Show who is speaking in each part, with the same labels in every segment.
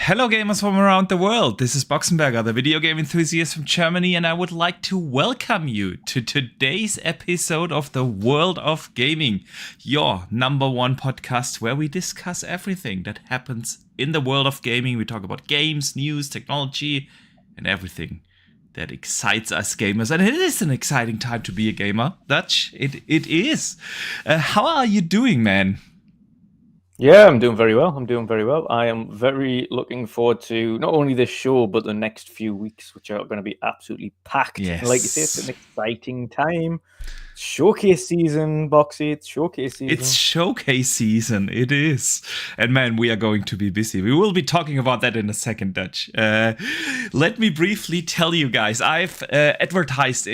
Speaker 1: Hello gamers from around the world, this is Boxenberger, the video game enthusiast from Germany, and I would like to welcome you to today's episode of the World of Gaming, your number one podcast where we discuss everything that happens in the world of gaming. We talk about games, news, technology, and everything that excites us gamers. And it is an exciting time to be a gamer, Dutch, it is. How are you doing, man?
Speaker 2: Yeah, I'm doing very well. I am very looking forward to not only this show, but the next few weeks, which are going to be absolutely packed.
Speaker 1: Yes.
Speaker 2: And like you say, it's an exciting time. Showcase season, Boxy. It's showcase season.
Speaker 1: It's showcase season. It is. And man, we are going to be busy. We will be talking about that in a second, Dutch. Let me briefly tell you guys, I've advertised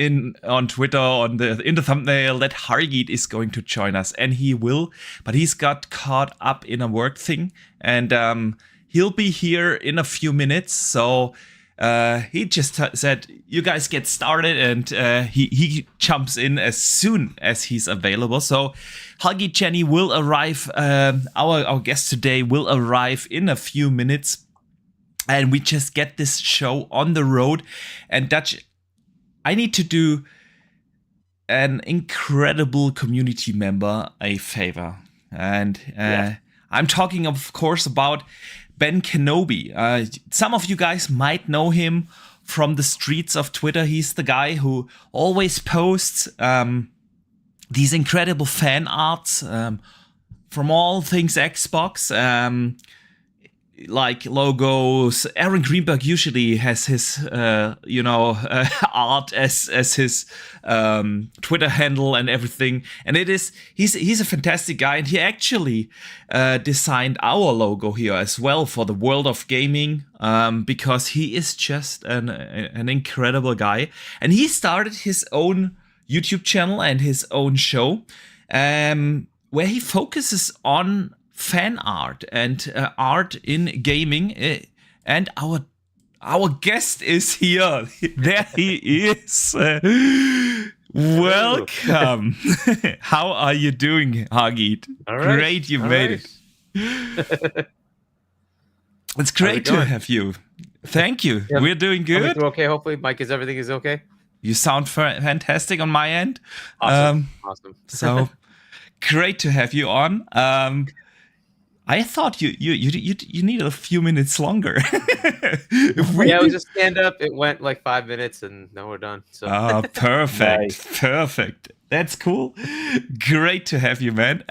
Speaker 1: on Twitter in the thumbnail that Hargeet is going to join us, and he will, but he's got caught up in a work thing, and he'll be here in a few minutes. So he just said, you guys get started, and he jumps in as soon as he's available. So Huggy Jenny will arrive, our guest today will arrive in a few minutes, and we just get this show on the road. And Dutch, I need to do an incredible community member a favor. And I'm talking, of course, about Ben Kenobi. Some of you guys might know him from the streets of Twitter. He's the guy who always posts these incredible fan arts from all things Xbox, like logos. Aaron Greenberg usually has his, art as his Twitter handle and everything. And he's a fantastic guy, and he actually designed our logo here as well for the World of Gaming, because he is just an incredible guy. And he started his own YouTube channel and his own show, where he focuses on fan art and art in gaming, and our guest is here. There he is. Welcome. How are you doing, Hagit? Great, you made it. It's great to have you. Thank you. Yeah. We're doing good.
Speaker 3: Okay, hopefully, Mike, everything is okay.
Speaker 1: You sound fantastic on my end.
Speaker 3: Awesome.
Speaker 1: So great to have you on. I thought you need a few minutes longer.
Speaker 3: Yeah, it was just stand up. It went like 5 minutes, and now we're done. So.
Speaker 1: Oh, perfect,
Speaker 2: Nice.
Speaker 1: Perfect. That's cool. Great to have you, man.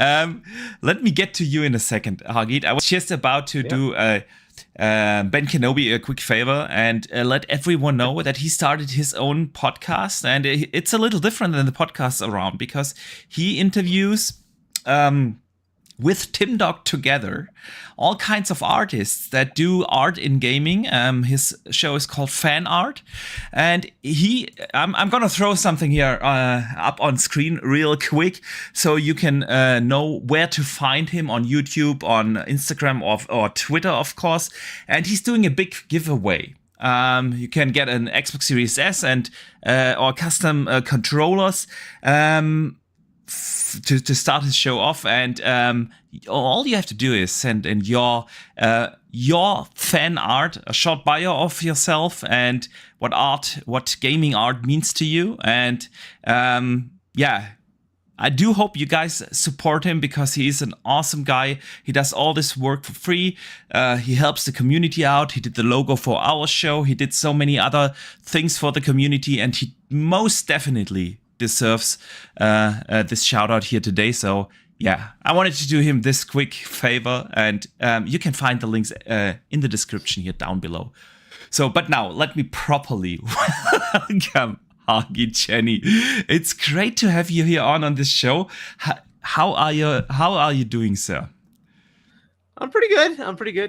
Speaker 1: Let me get to you in a second, Hagit. I was just about to do Ben Kenobi a quick favor and let everyone know that he started his own podcast, and it's a little different than the podcasts around because he interviews with Tim Dog together all kinds of artists that do art in gaming. His show is called Fan Art, and I'm gonna throw something here up on screen real quick so you can know where to find him on YouTube, on Instagram, or Twitter, of course. And he's doing a big giveaway. You can get an Xbox Series S and or custom controllers to start his show off, and all you have to do is send in your fan art, a short bio of yourself, and what gaming art means to you. And I do hope you guys support him because he is an awesome guy. He does all this work for free. He helps the community out. He did the logo for our show. He did so many other things for the community, and he most definitely deserves this shout out here today. So yeah, I wanted to do him this quick favor, and you can find the links in the description here down below. So, but now let me properly welcome Hagi Jenny. It's great to have you here on this show. How are you doing, sir?
Speaker 3: I'm pretty good.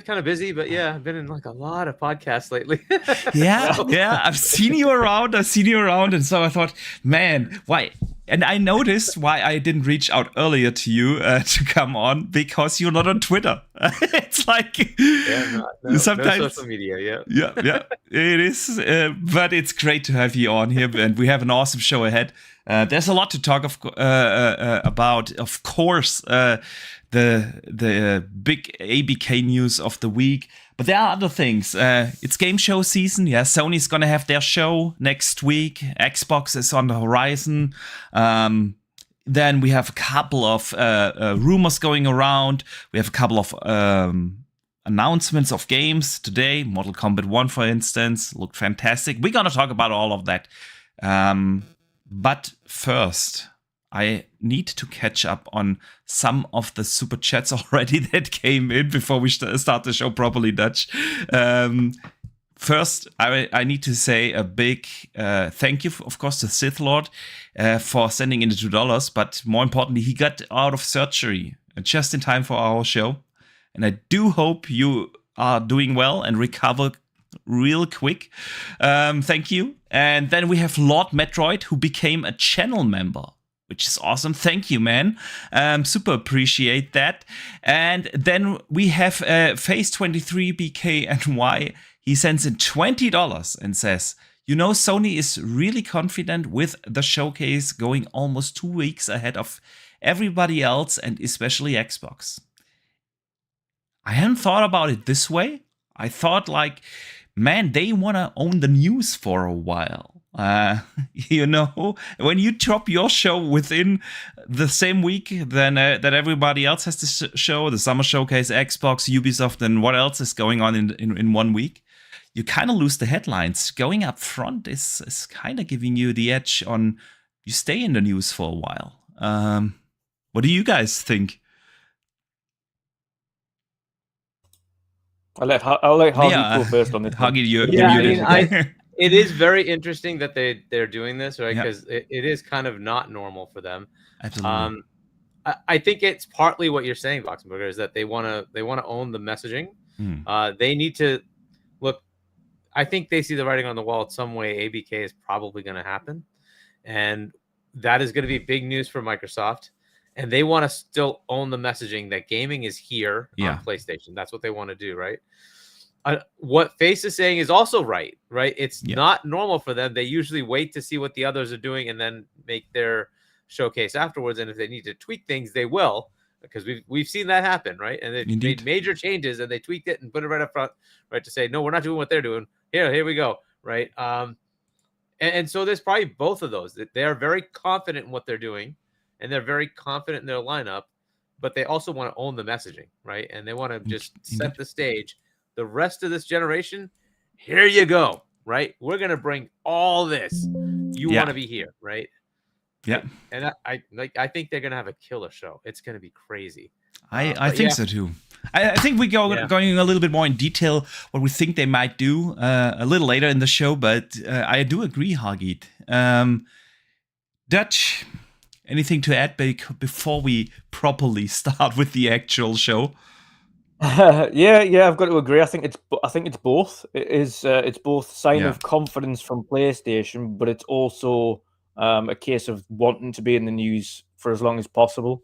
Speaker 3: Kind of busy, but yeah, I've been in like a lot of podcasts lately.
Speaker 1: Yeah. I've seen you around, and so I thought, man, why? And I noticed why I didn't reach out earlier to you to come on, because you're not on Twitter. It's like sometimes
Speaker 3: no social media.
Speaker 1: Yeah, it is. But it's great to have you on here, and we have an awesome show ahead. There's a lot to talk about, of course. The big ABK news of the week, But there are other things. It's game show season. Yeah, Sony's gonna have their show next week. Xbox is on the horizon. Then we have a couple of rumors going around. We have a couple of announcements of games today. Mortal Kombat 1, for instance, looked fantastic. We're gonna talk about all of that. But first, I need to catch up on some of the super chats already that came in before we start the show properly, Dutch. First, I need to say a big thank you, of course, to Sith Lord for sending in the $2. But more importantly, he got out of surgery just in time for our show. And I do hope you are doing well and recover real quick. Thank you. And then we have Lord Metroid, who became a channel member, which is awesome. Thank you, man. Super appreciate that. And then we have Phase 23 BK and Y. He sends in $20 and says, you know, Sony is really confident with the showcase going almost 2 weeks ahead of everybody else and especially Xbox. I hadn't thought about it this way. I thought like, man, they want to own the news for a while. You know, when you drop your show within the same week then that everybody else has to show, the summer showcase, Xbox, Ubisoft, and what else is going on in 1 week, you kind of lose the headlines. Going up front is kind of giving you the edge on you stay in the news for a while. What do you guys think?
Speaker 2: I'll let Hagi go first on this.
Speaker 1: Hagi, you're
Speaker 3: muted.
Speaker 1: I mean,
Speaker 3: it is very interesting that they're doing this, right?
Speaker 1: Yeah.
Speaker 3: Because it is kind of not normal for them.
Speaker 1: Absolutely.
Speaker 3: I think it's partly what you're saying, Boxenberger, is that they want to own the messaging. They need to look. I think they see the writing on the wall. Some way ABK is probably going to happen, and that is going to be big news for Microsoft. And they want to still own the messaging that gaming is here on PlayStation. That's what they want to do, right? What Face is saying is also right? It's not normal for them. They usually wait to see what the others are doing and then make their showcase afterwards. And if they need to tweak things, they will, because we've seen that happen, right? And they made major changes and they tweaked it and put it right up front, right, to say, no, we're not doing what they're doing. Here we go, right? And so there's probably both of those. That they are very confident in what they're doing, and they're very confident in their lineup, but they also want to own the messaging, right? And they want to just set the stage. The rest of this generation, here you go, right? We're going to bring all this. You want to be here, right?
Speaker 1: Yeah.
Speaker 3: And I think they're going to have a killer show. It's going to be crazy.
Speaker 1: I think so too. I think we going a little bit more in detail what we think they might do a little later in the show, but I do agree, Hagit. Dutch, anything to add before we properly start with the actual show?
Speaker 2: Yeah, I've got to agree. I think it's both. It's both sign of confidence from PlayStation, but it's also a case of wanting to be in the news for as long as possible.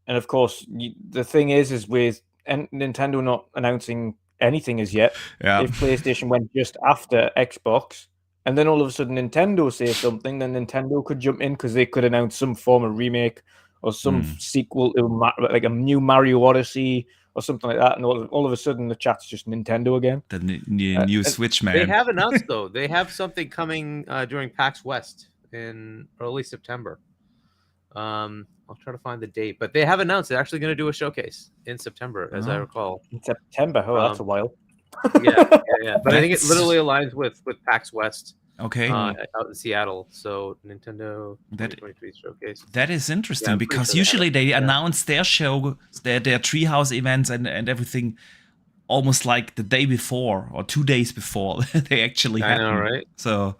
Speaker 2: And of course, the thing is with Nintendo not announcing anything as yet. If PlayStation went just after Xbox, and then all of a sudden Nintendo say something, then Nintendo could jump in because they could announce some form of remake or some sequel to like a new Mario Odyssey or something like that. And all of a sudden the chat's just Nintendo again.
Speaker 1: The new Switch, man.
Speaker 3: They have announced, though. They have something coming during PAX West in early September. I'll try to find the date, but they have announced they're actually going to do a showcase in September, as I recall.
Speaker 2: In September? Oh, that's a while.
Speaker 3: Yeah. But I think it literally aligns with PAX West.
Speaker 1: Okay.
Speaker 3: Out in Seattle. So Nintendo 2023 showcase.
Speaker 1: That is interesting because usually they announce their show, their treehouse events and everything almost like the day before or 2 days before they actually happen.
Speaker 3: I know, right?
Speaker 1: So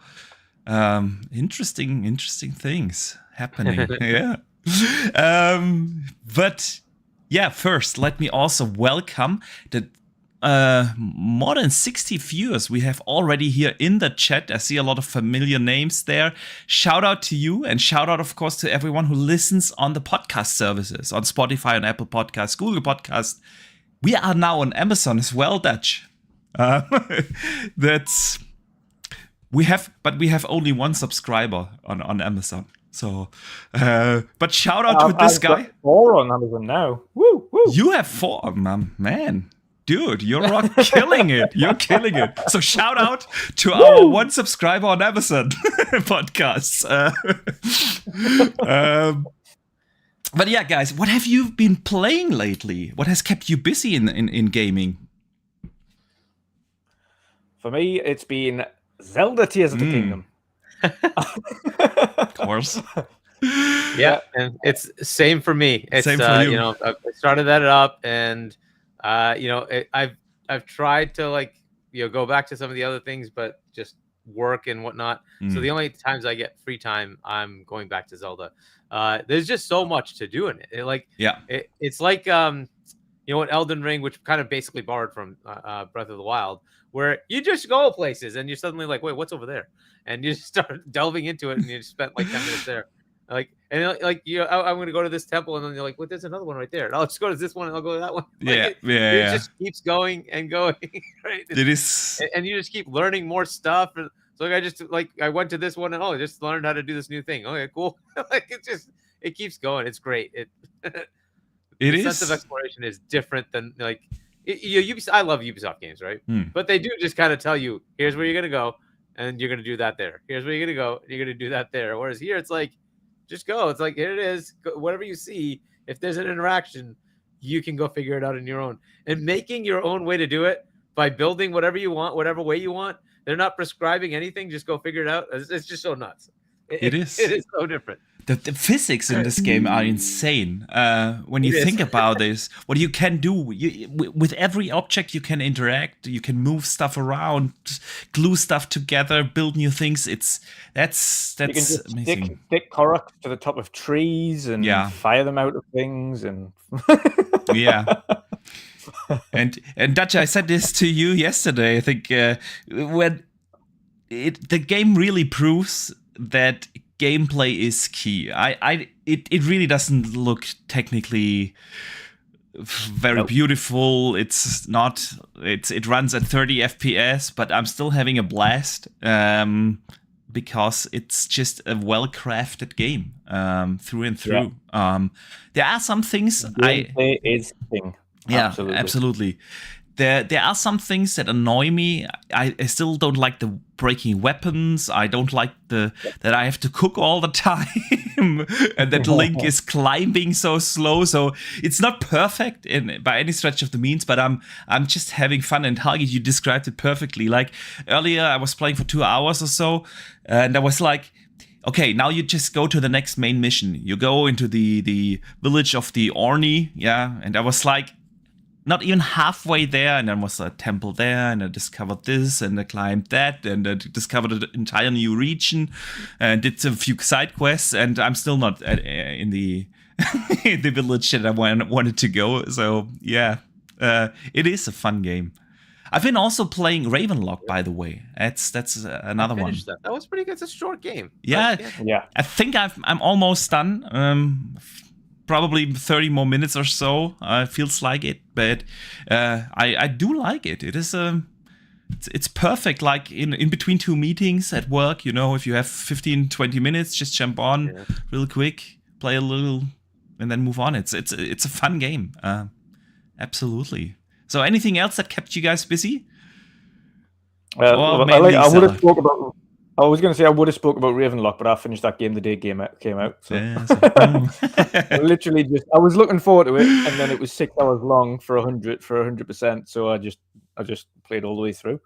Speaker 1: interesting things happening. Yeah. But yeah, first let me also welcome the more than 60 viewers we have already here in the chat. I see a lot of familiar names there. Shout out to you, and shout out, of course, to everyone who listens on the podcast services, on Spotify, on Apple Podcasts, Google Podcasts. We are now on Amazon as well, Dutch. We have only one subscriber on Amazon. So, but shout out to this guy.
Speaker 2: Got 4 on Amazon now. Woo!
Speaker 1: You have 4, man. Dude, you're killing it. You're killing it. So shout out to our one subscriber on Amazon podcasts. But yeah, guys, what have you been playing lately? What has kept you busy in gaming?
Speaker 2: For me, it's been Zelda Tears of the Kingdom.
Speaker 1: Of course.
Speaker 3: Yeah, and it's same for me. It's
Speaker 1: same for you.
Speaker 3: You know, I started that up, and you know, I've tried to like go back to some of the other things, but just work and whatnot. So the only times I get free time, I'm going back to Zelda. There's just so much to do in it. It's like you know what, Elden Ring, which kind of basically borrowed from Breath of the Wild, where you just go places and you're suddenly like, wait, what's over there? And you just start delving into it, and you spent like 10 minutes there. Like, and like I'm going to go to this temple, and then you're like, well, there's another one right there. And I'll just go to this one, and I'll go to that one. Like, it just keeps going and going. Right?
Speaker 1: It is,
Speaker 3: and you just keep learning more stuff. And so like I went to this one, and I just learned how to do this new thing. Okay, cool. Like it keeps going. It's great. The sense of exploration is different than like Ubisoft. I love Ubisoft games, right? But they do just kind of tell you, here's where you're gonna go, and you're gonna do that there. Here's where you're gonna go, and you're gonna do that there. Whereas here, it's like, just go. It's like, here it is. Go, whatever you see, if there's an interaction, you can go figure it out on your own. And making your own way to do it by building whatever you want, whatever way you want. They're not prescribing anything. Just go figure it out. It's just so nuts. It is so different.
Speaker 1: The physics in this game are insane. When you think about this, what you can do with every object, you can interact, you can move stuff around, glue stuff together, build new things. That's
Speaker 2: you can just
Speaker 1: amazing.
Speaker 2: Stick Korok to the top of trees and fire them out of things, and
Speaker 1: yeah. And Dutch, I said this to you yesterday. I think when the game really proves that gameplay is key. It really doesn't look technically very beautiful. It's not. It runs at 30 FPS, but I'm still having a blast because it's just a well-crafted game through and through. There are some things
Speaker 2: gameplay is king.
Speaker 1: Yeah, absolutely. There are some things that annoy me. I still don't like the breaking weapons. I don't like that I have to cook all the time and that Link is climbing so slow. So it's not perfect by any stretch of the means, but I'm just having fun. And Hagi, you described it perfectly. Like earlier, I was playing for 2 hours or so, and I was like, okay, now you just go to the next main mission. You go into the village of the Orni, and I was like, not even halfway there, and there was a temple there, and I discovered this, and I climbed that, and I discovered an entire new region, and did a few side quests, and I'm still not in the in the village that I wanted to go. So yeah, it is a fun game. I've been also playing Ravenlock, by the way. That's another one.
Speaker 3: That was pretty good. It's a short game.
Speaker 1: Yeah. I think I'm almost done. Probably 30 more minutes or so. Feels like it, but I do like it. It is it's perfect. Like in between two meetings at work, if you have 15-20 minutes, just jump on real quick, play a little, and then move on. It's a fun game. Absolutely. So, anything else that kept you guys busy?
Speaker 2: I was going to say I would have spoke about Ravenlock, but I finished that game the day it came out. So. Literally, I was looking forward to it, and then it was 6 hours long for 100%. So I just played all the way through.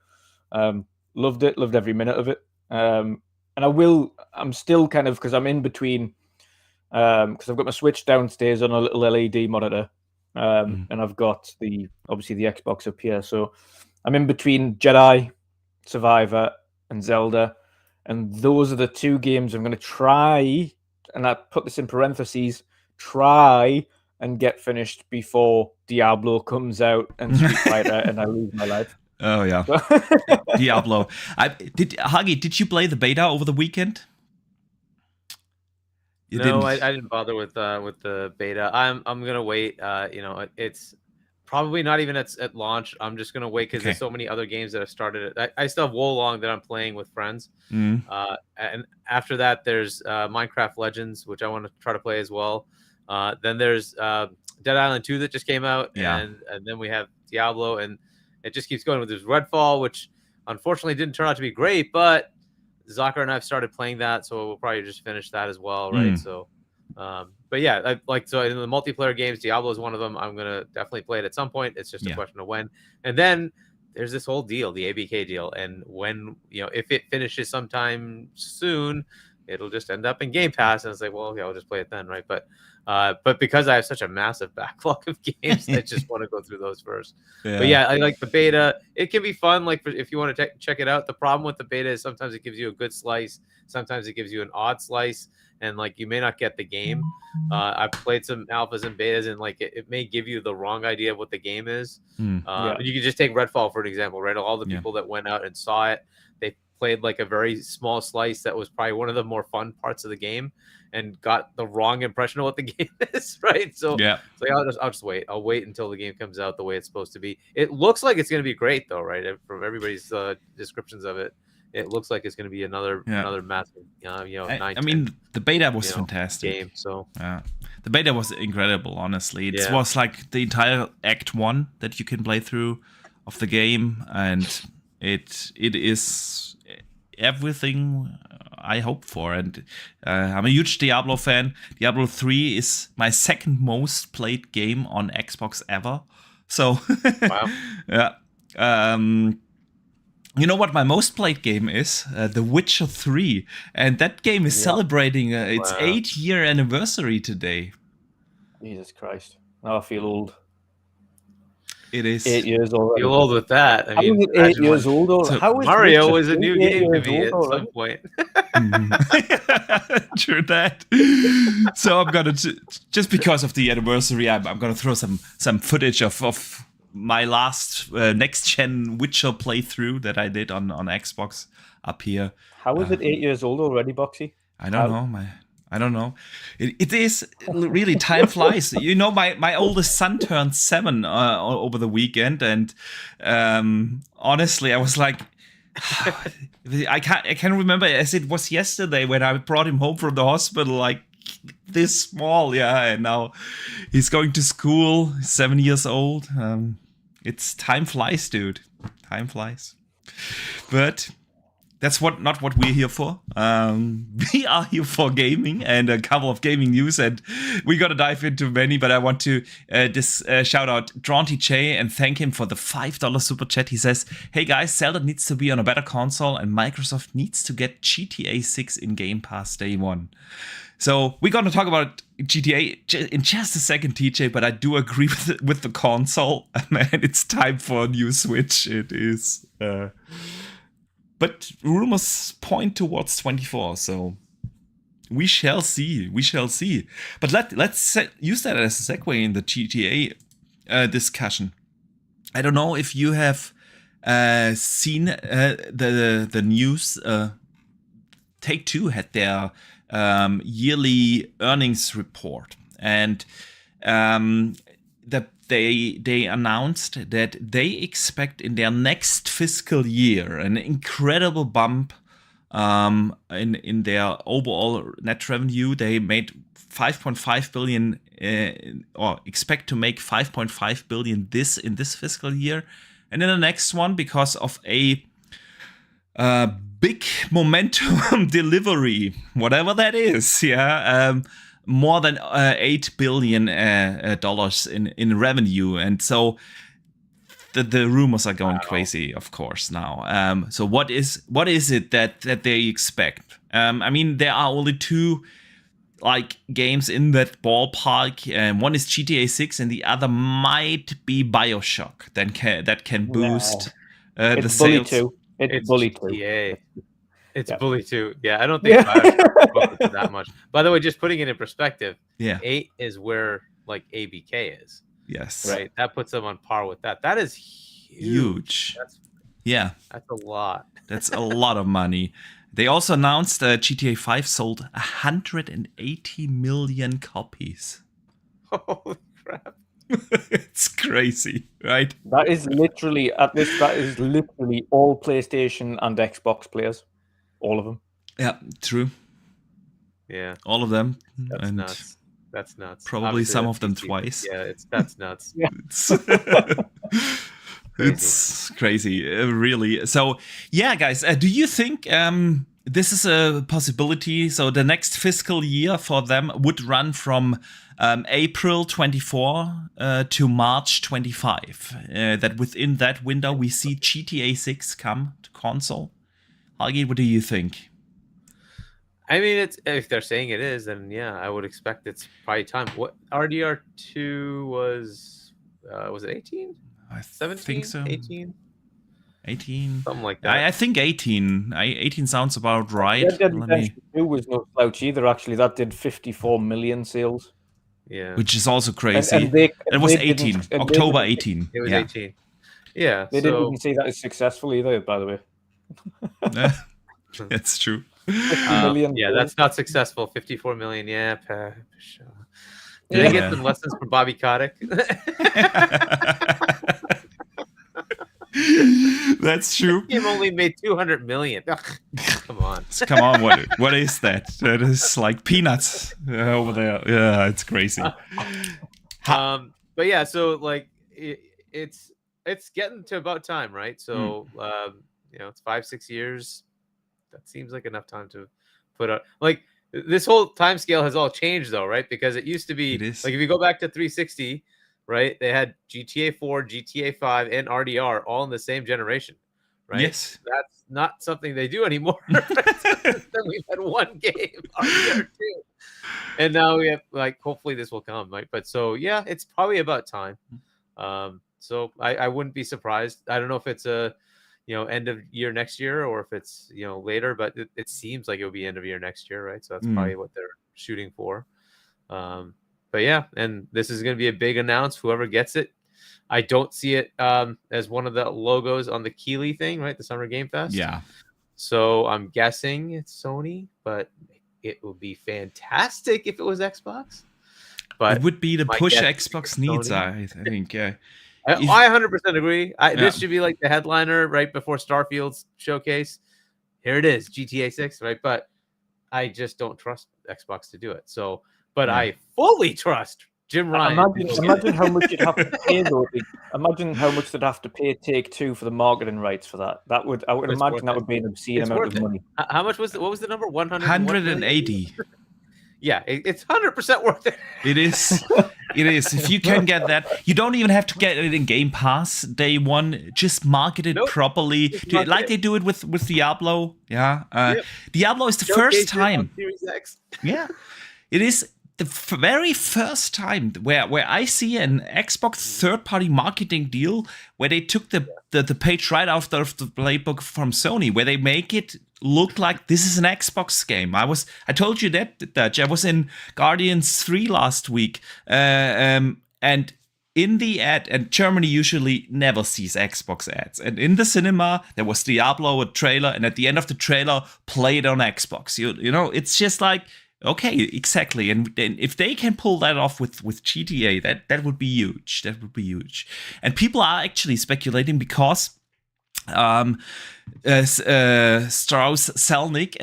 Speaker 2: Loved it, loved every minute of it. And I'm still kind of, because I'm in between, because I've got my Switch downstairs on a little LED monitor, and I've got obviously the Xbox up here. So I'm in between Jedi Survivor and Zelda. And those are the two games I'm going to try, and I put this in parentheses, try and get finished before Diablo comes out and Street Fighter and I lose my life.
Speaker 1: Oh, yeah. Diablo. Hagi, did you play the beta over the weekend?
Speaker 3: No, I didn't bother with the beta. I'm going to wait. It's probably not even at launch. I'm just going to wait because there's so many other games that have started. I still have Wolong that I'm playing with friends. And after that, there's Minecraft Legends, which I want to try to play as well. Then there's Dead Island 2 that just came out,
Speaker 1: Yeah.
Speaker 3: and then we have Diablo, and it just keeps going with this Redfall, which unfortunately didn't turn out to be great, but Zaka and I've started playing that, so we'll probably just finish that as well, right? So, but yeah, so in the multiplayer games, Diablo is one of them. I'm gonna definitely play it at some point. It's just a question of when. And then there's this whole deal, the ABK deal, and when if it finishes sometime soon, it'll just end up in Game Pass, and it's like, well, yeah, I'll just play it then, right? But because I have such a massive backlog of games, I just want to go through those first. But yeah, I like the beta. It can be fun, like if you want to check it out. The problem with the beta is sometimes it gives you a good slice, sometimes it gives you an odd slice, and like you may not get the game. I've played some alphas and betas, and like it may give you the wrong idea of what the game is. You can just take Redfall for an example, right? All the people that went out and saw it, they played like a very small slice that was probably one of the more fun parts of the game, and got the wrong impression of what the game is, right? So it's like I'll just wait. I'll wait until the game comes out the way it's supposed to be. It looks like it's going to be great though, right? From everybody's descriptions of it, it looks like it's going to be another massive, 9,
Speaker 1: I mean, the beta was fantastic.
Speaker 3: Game, so
Speaker 1: the beta was incredible. Honestly, it was like the entire Act 1 that you can play through of the game, and it is everything I hope for. And I'm a huge Diablo fan. Diablo 3 is my second most played game on Xbox ever. So you know what my most played game is? The Witcher 3. And that game is celebrating its 8-year anniversary today.
Speaker 2: Jesus Christ. Now I feel old.
Speaker 1: It is
Speaker 2: 8 years already.
Speaker 3: Feel old with that. I mean,
Speaker 2: 8 years old.
Speaker 3: So Mario was a new game to me at some point.
Speaker 1: True that. So I'm gonna just because of the anniversary, I'm gonna throw some footage of my last next gen Witcher playthrough that I did on Xbox up here.
Speaker 2: How is it 8 years old already, Boxy?
Speaker 1: I don't know. I don't know. It is really, time flies. You know, my oldest son turned 7 over the weekend, and honestly, I was like, I can't remember as it was yesterday when I brought him home from the hospital, like this small, and now he's going to school. He's 7 years old. It's time flies, dude. Time flies. But that's not what we're here for. We are here for gaming and a couple of gaming news, and we're gonna dive into many. But I want to shout out Dronty J and thank him for the $5 super chat. He says, "Hey guys, Zelda needs to be on a better console, and Microsoft needs to get GTA 6 in Game Pass day one." So we're gonna talk about GTA in just a second, TJ. But I do agree with the console. Man, it's time for a new Switch. It is. But rumors point towards 24, so we shall see. We shall see. But let's use that as a segue in the GTA discussion. I don't know if you have seen the news. Take-Two had their yearly earnings report, and they announced that they expect in their next fiscal year an incredible bump in their overall net revenue. They made 5.5 billion or expect to make 5.5 billion in this fiscal year, and in the next one, because of a big momentum delivery, whatever that is, more than $8 billion in revenue, and so the rumors are going crazy, of course, now. So what is it that they expect? I mean, there are only two games in that ballpark. One is GTA 6, and the other might be BioShock. That can boost the sales.
Speaker 2: It's Bully 2.
Speaker 3: Yeah. It's Bully 2. Yeah, I don't think BioShock that much. By the way, just putting it in perspective, 8 is where ABK is.
Speaker 1: Yes.
Speaker 3: Right? That puts them on par with that. That is huge. That's a lot.
Speaker 1: That's a lot of money. They also announced that GTA 5 sold 180 million copies.
Speaker 3: Holy crap.
Speaker 1: It's crazy, right?
Speaker 2: That is literally all PlayStation and Xbox players. All of them.
Speaker 1: Yeah, true.
Speaker 3: Yeah.
Speaker 1: All of them.
Speaker 3: That's nuts. That's nuts.
Speaker 1: Probably
Speaker 3: Obviously,
Speaker 1: some
Speaker 3: that's
Speaker 1: of them
Speaker 3: PC.
Speaker 1: twice.
Speaker 3: Yeah, that's nuts.
Speaker 2: Yeah.
Speaker 1: It's crazy, really. So, yeah, guys, do you think this is a possibility? So, the next fiscal year for them would run from April 24 to March 25. That within that window we see GTA 6 come to console. Hagi, what do you think?
Speaker 3: I mean, it's if they're saying it is, then yeah, I would expect it's probably time. What RDR2 was it 18?
Speaker 1: I
Speaker 3: 17?
Speaker 1: think so.
Speaker 3: 18?
Speaker 1: 18.
Speaker 3: Something like that.
Speaker 1: I think 18. 18 sounds about right.
Speaker 2: Red Dead Redemption 2 was no slouch either, actually. That did 54 million sales.
Speaker 3: Yeah.
Speaker 1: Which is also crazy.
Speaker 2: And
Speaker 1: it was 18. October 18.
Speaker 3: It was 18. Yeah.
Speaker 2: They didn't even see that as successful either, by the way.
Speaker 1: That's true.
Speaker 2: 50 million.
Speaker 3: Yeah, that's not successful. 54 million. Yeah. Sure. Did they get some lessons from Bobby Kotick?
Speaker 1: That's true.
Speaker 3: He only made 200 million. Come on.
Speaker 1: Come on, what is that? That is like peanuts over there. Yeah, it's crazy.
Speaker 3: But yeah, so like it's getting to about time, right? So it's 5-6 years. That seems like enough time to put out. Like this whole time scale has all changed though, right? Because it used to be like if you go back to 360, right? They had GTA 4, GTA 5, and RDR all in the same generation, right?
Speaker 1: Yes.
Speaker 3: That's not something they do anymore. Then we've had one game, RDR 2. And now we have like hopefully this will come, right? But so yeah, it's probably about time. So I wouldn't be surprised. I don't know if it's a end of year next year or if it's later, but it seems like it'll be end of year next year, right? So that's probably what they're shooting for. But yeah, and this is going to be a big announce. Whoever gets it, I don't see it as one of the logos on the Keighley thing, right? The Summer Game Fest.
Speaker 1: Yeah.
Speaker 3: So I'm guessing it's Sony, but it would be fantastic if it was Xbox. But
Speaker 1: it would be the push Xbox needs, I think.
Speaker 3: I 100% agree. This should be like the headliner right before Starfield's showcase. Here it is, GTA 6, right? But I just don't trust Xbox to do it. So, but I fully trust Jim Ryan.
Speaker 2: Imagine how much you'd have to pay though. Imagine how much they'd have to pay Take-Two for the marketing rights for that. I would imagine that would be an obscene amount of money.
Speaker 3: How much was what was the number?
Speaker 1: 180.
Speaker 3: Yeah, it's 100% worth it.
Speaker 1: It is. It is. If you can get that, you don't even have to get it in Game Pass day one. Just market it properly, like they do it with Diablo. Yeah, Diablo is the first time. Yeah, it is the very first time where I see an Xbox third-party marketing deal where they took the page right out of the playbook from Sony, where they make it look like this is an Xbox game. I told you that, Dutch. I was in Guardians 3 last week, and in the ad, and Germany usually never sees Xbox ads, and in the cinema there was Diablo, a trailer, and at the end of the trailer, played on Xbox. You know, it's just like, okay, exactly. And if they can pull that off with GTA, that would be huge. That would be huge. And people are actually speculating because Strauss Zelnick,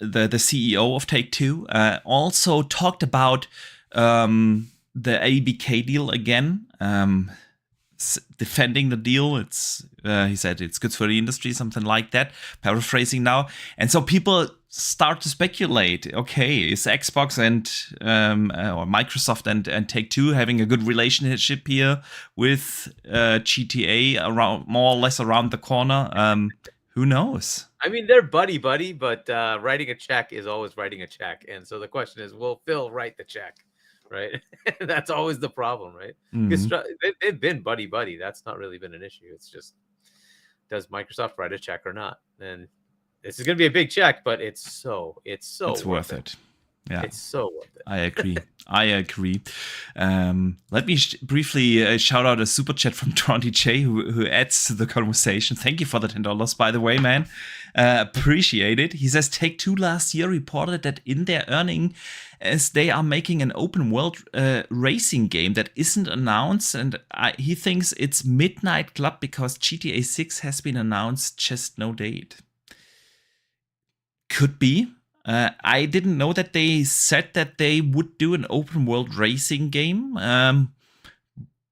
Speaker 1: the CEO of Take-Two, also talked about the ABK deal again, defending the deal. He said it's good for the industry, something like that, paraphrasing now. And so people start to speculate, okay, is Xbox and or Microsoft and Take-Two having a good relationship here with GTA around more or less around the corner? Who knows?
Speaker 3: I mean, they're buddy, but writing a check is always writing a check. And so the question is, will Phil write the check? Right? That's always the problem, right? Because they've been buddy. That's not really been an issue. It's just, does Microsoft write a check or not? And this is going to be a big check, but it's worth it.
Speaker 1: Yeah,
Speaker 3: it's so worth it.
Speaker 1: I agree. Let me briefly shout out a super chat from Tronty J who adds to the conversation. Thank you for the $10, by the way, man. Appreciate it. He says Take-Two last year reported that in their earning, as they are making an open world racing game that isn't announced, and he thinks it's Midnight Club because GTA 6 has been announced, just no date. Could be. I didn't know that they said that they would do an open world racing game.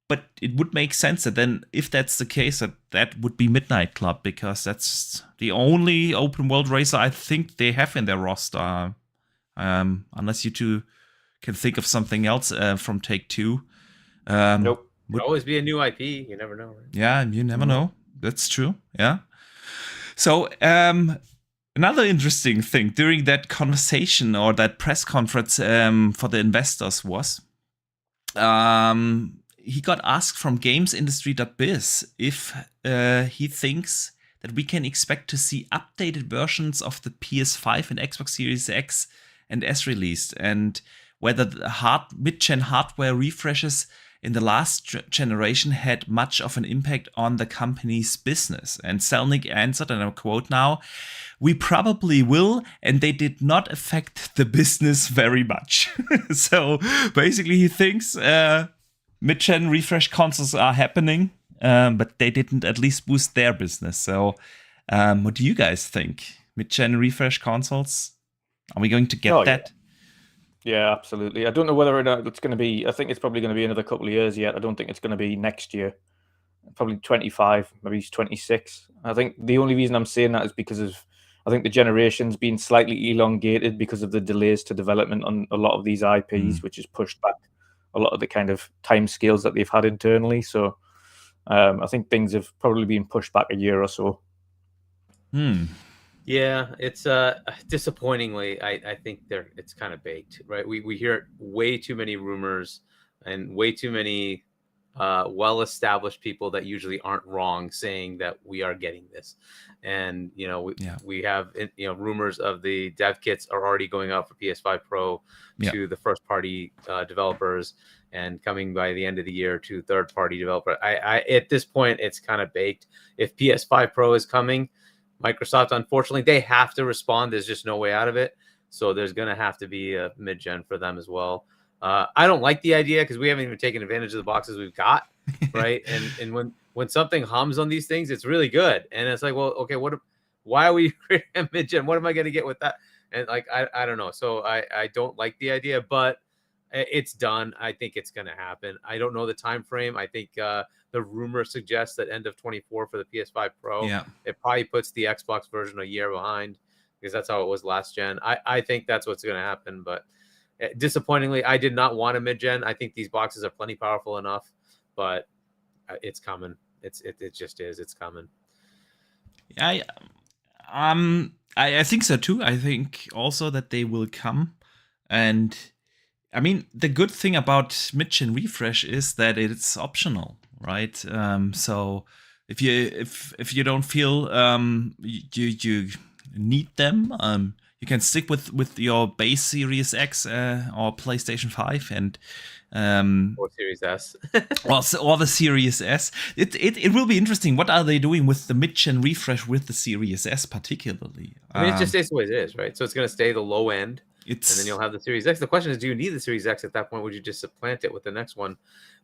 Speaker 1: But it would make sense that then, if that's the case, that would be Midnight Club, because that's the only open world racer I think they have in their roster. Unless you two can think of something else from Take-Two.
Speaker 2: Nope.
Speaker 3: Could always be a new IP. You never know. Right?
Speaker 1: Yeah, you never know. That's true. Yeah. So, another interesting thing during that conversation or that press conference for the investors was, he got asked from gamesindustry.biz if he thinks that we can expect to see updated versions of the PS5 and Xbox Series X and S released, and whether the mid-gen hardware refreshes in the last generation had much of an impact on the company's business. And Zelnick answered, and I quote now, "We probably will, and they did not affect the business very much." So basically he thinks mid-gen refresh consoles are happening, but they didn't at least boost their business. So what do you guys think? Mid-gen refresh consoles? Are we going to get that?
Speaker 2: Yeah, absolutely. I don't know whether or not it's going to be. I think it's probably going to be another couple of years yet. I don't think it's going to be next year. Probably 25, maybe 26. I think the only reason I'm saying that is because of, I think the generation's been slightly elongated because of the delays to development on a lot of these IPs, which has pushed back a lot of the kind of time scales that they've had internally. So I think things have probably been pushed back a year or so.
Speaker 3: Yeah, it's disappointingly, I think it's kind of baked, right? We hear way too many rumors and way too many well-established people that usually aren't wrong saying that we are getting this. And we have rumors of the dev kits are already going out for PS5 Pro to the first party developers, and coming by the end of the year to third party developer. I at this point it's kind of baked. If PS5 Pro is coming, Microsoft, unfortunately, they have to respond. There's just no way out of it. So there's going to have to be a mid-gen for them as well. I don't like the idea because we haven't even taken advantage of the boxes we've got, right? and when something hums on these things, it's really good. And it's like, well, okay, why are we creating a mid-gen? What am I going to get with that? And like, I don't know. So I don't like the idea, but it's done. I think it's going to happen. I don't know the time frame. I think the rumor suggests that end of 24 for the PS5 Pro.
Speaker 1: Yeah.
Speaker 3: It probably puts the Xbox version a year behind because that's how it was last gen. I think that's what's going to happen. But disappointingly, I did not want a mid-gen. I think these boxes are plenty powerful enough, but it's coming. It just is. It's coming.
Speaker 1: I think so too. I think also that they will come. And I mean, the good thing about mid-gen refresh is that it's optional, right? So if you don't feel you need them, you can stick with your base Series X or PlayStation 5 and
Speaker 3: or Series S,
Speaker 1: or the Series S. It will be interesting. What are they doing with the mid-gen refresh with the Series S particularly?
Speaker 3: I mean, it just stays the way it is, right? So it's going to stay the low end. And then you'll have the Series X. The question is, do you need the Series X at that point? Would you just supplant it with the next one?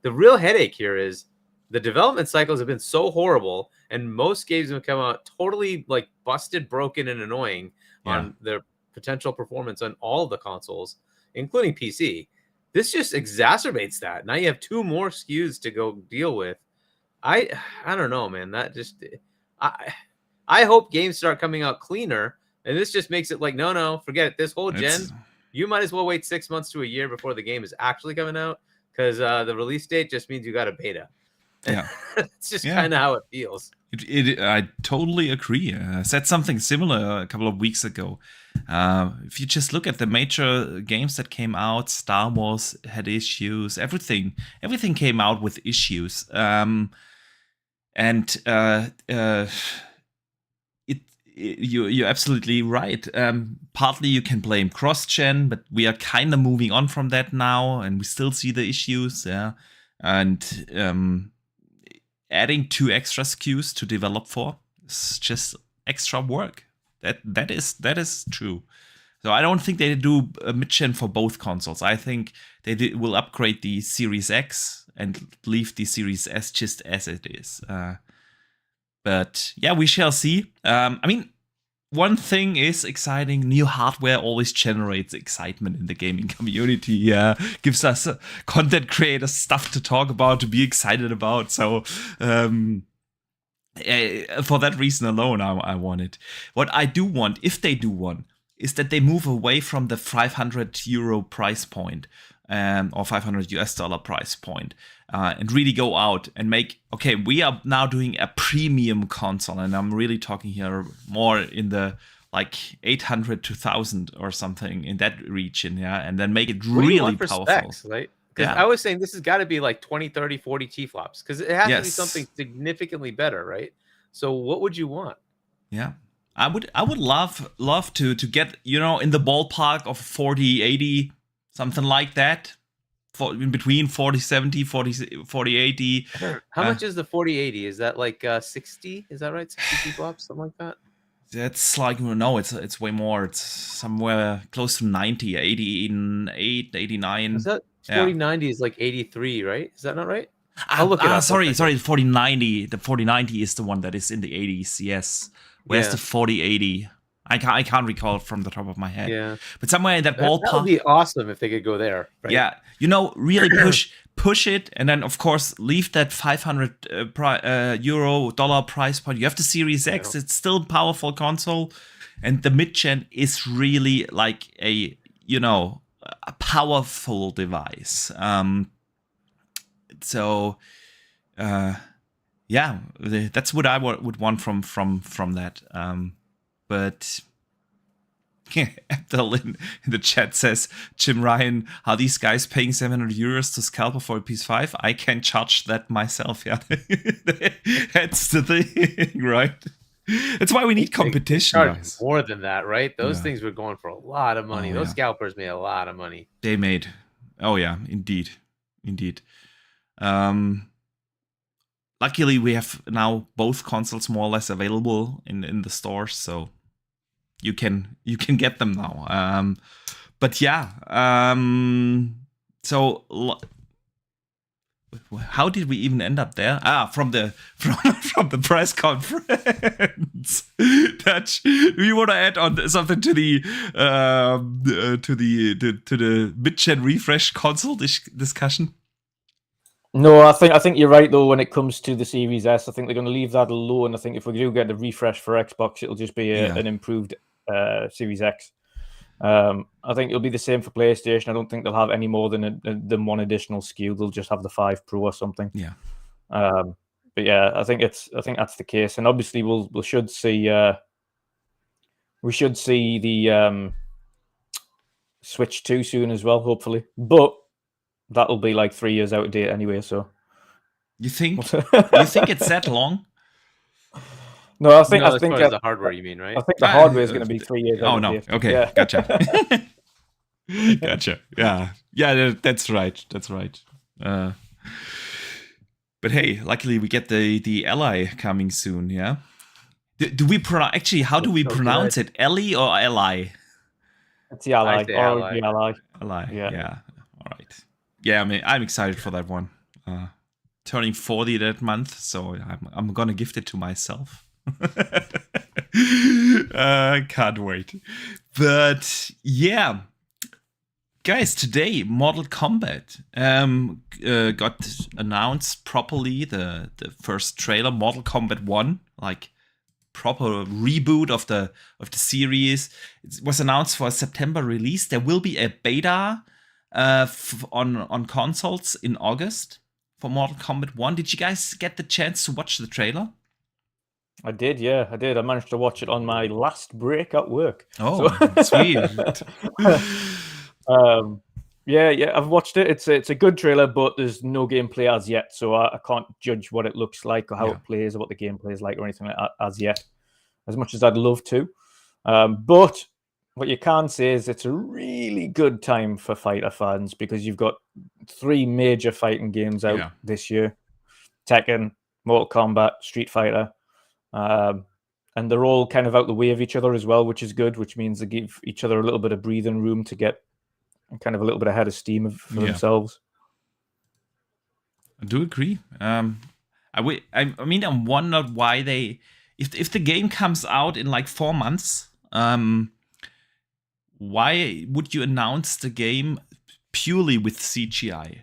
Speaker 3: The real headache here is the development cycles have been so horrible, and most games have come out totally like busted, broken, and annoying on their potential performance on all the consoles, including PC. This just exacerbates that. Now you have 2 more SKUs to go deal with. I don't know, man. That just I hope games start coming out cleaner. And this just makes it like, no, forget it. This whole gen, you might as well wait 6 months to a year before the game is actually coming out, because the release date just means you got a beta.
Speaker 1: Yeah,
Speaker 3: it's just kind of how it feels.
Speaker 1: I totally agree. I said something similar a couple of weeks ago. If you just look at the major games that came out, Star Wars had issues. Everything came out with issues. You're absolutely right. Partly you can blame cross-gen, but we are kind of moving on from that now, and we still see the issues. Yeah, and adding 2 extra SKUs to develop for is just extra work. That is true. So I don't think they do a mid-gen for both consoles. I think they will upgrade the Series X and leave the Series S just as it is. But yeah, we shall see. I mean, one thing is exciting. New hardware always generates excitement in the gaming community. Yeah, gives us content creators stuff to talk about, to be excited about. So for that reason alone, I want it. What I do want, if they do one, is that they move away from the 500 euro price point or 500 US dollar price point and really go out and make, okay, we are now doing a premium console. And I'm really talking here more in the like 800 to 1000 or something in that region. Yeah. And then make it really powerful.
Speaker 3: Specs, right? Because I was saying this has got to be like 20, 30, 40 T-flops because it has to be something significantly better, right? So what would you want?
Speaker 1: Yeah. I would love to get, you know, in the ballpark of 4080, something like that. In between 4070, 4080.
Speaker 3: How much is the 4080? Is that like 60? Is that right? 60 T-flops, something like that?
Speaker 1: That's like, no, it's way more. It's somewhere close to 90, 88, 89.
Speaker 3: Is that 4090 is like 83, right? Is that not right? I'll look it up.
Speaker 1: Sorry, 4090. The 4090 is the one that is in the 80s, yes. Where's the 4080? I can't recall from the top of my head. Yeah. But somewhere in that ballpark.
Speaker 3: That would be awesome if they could go there. Right?
Speaker 1: Yeah. You know, really push it, and then of course leave that 500 euro dollar price point. You have the Series X. It's still a powerful console, and the mid-gen is really like a, you know, a powerful device. So yeah, that's what I would want from that. But Abdel in the chat says, Jim Ryan, are these guys paying 700 euros to scalper for a PS5? I can charge that myself. Yeah, that's the thing, right? That's why we need competition, guys.
Speaker 3: More than that, right? Those things were going for a lot of money. Those scalpers made a lot of money.
Speaker 1: They made. Oh yeah, indeed. Luckily, we have now both consoles more or less available in the stores, so you can get them now. But yeah, so how did we even end up there? From the press conference. Dutch, do you want to add on something to the mid-gen refresh console discussion?
Speaker 2: No, I think you're right though. When it comes to the Series S, I think they're going to leave that alone. I think if we do get a refresh for Xbox, it'll just be an improved Series X. I think it'll be the same for PlayStation. I don't think they'll have any more than one additional SKU. They'll just have the 5 Pro or something.
Speaker 1: Yeah.
Speaker 2: But yeah, I think that's the case, and obviously we should see the Switch 2 soon as well, hopefully. But that'll be like 3 years out of date anyway. So
Speaker 1: you think it's that long?
Speaker 2: No, I think
Speaker 3: the hardware you mean, right?
Speaker 2: I think the hardware is going to be 3 years.
Speaker 1: Oh no, okay, yeah. Gotcha. Gotcha. Yeah, that's right. But hey, luckily we get the Ally coming soon. Yeah. Do we pronounce actually? How do we pronounce it? Ellie or Ally?
Speaker 2: It's the Ally.
Speaker 3: The Ally.
Speaker 2: Ally.
Speaker 1: Yeah. All right. Yeah, I mean, I'm excited for that one. Turning 40 that month, so I'm gonna gift it to myself. Can't wait. But yeah, guys, today Mortal Kombat got announced properly. The first trailer, Mortal Kombat 1, like proper reboot of the series. It was announced for a September release. There will be a beta on consoles in August for Mortal Kombat 1. Did you guys get the chance to watch the trailer?
Speaker 2: I did, yeah, I did. I managed to watch it on my last break at work.
Speaker 1: Oh, sweet.
Speaker 2: Yeah, I've watched it. It's a good trailer, but there's no gameplay as yet, so I can't judge what it looks like or how it plays or what the gameplay is like or anything like that as yet, as much as I'd love to. But what you can say is it's a really good time for fighter fans because you've got 3 major fighting games out this year. Tekken, Mortal Kombat, Street Fighter. And they're all kind of out the way of each other as well, which is good, which means they give each other a little bit of breathing room to get kind of a little bit ahead of steam for themselves. I
Speaker 1: do agree. I mean, I'm wondering why they if the game comes out in like 4 months, why would you announce the game purely with CGI?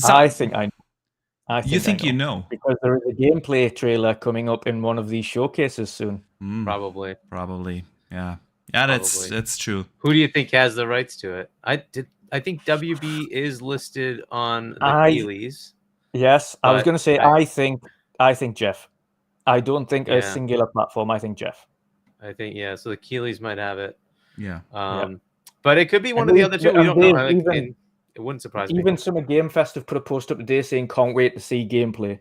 Speaker 2: I think I know.
Speaker 1: You think you know?
Speaker 2: Because there is a gameplay trailer coming up in one of these showcases soon.
Speaker 3: Probably.
Speaker 1: Yeah. That's true.
Speaker 3: Who do you think has the rights to it? I think WB is listed on the Keeleys.
Speaker 2: Yes, I was going to say I think Jeff. I don't think a singular platform. I think Jeff.
Speaker 3: I think so the Keeleys might have it.
Speaker 1: Yeah.
Speaker 3: But it could be one of the other two. We don't know. It wouldn't surprise me.
Speaker 2: Even Summer Game Fest have put a post up today saying can't wait to see gameplay.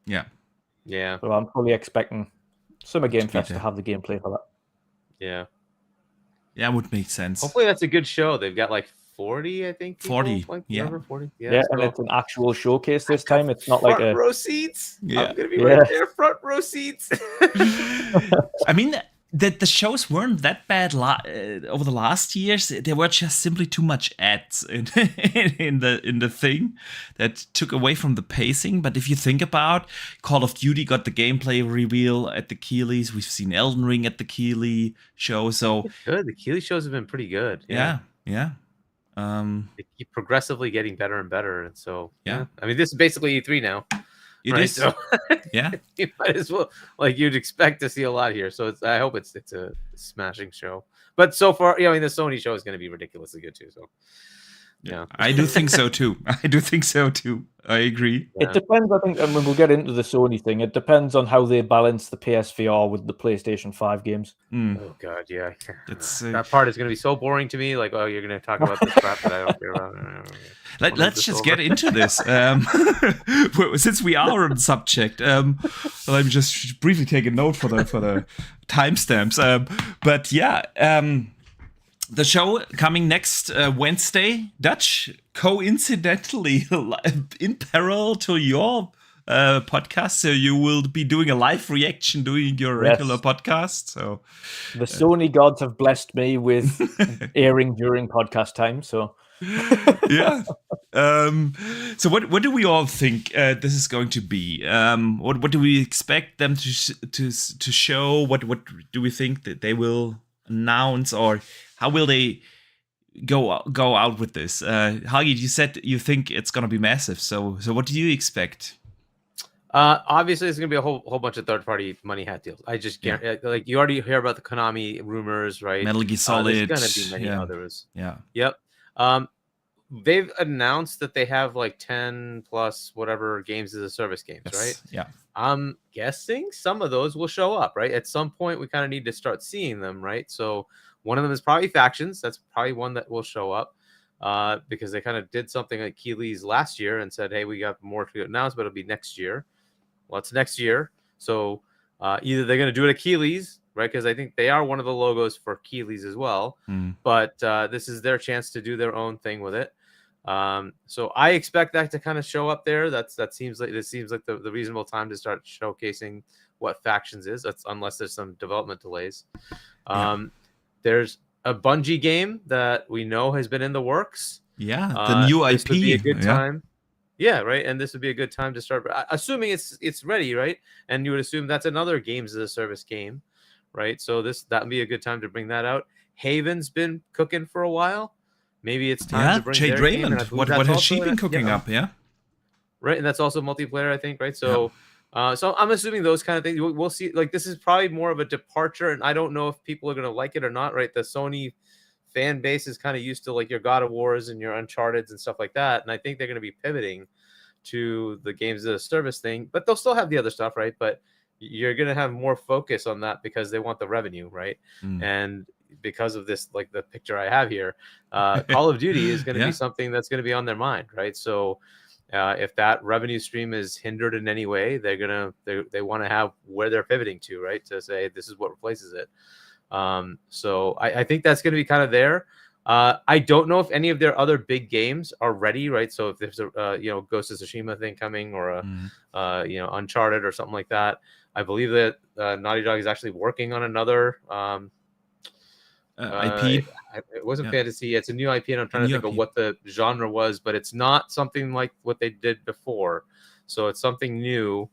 Speaker 1: Yeah.
Speaker 3: Yeah.
Speaker 2: So I'm fully expecting Summer Game Fest to have the gameplay for that.
Speaker 3: Yeah.
Speaker 1: Yeah, it would make sense.
Speaker 3: Hopefully that's a good show. They've got like 40, I think.
Speaker 1: 40.
Speaker 2: Yeah.
Speaker 3: 40.
Speaker 2: Yeah, and it's an actual showcase this time. It's not like a
Speaker 3: row seats.
Speaker 1: Yeah.
Speaker 3: I'm gonna be right there, front row seats.
Speaker 1: I mean, the shows weren't that bad over the last years. There were just simply too much ads in the thing that took away from the pacing. But if you think about Call of Duty got the gameplay reveal at the Keeleys. We've seen Elden Ring at the Keeley show. So
Speaker 3: good. The Keeley shows have been pretty good.
Speaker 1: Yeah.
Speaker 3: They keep progressively getting better and better. And so
Speaker 1: yeah.
Speaker 3: I mean, this is basically E3 now.
Speaker 1: It is.
Speaker 3: So,
Speaker 1: yeah.
Speaker 3: You might as well, like, you'd expect to see a lot here. So I hope it's a smashing show. But so far, I mean, the Sony show is going to be ridiculously good too. So yeah,
Speaker 1: I do think so too. I agree.
Speaker 2: It depends, I think, and when we'll get into the Sony thing, it depends on how they balance the PSVR with the PlayStation 5 games.
Speaker 3: Oh god, yeah. That part is going to be so boring to me. Like, oh, you're going to talk about this crap that I don't care about.
Speaker 1: Let's just get into this. Since we are on the subject, let me just briefly take a note for the timestamps. But yeah, the show coming next Wednesday, Dutch, coincidentally in parallel to your podcast, so you will be doing a live reaction doing your regular podcast. So
Speaker 2: the Sony gods have blessed me with airing during podcast time. So
Speaker 1: yeah. So what do we all think this is going to be? What do we expect them to show? What do we think that they will announce, or how will they go out with this? Hagi, you said you think it's going to be massive. So what do you expect?
Speaker 3: Obviously, it's going to be a whole bunch of third-party money hat deals. I just can't. Like, you already hear about the Konami rumors, right?
Speaker 1: Metal Gear Solid.
Speaker 3: There's going to be many others.
Speaker 1: Yeah.
Speaker 3: Yep. They've announced that they have like 10 plus whatever games as a service games, right?
Speaker 1: Yeah.
Speaker 3: I'm guessing some of those will show up, right? At some point, we kind of need to start seeing them, right? So one of them is probably Factions. That's probably one that will show up because they kind of did something like Keeley's last year and said, hey, we got more to announce, but it'll be next year. Well, it's next year. So either they're going to do it at Keeley's, right? Because I think they are one of the logos for Keeley's as well. But this is their chance to do their own thing with it. So I expect that to kind of show up there. This seems like the reasonable time to start showcasing what Factions is. That's unless there's some development delays. There's a Bungie game that we know has been in the works.
Speaker 1: Yeah, the new IP.
Speaker 3: This would be a good time. Yeah, right. And this would be a good time to start, assuming it's ready, right? And you would assume that's another games as a service game, right? So that would be a good time to bring that out. Haven's been cooking for a while. Maybe it's time to bring
Speaker 1: Jade
Speaker 3: their
Speaker 1: Raymond.
Speaker 3: Game,
Speaker 1: what has she been cooking up? Yeah,
Speaker 3: right. And that's also multiplayer, I think, right? So, so I'm assuming those kind of things. We'll see. Like, this is probably more of a departure, and I don't know if people are going to like it or not, right? The Sony fan base is kind of used to like your God of Wars and your Uncharted's and stuff like that, and I think they're going to be pivoting to the games as a service thing, but they'll still have the other stuff, right? But you're going to have more focus on that because they want the revenue, right? And because of this, like the picture I have here, Call of Duty is going to be something that's going to be on their mind, right? So if that revenue stream is hindered in any way, they want to have where they're pivoting to, right? To say this is what replaces it. So I think that's going to be kind of there. I don't know if any of their other big games are ready, right? So if there's a Ghost of Tsushima thing coming, or a Uncharted or something like that, I believe that Naughty Dog is actually working on another
Speaker 1: IP.
Speaker 3: It wasn't fantasy. It's a new IP, and I'm trying to think of what the genre was, but it's not something like what they did before. So it's something new.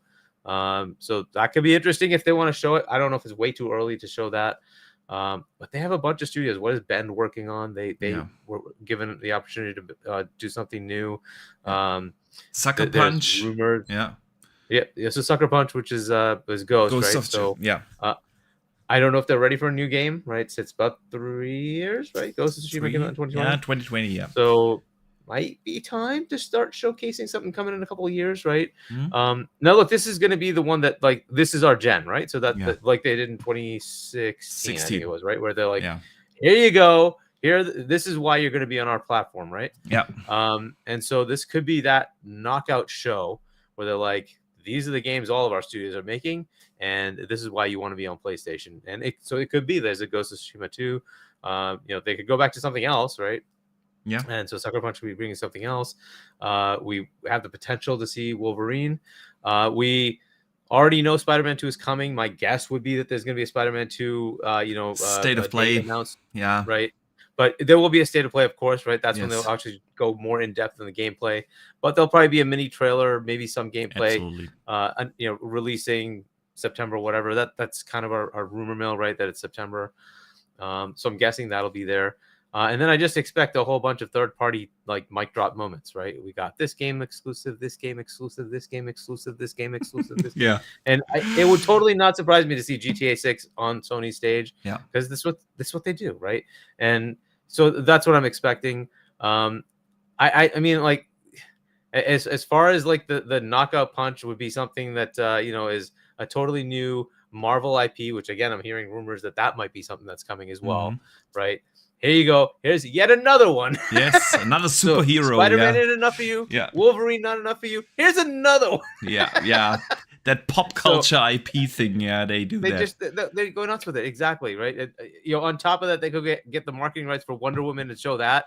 Speaker 3: So that could be interesting if they want to show it. I don't know if it's way too early to show that. But they have a bunch of studios. What is Bend working on? They were given the opportunity to do something new.
Speaker 1: Sucker Punch.
Speaker 3: Rumors.
Speaker 1: Yeah.
Speaker 3: So Sucker Punch, which is Ghost, right? So
Speaker 1: yeah.
Speaker 3: I don't know if they're ready for a new game, right? So it's about 3 years, right? Ghost of Tsushima came out in 2020.
Speaker 1: Yeah, 2020, yeah.
Speaker 3: So might be time to start showcasing something coming in a couple of years, right? Now look, this is going to be the one that like this is our gen, right? So that like they did in 2016, I think it was, right? Where they're like, here you go. This is why you're going to be on our platform, right?
Speaker 1: Yeah.
Speaker 3: And so this could be that knockout show where they're like, these are the games all of our studios are making, and this is why you want to be on PlayStation. And so it could be there's a Ghost of Tsushima 2. You know, they could go back to something else, right?
Speaker 1: Yeah.
Speaker 3: And so Sucker Punch will be bringing something else. We have the potential to see Wolverine. We already know Spider-Man 2 is coming. My guess would be that there's going to be a Spider-Man 2,
Speaker 1: state of play
Speaker 3: announced.
Speaker 1: Yeah.
Speaker 3: Right. But there will be a state of play, of course, right? That's when they'll actually go more in depth in the gameplay. But there'll probably be a mini trailer, maybe some gameplay. Absolutely. Releasing September, whatever. That's kind of our rumor mill, right? That it's September. So I'm guessing that'll be there. And then I just expect a whole bunch of third-party like mic drop moments, right? We got this game exclusive, this game exclusive, this game exclusive, this game exclusive. This
Speaker 1: yeah.
Speaker 3: And it would totally not surprise me to see GTA 6 on Sony's stage.
Speaker 1: Yeah.
Speaker 3: Because this is what they do, right? And so that's what I'm expecting. I mean, like, as far as like the knockout punch would be something that is a totally new Marvel IP, which again I'm hearing rumors that might be something that's coming as well, right? Here you go. Here's yet another one.
Speaker 1: Yes, another superhero.
Speaker 3: So Spider-Man ain't enough for you.
Speaker 1: Yeah.
Speaker 3: Wolverine not enough for you. Here's another one.
Speaker 1: yeah. That pop culture IP thing. Yeah, they do that.
Speaker 3: They go nuts with it. Exactly, right? On top of that, they could get the marketing rights for Wonder Woman and show that.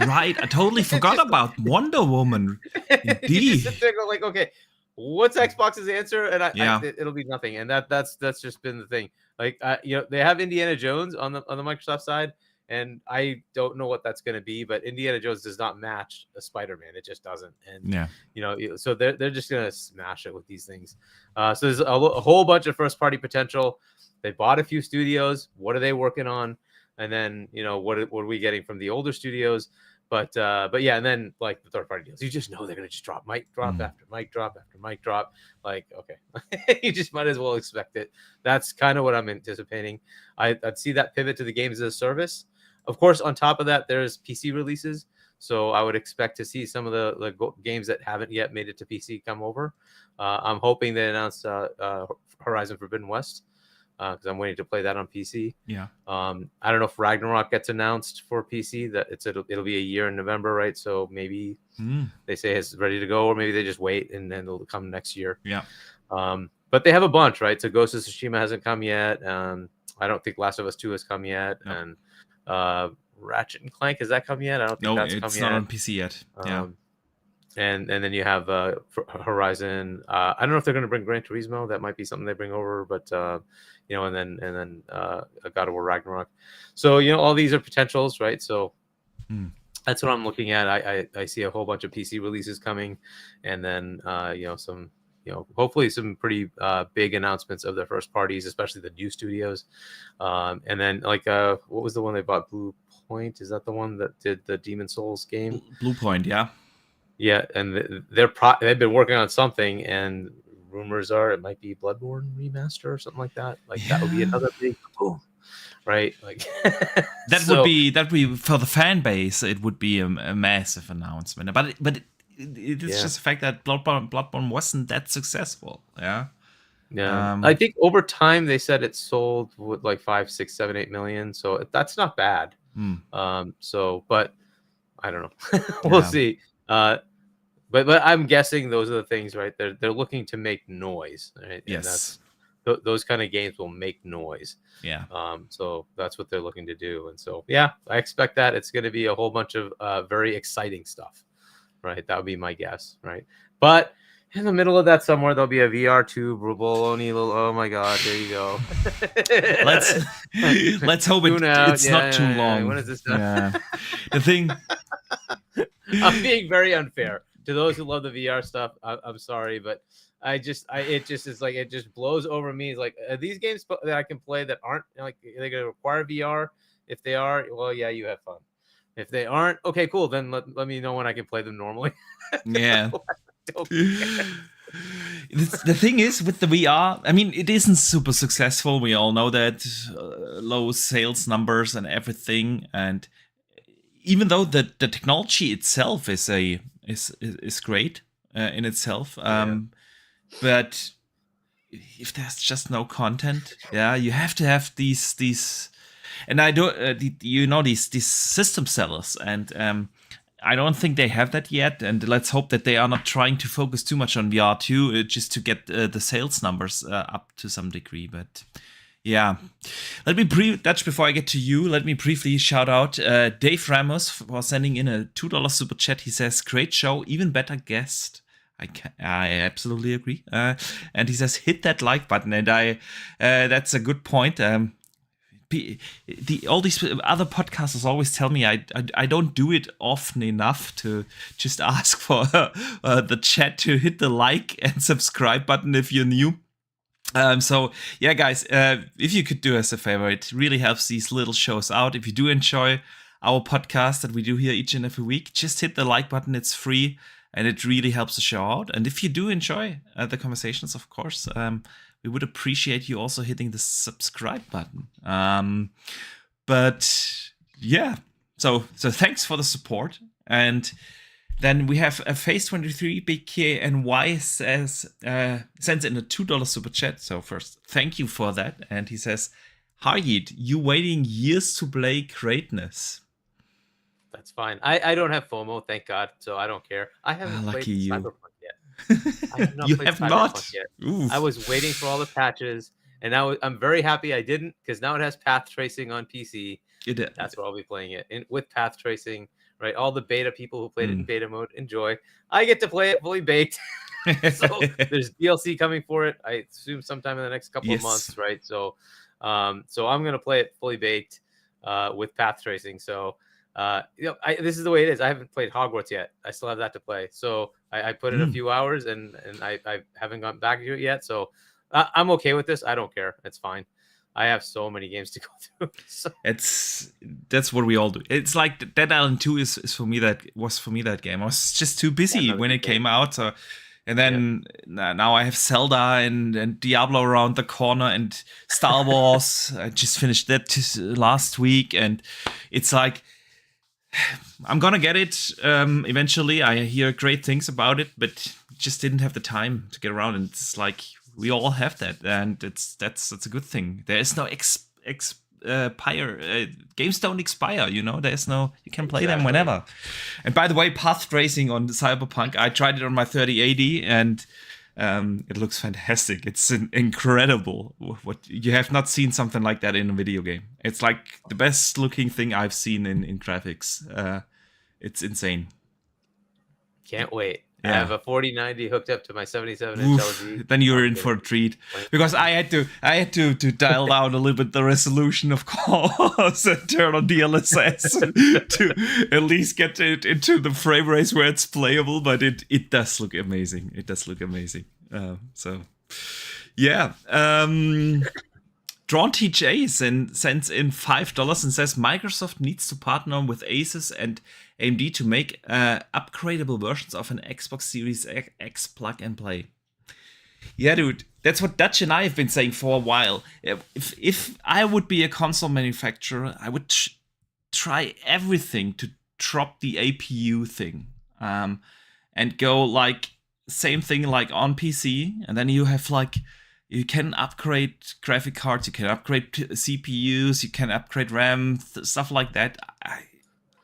Speaker 1: Right. I totally forgot about Wonder Woman. Indeed.
Speaker 3: You just sit there and go like, okay, what's Xbox's answer? And it'll be nothing. And that's just been the thing. Like, they have Indiana Jones on the Microsoft side, and I don't know what that's going to be, but Indiana Jones does not match a Spider-Man. It just doesn't. And so they're just going to smash it with these things. So there's a whole bunch of first-party potential. They bought a few studios. What are they working on? And then what are we getting from the older studios? But yeah, and then like the third party deals, you just know they're gonna just drop mic drop after mic drop after mic drop. Like, okay, you just might as well expect it. That's kind of what I'm anticipating. I'd see that pivot to the games as a service. Of course, on top of that, there's PC releases. So I would expect to see some of the games that haven't yet made it to PC come over. I'm hoping they announce Horizon Forbidden West. Because I'm waiting to play that on PC.
Speaker 1: Yeah.
Speaker 3: I don't know if Ragnarok gets announced for PC. That it'll be a year in November, right? So maybe they say it's ready to go, or maybe they just wait and then it'll come next year.
Speaker 1: Yeah.
Speaker 3: But they have a bunch, right? So Ghost of Tsushima hasn't come yet. I don't think Last of Us 2 has come yet, and Ratchet and Clank, has that come yet? I don't think that's come yet.
Speaker 1: No, it's not on PC yet. Yeah.
Speaker 3: And then you have Horizon. I don't know if they're going to bring Gran Turismo. That might be something they bring over, but and then God of War Ragnarok. So all these are potentials, right? So that's what I'm looking at. I see a whole bunch of PC releases coming, and then some hopefully some pretty big announcements of their first parties, especially the new studios. And then like what was the one they bought? Blue Point? Is that the one that did the Demon Souls game?
Speaker 1: Blue Point, yeah.
Speaker 3: Yeah, and they've been working on something, and rumors are it might be Bloodborne remaster or something like that. Like that would be another big boom, right? Like
Speaker 1: would be for the fan base. It would be a massive announcement, but it is just the fact that Bloodborne wasn't that successful. Yeah.
Speaker 3: Yeah, I think over time they said it sold with like 5, 6, 7, 8 million, so that's not bad. But I don't know. We'll see. But I'm guessing those are the things, right? They're looking to make noise, right?
Speaker 1: Yes.
Speaker 3: And those kind of games will make noise.
Speaker 1: Yeah.
Speaker 3: So that's what they're looking to do, and so yeah, I expect that it's going to be a whole bunch of very exciting stuff, right? That would be my guess, right? But in the middle of that somewhere, there'll be a VR2 baloney little. Oh my God! There you go.
Speaker 1: let's hope it's not too long.
Speaker 3: When is this done?
Speaker 1: Yeah. The thing.
Speaker 3: I'm being very unfair. to those who love the VR stuff, I'm sorry, but it just blows over me. It's like, are these games that I can play that aren't like they're gonna require VR? If they are, well, yeah, you have fun. If they aren't, okay, cool. Then let me know when I can play them normally.
Speaker 1: Yeah. The thing is with the VR, I mean, it isn't super successful. We all know that, low sales numbers and everything. And even though the technology itself is great in itself, but if there's just no content, you have to have these. And I don't, these system sellers, and I don't think they have that yet. And let's hope that they are not trying to focus too much on VR too, just to get the sales numbers up to some degree. But yeah, let me Dutch, before I get to you, let me briefly shout out Dave Ramos for sending in a $2 super chat. He says, "Great show, even better guest." I absolutely agree. And he says, "Hit that like button," and that's a good point. All these other podcasters always tell me I don't do it often enough to just ask for the chat to hit the like and subscribe button if you're new. So yeah, guys, if you could do us a favor, it really helps these little shows out. If you do enjoy our podcast that we do here each and every week, just hit the like button. It's free and it really helps the show out. And if you do enjoy the conversations, of course, we would appreciate you also hitting the subscribe button. But yeah, so thanks for the support. And then we have a Phase23 BKNY says sends in a $2 super chat. So first, thank you for that. And he says, "Haryeet, you waiting years to play greatness."
Speaker 3: That's fine. I don't have FOMO, thank God, so I don't care. I haven't played Cyberpunk yet. I have not
Speaker 1: you
Speaker 3: played
Speaker 1: have
Speaker 3: Cyberpunk
Speaker 1: not
Speaker 3: yet.
Speaker 1: Oof.
Speaker 3: I was waiting for all the patches, and now I'm very happy I didn't, because now it has path tracing on PC. That's where I'll be playing it with path tracing. Right, all the beta people who played it in beta mode, enjoy. I get to play it fully baked. So there's DLC coming for it. I assume sometime in the next couple of months, right? So, so I'm gonna play it fully baked with path tracing. So, this is the way it is. I haven't played Hogwarts yet. I still have that to play. So I put in a few hours, and I haven't gone back to it yet. So I'm okay with this. I don't care. It's fine. I have so many games to go through. So.
Speaker 1: That's what we all do. It's like Dead Island 2 is for me that game. I was just too busy when it came out. So, and then now I have Zelda and Diablo around the corner and Star Wars. I just finished that last week, and it's like I'm gonna get it eventually. I hear great things about it, but just didn't have the time to get around. And it's like we all have that, and that's a good thing. There is no expire. Games don't expire, There's no, you can play them whenever. And by the way, path tracing on Cyberpunk, I tried it on my 3080, and it looks fantastic. It's incredible. What you have not seen something like that in a video game. It's like the best looking thing I've seen in graphics. It's insane.
Speaker 3: Can't wait. Yeah. I have a 4090 hooked up to my 77-inch LG.
Speaker 1: Then you're in for a treat, because I had to dial down a little bit the resolution, of course, and turn on DLSS to at least get it into the frame rates where it's playable. But it does look amazing. So yeah. Drawn TJ sends in $5 and says Microsoft needs to partner with Asus and AMD to make upgradable versions of an Xbox Series X plug and play. Yeah, dude, that's what Dutch and I have been saying for a while. If I would be a console manufacturer, I would try everything to drop the APU thing, and go like same thing like on PC, and then you have like. You can upgrade graphic cards, you can upgrade CPUs, you can upgrade RAM, stuff like that.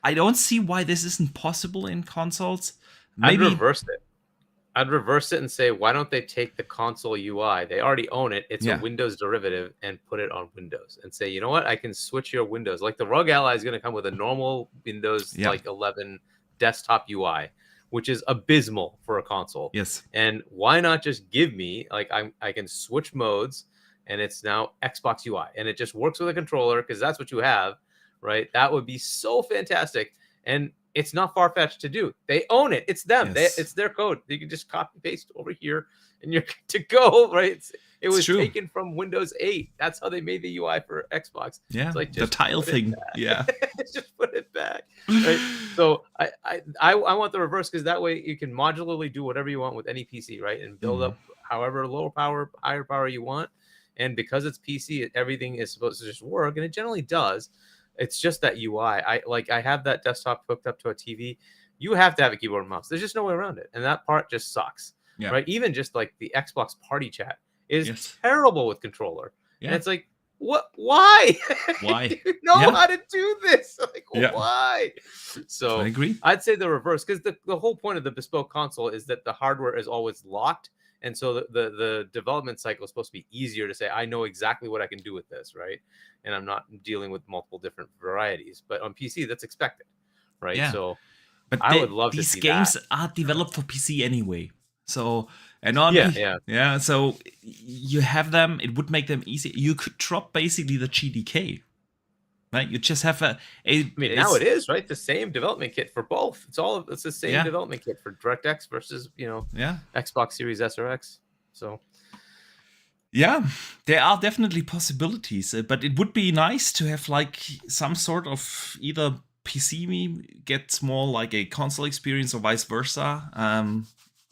Speaker 1: I don't see why this isn't possible in consoles. Maybe...
Speaker 3: I'd reverse it and say, why don't they take the console UI? They already own it. It's a Windows derivative, and put it on Windows and say, you know what? I can switch your Windows. Like the Rug Ally is going to come with a normal Windows like 11 desktop UI, which is abysmal for a console.
Speaker 1: Yes.
Speaker 3: And why not just give me, like, I can switch modes, and it's now Xbox UI, and it just works with a controller, because that's what you have, right? That would be so fantastic. And it's not far-fetched to do. They own it. It's them.
Speaker 1: Yes.
Speaker 3: It's their code. You can just copy paste over here and you're good to go, right? It was
Speaker 1: true.
Speaker 3: taken from Windows 8. That's how they made the UI for Xbox.
Speaker 1: Yeah,
Speaker 3: it's like
Speaker 1: the tile thing. Yeah.
Speaker 3: Just put it back. Right? So I want the reverse, because that way you can modularly do whatever you want with any PC, right? And build up however lower power, higher power you want. And because it's PC, everything is supposed to just work, and it generally does. It's just that UI. I have that desktop hooked up to a TV. You have to have a keyboard and mouse. There's just no way around it, and that part just sucks.
Speaker 1: Yeah.
Speaker 3: Right? Even just like the Xbox Party Chat is terrible with controller. Yeah. And it's like, what? Why?
Speaker 1: Why?
Speaker 3: You know how to do this? Like, why? So
Speaker 1: I agree.
Speaker 3: I'd say the reverse, because the whole point of the bespoke console is that the hardware is always locked. And so the development cycle is supposed to be easier to say, I know exactly what I can do with this, right? And I'm not dealing with multiple different varieties. But on PC, that's expected, right?
Speaker 1: Yeah.
Speaker 3: So
Speaker 1: but
Speaker 3: I would love to see
Speaker 1: these games are developed for PC anyway. So, and on so you have them, it would make them easy. You could drop basically the GDK. Right, you just have I
Speaker 3: mean, now it is, right? The same development kit for both. It's the same development kit for DirectX versus Xbox Series S or X. So
Speaker 1: yeah, there are definitely possibilities, but it would be nice to have like some sort of either PC gets more like a console experience or vice versa.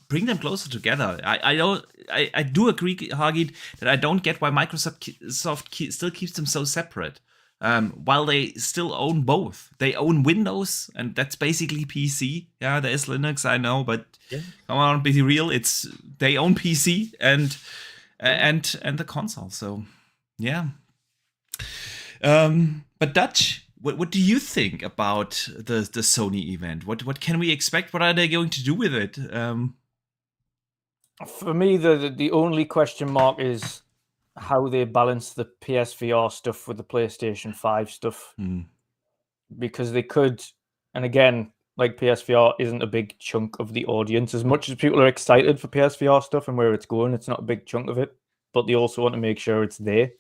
Speaker 1: Bring them closer together. I do agree, Hagid, that I don't get why Microsoft still keeps them so separate. While they still own both. They own Windows, and that's basically PC. Yeah, there is Linux, I know, but come on, be real. They own PC and the console. So yeah. But Dutch, what do you think about the Sony event? What can we expect? What are they going to do with it?
Speaker 2: For me, the only question mark is how they balance the PSVR stuff with the PlayStation 5 stuff. Because they could, and again, like PSVR isn't a big chunk of the audience. As much as people are excited for PSVR stuff and where it's going, it's not a big chunk of it. But they also want to make sure it's there.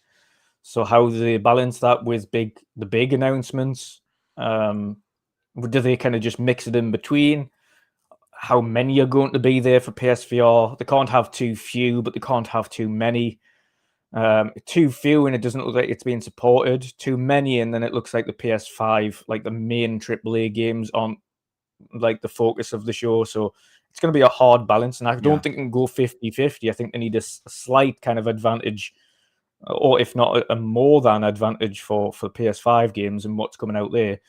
Speaker 2: So how do they balance that with the big announcements? Do they kind of just mix it in between? How many are going to be there for PSVR? They can't have too few, but they can't have too many. Too few and it doesn't look like it's being supported. Too many and then it looks like the PS5, like the main AAA games aren't like the focus of the show. So it's going to be a hard balance, and I don't think it can go 50-50. I think they need a slight kind of advantage, or if not a more than advantage for PS5 games and what's coming out there.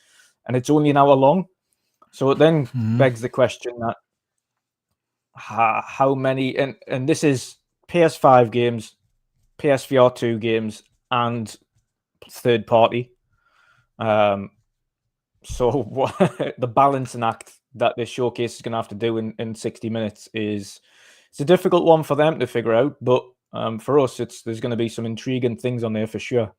Speaker 2: And it's only an hour long. So it then begs the question that how many, and this is PS5 games, PSVR 2 games, and third party. So the balancing act that this showcase is going to have to do in 60 minutes it's a difficult one for them to figure out. But for us, there's going to be some intriguing things on there for sure.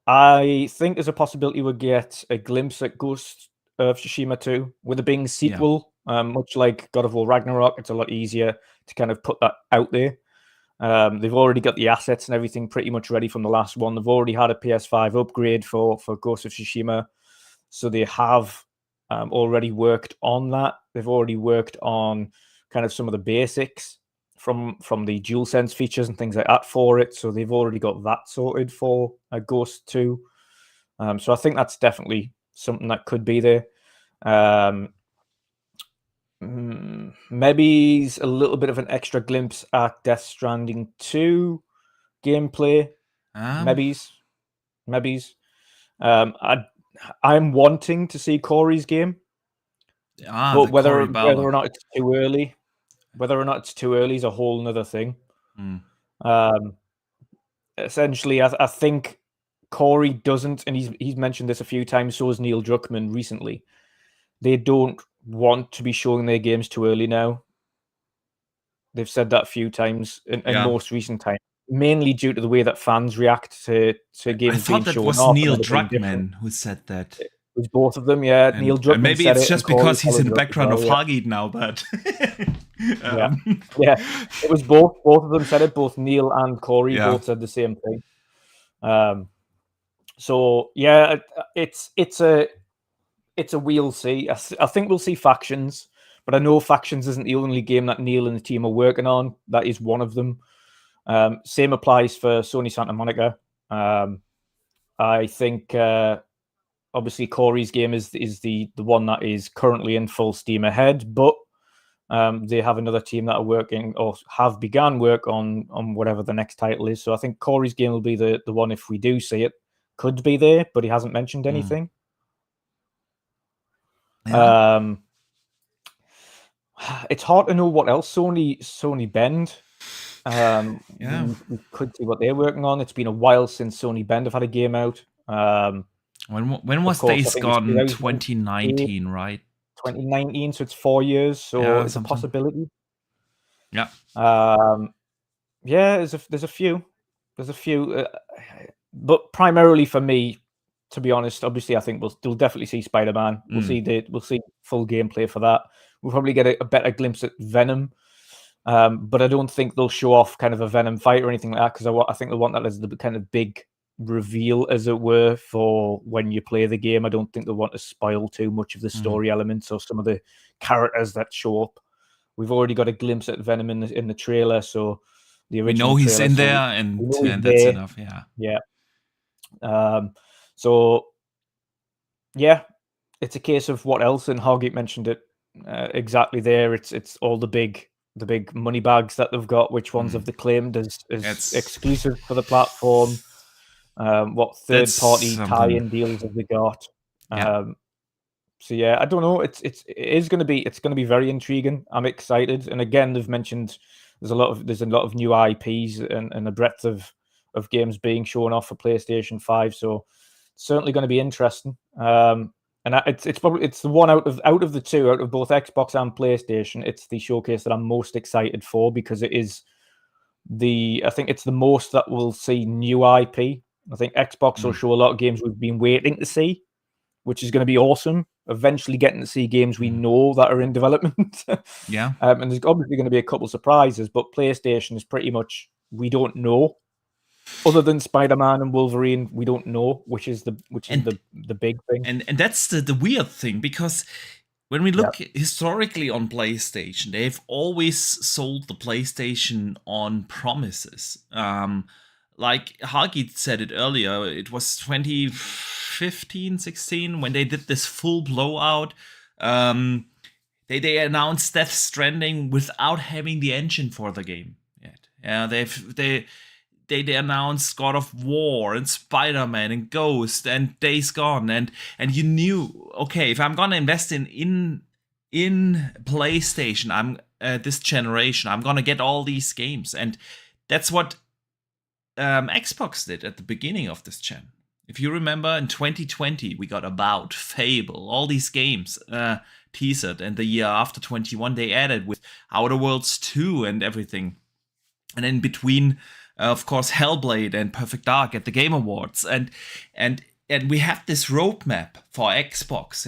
Speaker 2: I think there's a possibility we'll get a glimpse at Ghost of Tsushima 2 with it being a sequel. Much like God of War Ragnarok, it's a lot easier to kind of put that out there. They've already got the assets and everything pretty much ready from the last one. They've already had a PS5 upgrade for Ghost of Tsushima. So they have already worked on that. They've already worked on kind of some of the basics from the DualSense features and things like that for it. So they've already got that sorted for a Ghost 2. So I think that's definitely something that could be there. Maybe a little bit of an extra glimpse at Death Stranding 2 gameplay. Maybe. I'm wanting to see Corey's game, but whether or not it's too early, is a whole nother thing. Essentially, I think Corey doesn't, and he's mentioned this a few times. So has Neil Druckmann recently. They don't want to be showing their games too early now. They've said that a few times in most recent time, mainly due to the way that fans react to games being shown off. I thought that was
Speaker 1: Neil Druckmann who said that.
Speaker 2: It was both of them, yeah.
Speaker 1: And,
Speaker 2: Neil Druckmann
Speaker 1: and maybe
Speaker 2: said
Speaker 1: it's just because he's in the background of
Speaker 2: well,
Speaker 1: Hagid now, but
Speaker 2: yeah, it was both. Both of them said it. Both Neil and Corey both said the same thing. So yeah, it's a it's a we'll see. I think we'll see Factions, but I know Factions isn't the only game that Neil and the team are working on. That is one of them. Same applies for Sony Santa Monica. I think obviously Corey's game is the one that is currently in full steam ahead, but they have another team that are working or have begun work on whatever the next title is. So I think Corey's game will be the one, if we do see it. Could be there, but he hasn't mentioned anything. Yeah. It's hard to know what else Sony Bend. We could see what they're working on. It's been a while since Sony Bend have had a game out.
Speaker 1: When was Days Gone? 2019, right?
Speaker 2: 2019, so it's 4 years. So it's something. A possibility.
Speaker 1: Yeah.
Speaker 2: There's a few. But primarily for me, to be honest, obviously I think we'll definitely see Spider-Man. We'll see full gameplay for that. We'll probably get a better glimpse at Venom. But I don't think they'll show off kind of a Venom fight or anything like that, because I think they want that as the kind of big reveal, as it were, for when you play the game. I don't think they want to spoil too much of the story elements or some of the characters that show up. We've already got a glimpse at Venom in the trailer, so the original.
Speaker 1: We know he's in there, and that's enough.
Speaker 2: Yeah. So yeah, it's a case of what else, and Hargeet mentioned it exactly there. It's all the big money bags that they've got. Which ones have they claimed as exclusive for the platform? What third-party tie-in deals have they got? So yeah, I don't know. It's going to be very intriguing. I'm excited, and again, they've mentioned there's a lot of new IPs and a breadth of games being shown off for PlayStation 5. So certainly going to be interesting. And it's the one out of the two, out of both Xbox and PlayStation, it's the showcase that I'm most excited for, because it is I think it's the most that we'll see new IP. I think Xbox will show a lot of games we've been waiting to see, which is going to be awesome. Eventually getting to see games we know that are in development. And there's obviously going to be a couple surprises, but PlayStation is pretty much, we don't know. Other than Spider-Man and Wolverine, we don't know which is the big thing.
Speaker 1: And that's the weird thing, because when we look historically on PlayStation, they've always sold the PlayStation on promises. Like Hargeet said it earlier, it was 2015, 16 when they did this full blowout. They announced Death Stranding without having the engine for the game yet. Yeah, they announced God of War and Spider-Man and Ghost and Days Gone, and you knew, okay, if I'm gonna invest in PlayStation, I'm this generation, I'm gonna get all these games, and that's what Xbox did at the beginning of this gen. If you remember, in 2020 we got About, Fable, all these games teasered, and the year after 21 they added with Outer Worlds 2 and everything, and in between. Of course, Hellblade and Perfect Dark at the Game Awards, and we have this roadmap for Xbox,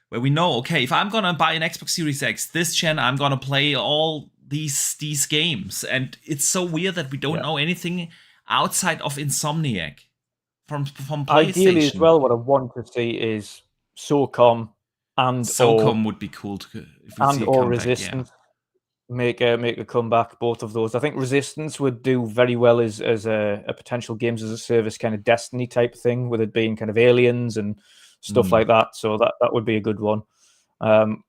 Speaker 1: where we know, okay, if I'm gonna buy an Xbox Series X this gen, I'm gonna play all these games, and it's so weird that we don't know anything outside of Insomniac from PlayStation.
Speaker 2: Ideally, as well, what I want to see is SOCOM
Speaker 1: would be cool if
Speaker 2: we see Resistance. Make a comeback, both of those. I think Resistance would do very well as a potential games as a service kind of Destiny type thing, with it being kind of aliens and stuff like that. So that would be a good one.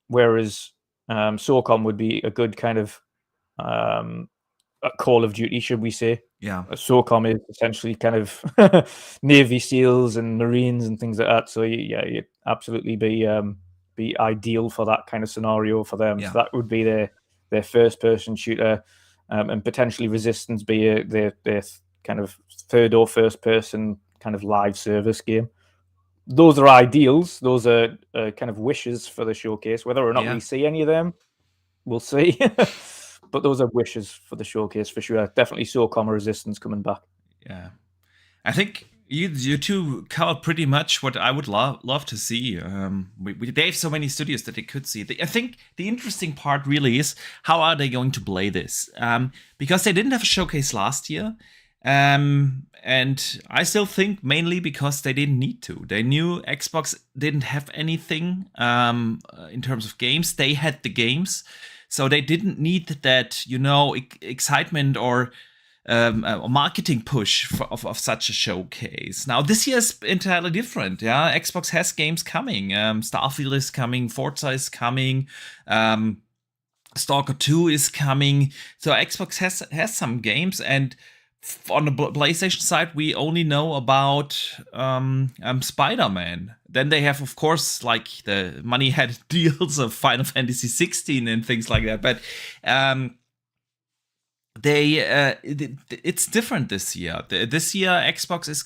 Speaker 2: Whereas SOCOM would be a good kind of a Call of Duty, should we say?
Speaker 1: Yeah.
Speaker 2: SOCOM is essentially kind of Navy SEALs and Marines and things like that. So yeah, you'd absolutely be ideal for that kind of scenario for them. Yeah. So that would be their first-person shooter, and potentially Resistance be their kind of third or first-person kind of live service game. Those are ideals. Those are kind of wishes for the showcase. Whether or not we see any of them, we'll see. But those are wishes for the showcase for sure. Definitely SOCOM or Resistance coming back.
Speaker 1: Yeah, I think you two covered pretty much what I would love to see. They have so many studios that they could see. I think the interesting part really is, how are they going to play this? Because they didn't have a showcase last year. And I still think mainly because they didn't need to. They knew Xbox didn't have anything in terms of games. They had the games, so they didn't need that, excitement or a marketing push of such a showcase. Now this year is entirely different. Yeah, Xbox has games coming. Starfield is coming. Forza is coming. Stalker 2 is coming. So Xbox has some games, and on the PlayStation side, we only know about Spider-Man. Then they have, of course, like the money-headed deals of Final Fantasy 16 and things like that. But it's different this year. This year, Xbox is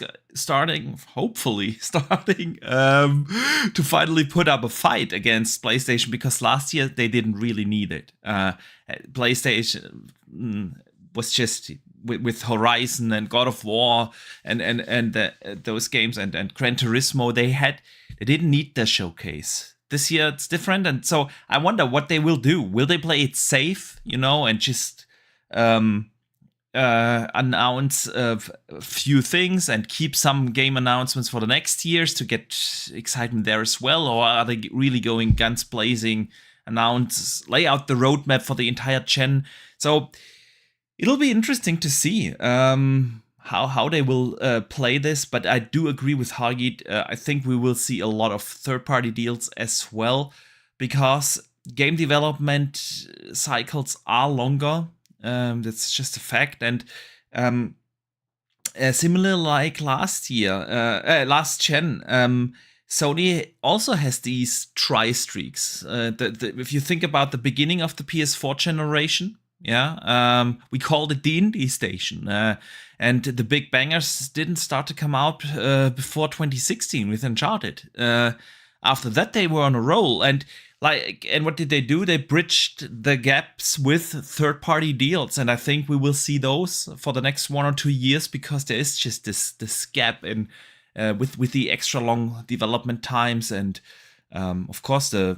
Speaker 1: hopefully starting to finally put up a fight against PlayStation, because last year they didn't really need it. PlayStation was just with Horizon and God of War and those games and Gran Turismo. They didn't need the showcase. This year it's different, and so I wonder what they will do. Will they play it safe, and just announce a few things and keep some game announcements for the next years to get excitement there as well? Or are they really going guns blazing, lay out the roadmap for the entire gen? So it'll be interesting to see how they will play this. But I do agree with Hargit. I think we will see a lot of third-party deals as well, because game development cycles are longer. That's just a fact. And similar like last gen, Sony also has these tri-streaks. If you think about the beginning of the PS4 generation, we called it D&D Station. And the big bangers didn't start to come out before 2016 with Uncharted. After that, they were on a roll. And what did they do? They bridged the gaps with third-party deals, and I think we will see those for the next 1 or 2 years, because there is just this gap in with the extra long development times, and of course the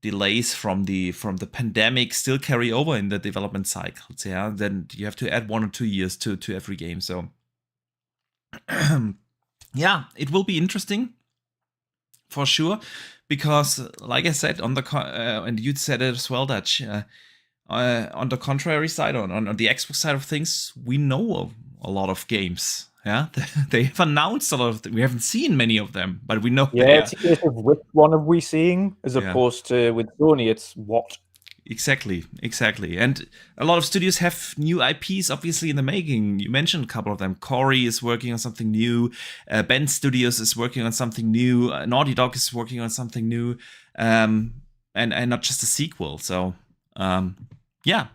Speaker 1: delays from the pandemic still carry over in the development cycles. Yeah, then you have to add 1 or 2 years to every game. So yeah, it will be interesting for sure. Because, like I said, and you said it as well, Dutch, on the contrary side, on the Xbox side of things, we know of a lot of games. Yeah, they have announced a lot of them. We haven't seen many of them, but we know.
Speaker 2: Yeah, it's a case of which one are we seeing, as opposed to with Sony, it's what.
Speaker 1: Exactly. And a lot of studios have new IPs, obviously, in the making. You mentioned a couple of them. Corey is working on something new. Ben Studios is working on something new. Naughty Dog is working on something new. And not just a sequel. So, yeah.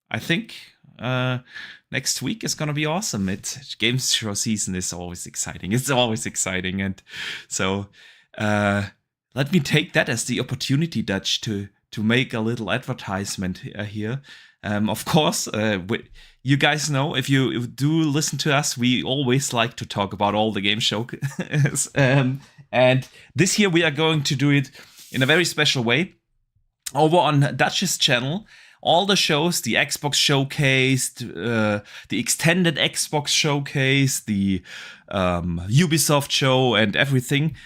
Speaker 1: I think next week is going to be awesome. Games show season is always exciting. It's always exciting. And so let me take that as the opportunity, Dutch, to make a little advertisement here. Of course, you guys know, if you do listen to us, we always like to talk about all the game shows. And this year we are going to do it in a very special way. Over on Dutch's channel, all the shows, the Xbox Showcase, the extended Xbox Showcase, the Ubisoft show and everything,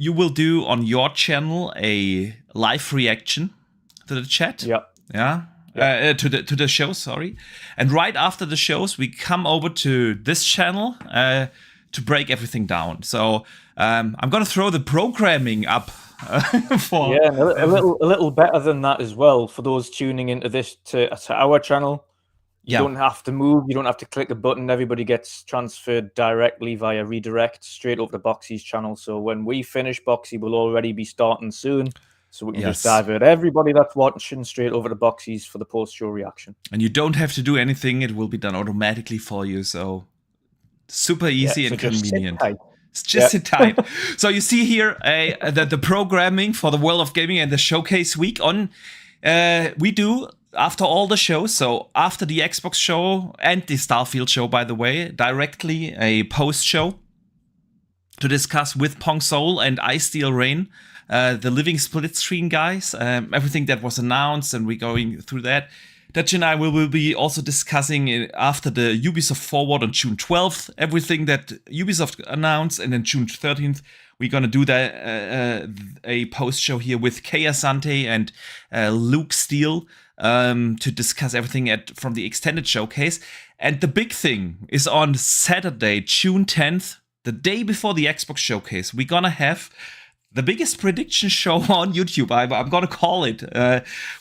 Speaker 1: you will do on your channel a live reaction to the chat. To the show, sorry. And right after the shows, we come over to this channel to break everything down. So I'm gonna throw the programming up.
Speaker 2: A little better than that as well for those tuning into this to our channel. You don't have to move. You don't have to click a button. Everybody gets transferred directly via redirect straight over to Boxy's channel. So when we finish, Boxy will already be starting soon. So we can just divert everybody that's watching straight over to Boxy's for the post-show reaction.
Speaker 1: And you don't have to do anything. It will be done automatically for you. So super easy and convenient. Just sit tight. So you see here the programming for the World of Gaming and the Showcase week on. We do after all the shows, so after the Xbox show and the Starfield show, by the way, directly a post show to discuss with Pong Soul and I Steel Rain, the Living Split Screen guys, everything that was announced, and we're going through that. Dutch and I will be also discussing after the Ubisoft Forward on June 12th, everything that Ubisoft announced, and then June 13th, we're gonna do a post show here with Kay Asante and Luke Steele to discuss everything from the extended showcase. And the big thing is on Saturday, June 10th, the day before the Xbox showcase. We're gonna have the biggest prediction show on YouTube. I'm gonna call it.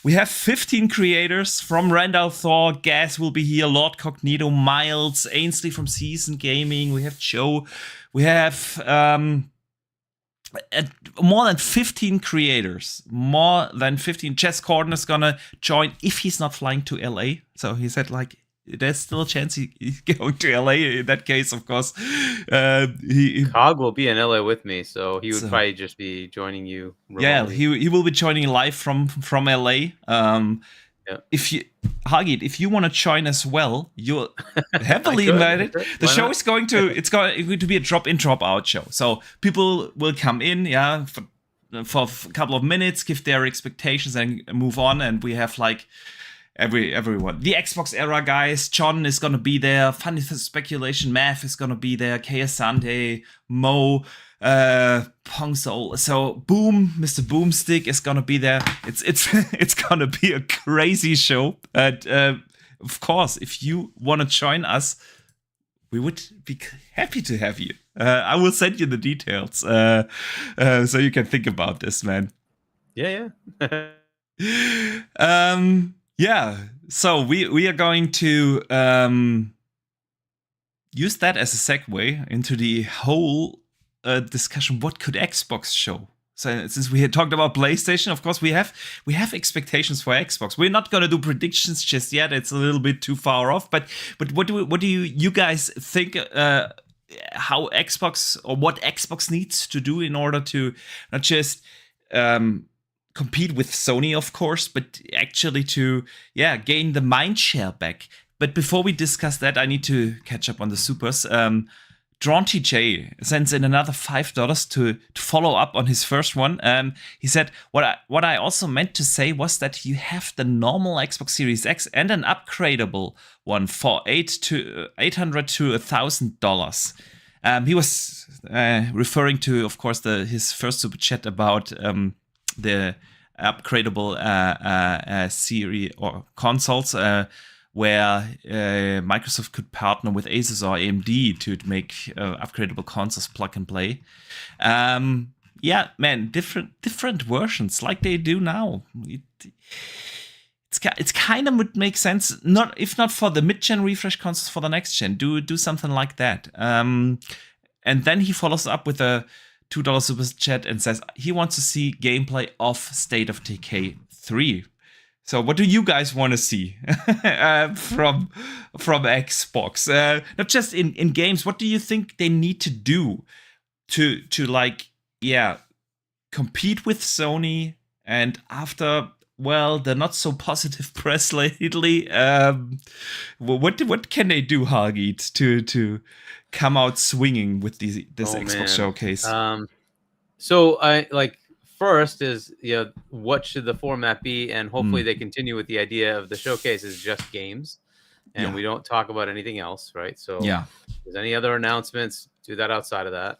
Speaker 1: We have 15 creators from Randall Thor. Gaz will be here. Lord Cognito, Miles, Ainsley from Season Gaming. We have Joe. We have more than 15 creators. More than 15. Jess Corden is gonna join if he's not flying to LA. So he said like, there's still a chance he's going to LA. In that case, of course,
Speaker 3: Cog will be in LA with me, so he would probably just be joining you remotely.
Speaker 1: Yeah, he will be joining live from LA. If you Hagit, if you want to join as well, you're heavily invited. The show is going to be a drop-in, drop-out show. So people will come in, for a couple of minutes, give their expectations, and move on. And we have like everyone. The Xbox era guys, John is gonna be there. Funny Speculation, Math is gonna be there. Kay Asante, Mo, Pong Soul. So Boom, Mr. Boomstick is gonna be there. It's gonna be a crazy show. And of course, if you wanna join us, we would be happy to have you. I will send you the details so you can think about this, man.
Speaker 3: Yeah.
Speaker 1: Yeah, so we are going to use that as a segue into the whole discussion. What could Xbox show? So since we had talked about PlayStation, of course we have expectations for Xbox. We're not going to do predictions just yet. It's a little bit too far off. But what do you guys think? How Xbox, or what Xbox needs to do in order to not just compete with Sony, of course, but actually to gain the mind share back. But before we discuss that, I need to catch up on the supers. Drawn TJ sends in another $5 to follow up on his first one. He said, what I also meant to say was that you have the normal Xbox Series X and an upgradable one for $800 to $1,000. He was referring to, of course, his first super chat about the upgradable series or consoles, where Microsoft could partner with Asus or AMD to make upgradable consoles plug and play. Yeah, man, different versions like they do now. It's kind of would make sense, if not for the mid-gen refresh consoles, for the next gen. Do something like that. And then he follows up with a $2 super chat and says he wants to see gameplay of State of Decay 3. So what do you guys want to see from Xbox? Not just in games. What do you think they need to do to compete with Sony? And after the not so positive press lately, what can they do, Hagit, to come out swinging with this Xbox showcase?
Speaker 3: So I first is what should the format be, and hopefully they continue with the idea of the showcase is just games, and we don't talk about anything else, right? So if there's any other announcements, do that outside of that.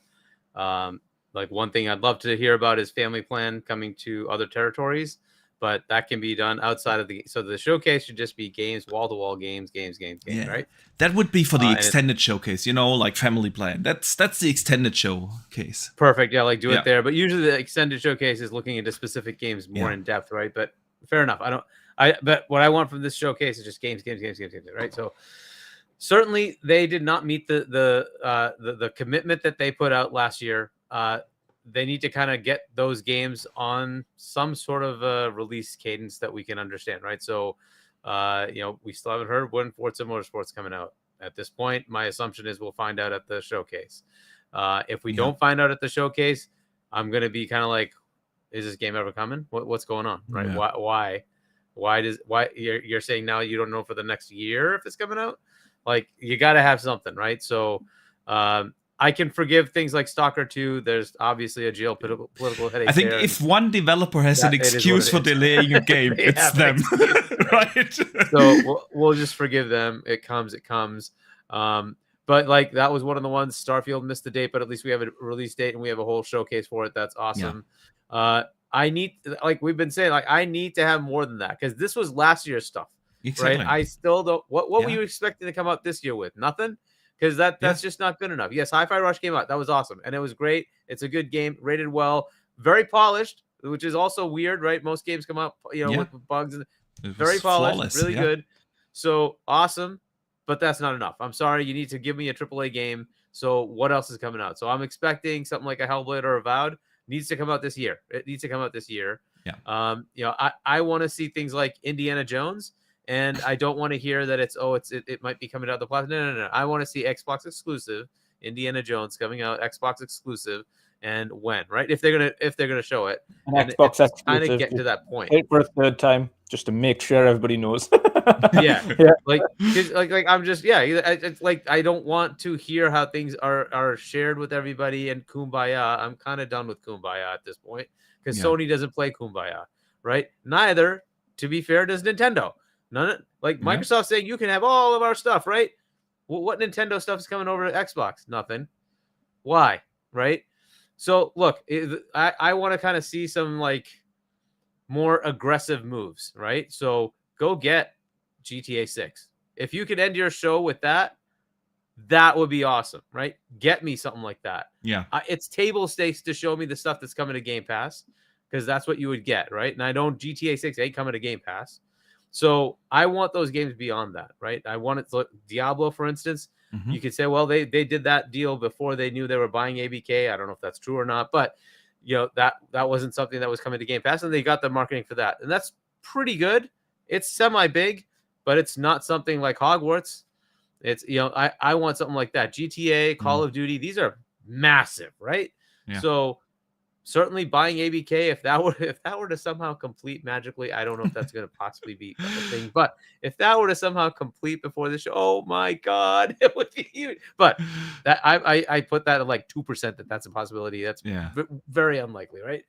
Speaker 3: One thing I'd love to hear about is Family Plan coming to other territories, but that can be done outside of so the showcase should just be games, wall-to-wall games, right?
Speaker 1: That would be for the extended showcase, like Family Plan. That's the extended showcase.
Speaker 3: Perfect, do it there. But usually the extended showcase is looking into specific games more in depth, right? But fair enough. But what I want from this showcase is just games, right? So certainly they did not meet the commitment that they put out last year. They need to kind of get those games on some sort of a release cadence that we can understand, right? So, we still haven't heard when Forza Motorsport's coming out. At this point, my assumption is we'll find out at the showcase. If we don't find out at the showcase, I'm going to be kind of like, is this game ever coming? What's going on, right? Yeah. Why you're saying now you don't know for the next year if it's coming out? Like, you got to have something, right? So, I can forgive things like Stalker 2. There's obviously a geopolitical headache.
Speaker 1: I think
Speaker 3: there,
Speaker 1: if one developer has an excuse for delaying a game, it's them,
Speaker 3: excuse,
Speaker 1: right?
Speaker 3: So we'll just forgive them. It comes. But like that was one of the ones. Starfield missed the date, but at least we have a release date and we have a whole showcase for it. That's awesome. Yeah. I need, like we've been saying, like I need to have more than that because this was last year's stuff, right? I still don't. What were you expecting to come out this year with? Nothing, because that's just not good enough. Yes, Hi-Fi Rush came out. That was awesome, and it was great. It's a good game, rated well, very polished, which is also weird, right? Most games come out, with bugs and very polished, flawless, really good. So awesome, but that's not enough. I'm sorry, you need to give me a AAA game. So what else is coming out? So I'm expecting something like a Hellblade or Avowed. Needs to come out this year. It needs to come out this year.
Speaker 1: Yeah.
Speaker 3: I want to see things like Indiana Jones, and I don't want to hear that it might be coming out the platform. No. I want to see Xbox exclusive Indiana Jones coming out, Xbox exclusive, and when, right? If they're gonna show it,
Speaker 2: and Xbox exclusive,
Speaker 3: kind of get to that point.
Speaker 2: Wait for a third time just to make sure everybody knows.
Speaker 3: yeah. Like I'm just it's like I don't want to hear how things are shared with everybody and kumbaya. I'm kind of done with kumbaya at this point because Sony doesn't play kumbaya, right? Neither, to be fair, does Nintendo. Microsoft saying you can have all of our stuff, right? Well, what Nintendo stuff is coming over to Xbox? Nothing. Why, right? So look, I want to kind of see some like more aggressive moves, right? So go get GTA 6. If you could end your show with that, that would be awesome, right? Get me something like that.
Speaker 1: Yeah.
Speaker 3: It's table stakes to show me the stuff that's coming to Game Pass because that's what you would get, right? And GTA 6 ain't coming to Game Pass. So I want those games beyond that, right? I want it to look Diablo, for instance. Mm-hmm. You could say, well, they did that deal before they knew they were buying ABK. I don't know if that's true or not, but that wasn't something that was coming to Game Pass, and they got the marketing for that, and that's pretty good. It's semi-big, but it's not something like Hogwarts. It's I want something like that. GTA, Call of Duty, these are massive, right? Yeah. So certainly buying ABK, if that were to somehow complete magically, I don't know if that's going to possibly be a thing, but if that were to somehow complete before the show, oh my God, it would be huge. But that I put that at like 2% that's a possibility. That's very unlikely, right?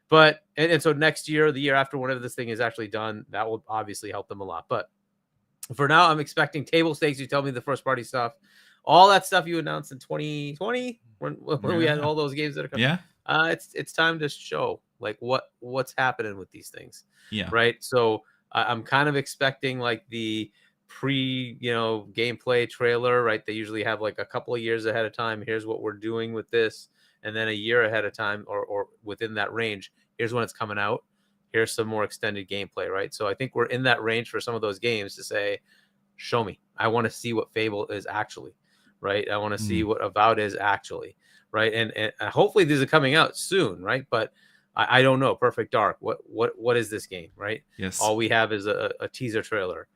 Speaker 3: But and so next year, the year after, whenever this thing is actually done, that will obviously help them a lot. But for now, I'm expecting table stakes. You tell me the first party stuff, all that stuff you announced in 2020 when we had all those games that are coming.
Speaker 1: Yeah.
Speaker 3: It's time to show like what's happening with these things.
Speaker 1: Yeah.
Speaker 3: Right. So I'm kind of expecting like the gameplay trailer, right? They usually have like a couple of years ahead of time. Here's what we're doing with this. And then a year ahead of time or within that range, here's when it's coming out. Here's some more extended gameplay, right? So I think we're in that range for some of those games to say, show me. I want to see what Fable is actually, right? I want to see what Avowed is actually. Right. And hopefully these are coming out soon. Right. But I don't know. Perfect Dark. What is this game? Right.
Speaker 1: Yes.
Speaker 3: All we have is a teaser trailer.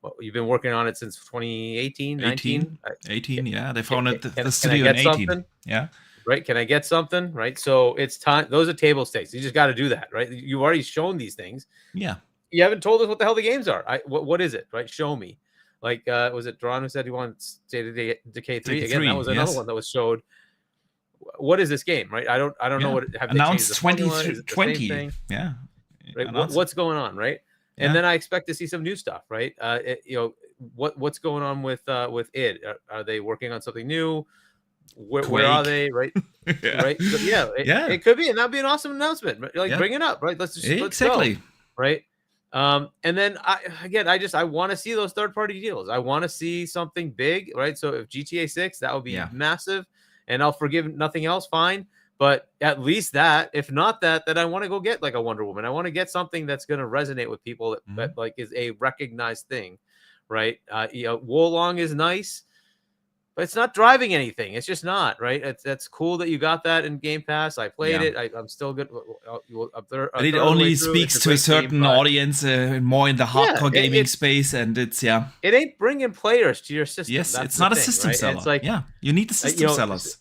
Speaker 3: Well, you've been working on it since 2018, 19?
Speaker 1: 18. Yeah. They found the studio in 18.
Speaker 3: Something?
Speaker 1: Yeah.
Speaker 3: Right. Can I get something? Right. So it's time. Those are table stakes. You just got to do that. Right. You've already shown these things.
Speaker 1: Yeah.
Speaker 3: You haven't told us what the hell the games are. What is it? Right. Show me. Like, was it Dron who said he wanted State of Decay 3? Again, that was another one that was showed. What is this game, right? I don't know what have
Speaker 1: announced 2020. Yeah.
Speaker 3: Right. What's going on, right? Yeah. And then I expect to see some new stuff, right? What's going on with id? Are they working on something new? Where are they? Right. Right. So, it could be, and that'd be an awesome announcement. Like bring it up, right? Let's go, right? And then I want to see those third-party deals. I want to see something big, right? So if GTA 6, that would be massive. And I'll forgive nothing else, fine. But at least that, if not that, then I want to go get like a Wonder Woman. I want to get something that's going to resonate with people that like is a recognized thing, right? Wolong is nice, but it's not driving anything. It's just not, right? That's cool that you got that in Game Pass. I played it. I'm still good.
Speaker 1: But it only speaks to a certain audience, more in the hardcore gaming space, and it's it
Speaker 3: ain't bringing players to your system.
Speaker 1: Yes, it's not a system seller. It's like you need the system sellers.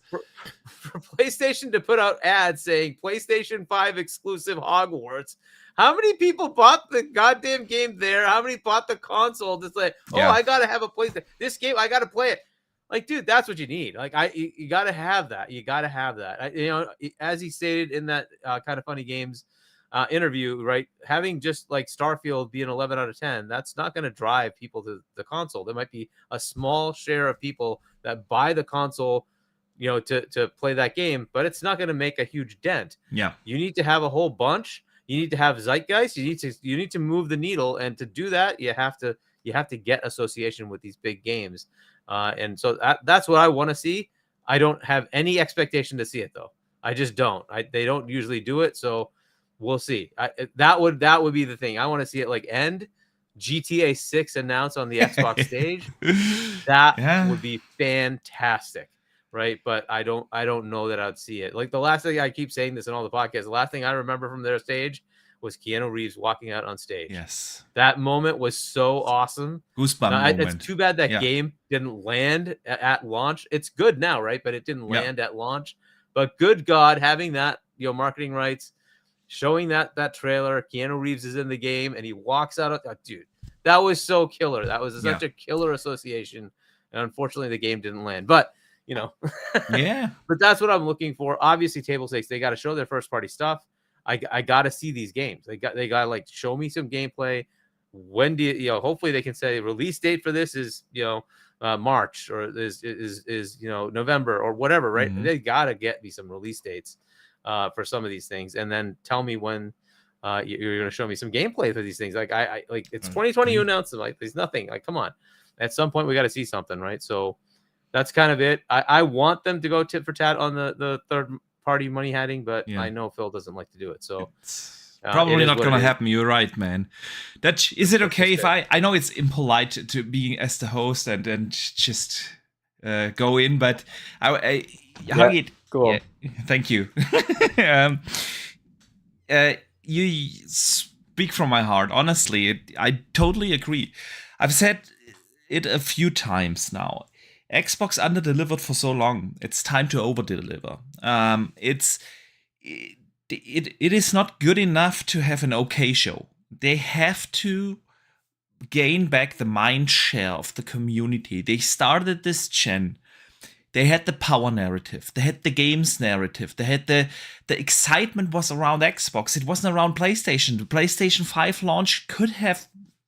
Speaker 3: For PlayStation to put out ads saying PlayStation 5 exclusive Hogwarts. How many people bought the goddamn game there? How many bought the console to say, I gotta have a PlayStation? This game, I gotta play it. Like, dude, that's what you need. Like, you got to have that. You got to have that. As he stated in that Kind of Funny Games interview, right? Having just like Starfield be an 11 out of 10, that's not going to drive people to the console. There might be a small share of people that buy the console, to play that game, but it's not going to make a huge dent.
Speaker 1: Yeah.
Speaker 3: You need to have a whole bunch. You need to have zeitgeist. You need to move the needle, and to do that, you have to get association with these big games. And so that's what I want to see. I don't have any expectation to see it though. I just don't. They don't usually do it, so we'll see. That would be the thing. I want to see it like end GTA 6 announced on the Xbox stage. That would be fantastic, right? But I don't know that I'd see it. Like the last thing, I keep saying this in all the podcasts, the last thing I remember from their stage was Keanu Reeves walking out on stage.
Speaker 1: Yes.
Speaker 3: That moment was so awesome.
Speaker 1: Goosebump moment.
Speaker 3: It's too bad that game didn't land at launch. It's good now, right? But it didn't land at launch. But good God, having that, marketing rights, showing that trailer, Keanu Reeves is in the game and he walks out of dude. That was so killer. That was such a killer association. And unfortunately the game didn't land. But but that's what I'm looking for. Obviously, table stakes, they got to show their first party stuff. I got to see these games. They got to like show me some gameplay. When do hopefully they can say release date for this is March or is November or whatever, right?
Speaker 1: Mm-hmm.
Speaker 3: They got to get me some release dates for some of these things, and then tell me when you're going to show me some gameplay for these things. Like I like it's 2020. You announced them. Like there's nothing. Like come on, at some point we got to see something, right? So that's kind of it. I want them to go tit for tat on the third party money hatting, but I know Phil doesn't like to do it. So
Speaker 1: probably not going to happen. You're right, man. Is it okay if I know it's impolite to being as the host and just go in, but
Speaker 2: go on.
Speaker 1: Thank you. You speak from my heart. Honestly, I totally agree. I've said it a few times now. Xbox under-delivered for so long. It's time to over-deliver. It is not good enough to have an okay show. They have to gain back the mind share of the community. They started this gen. They had the power narrative. They had the games narrative. They had the excitement was around Xbox. It wasn't around PlayStation. The PlayStation 5 launch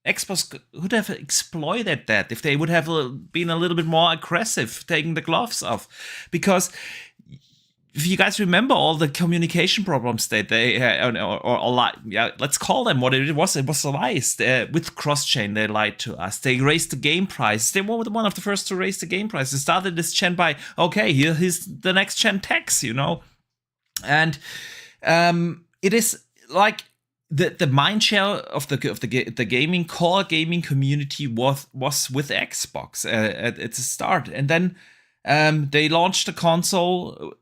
Speaker 1: Xbox could have exploited that if they would have been a little bit more aggressive, taking the gloves off. Because if you guys remember all the communication problems that they had, let's call them what it was lies. With cross-chain, they lied to us. They raised the game price. They were one of the first to raise the game price. They started this gen by, here's the next gen tax, And it is like the mind share of the gaming core gaming community was with Xbox at the start, and then they launched the console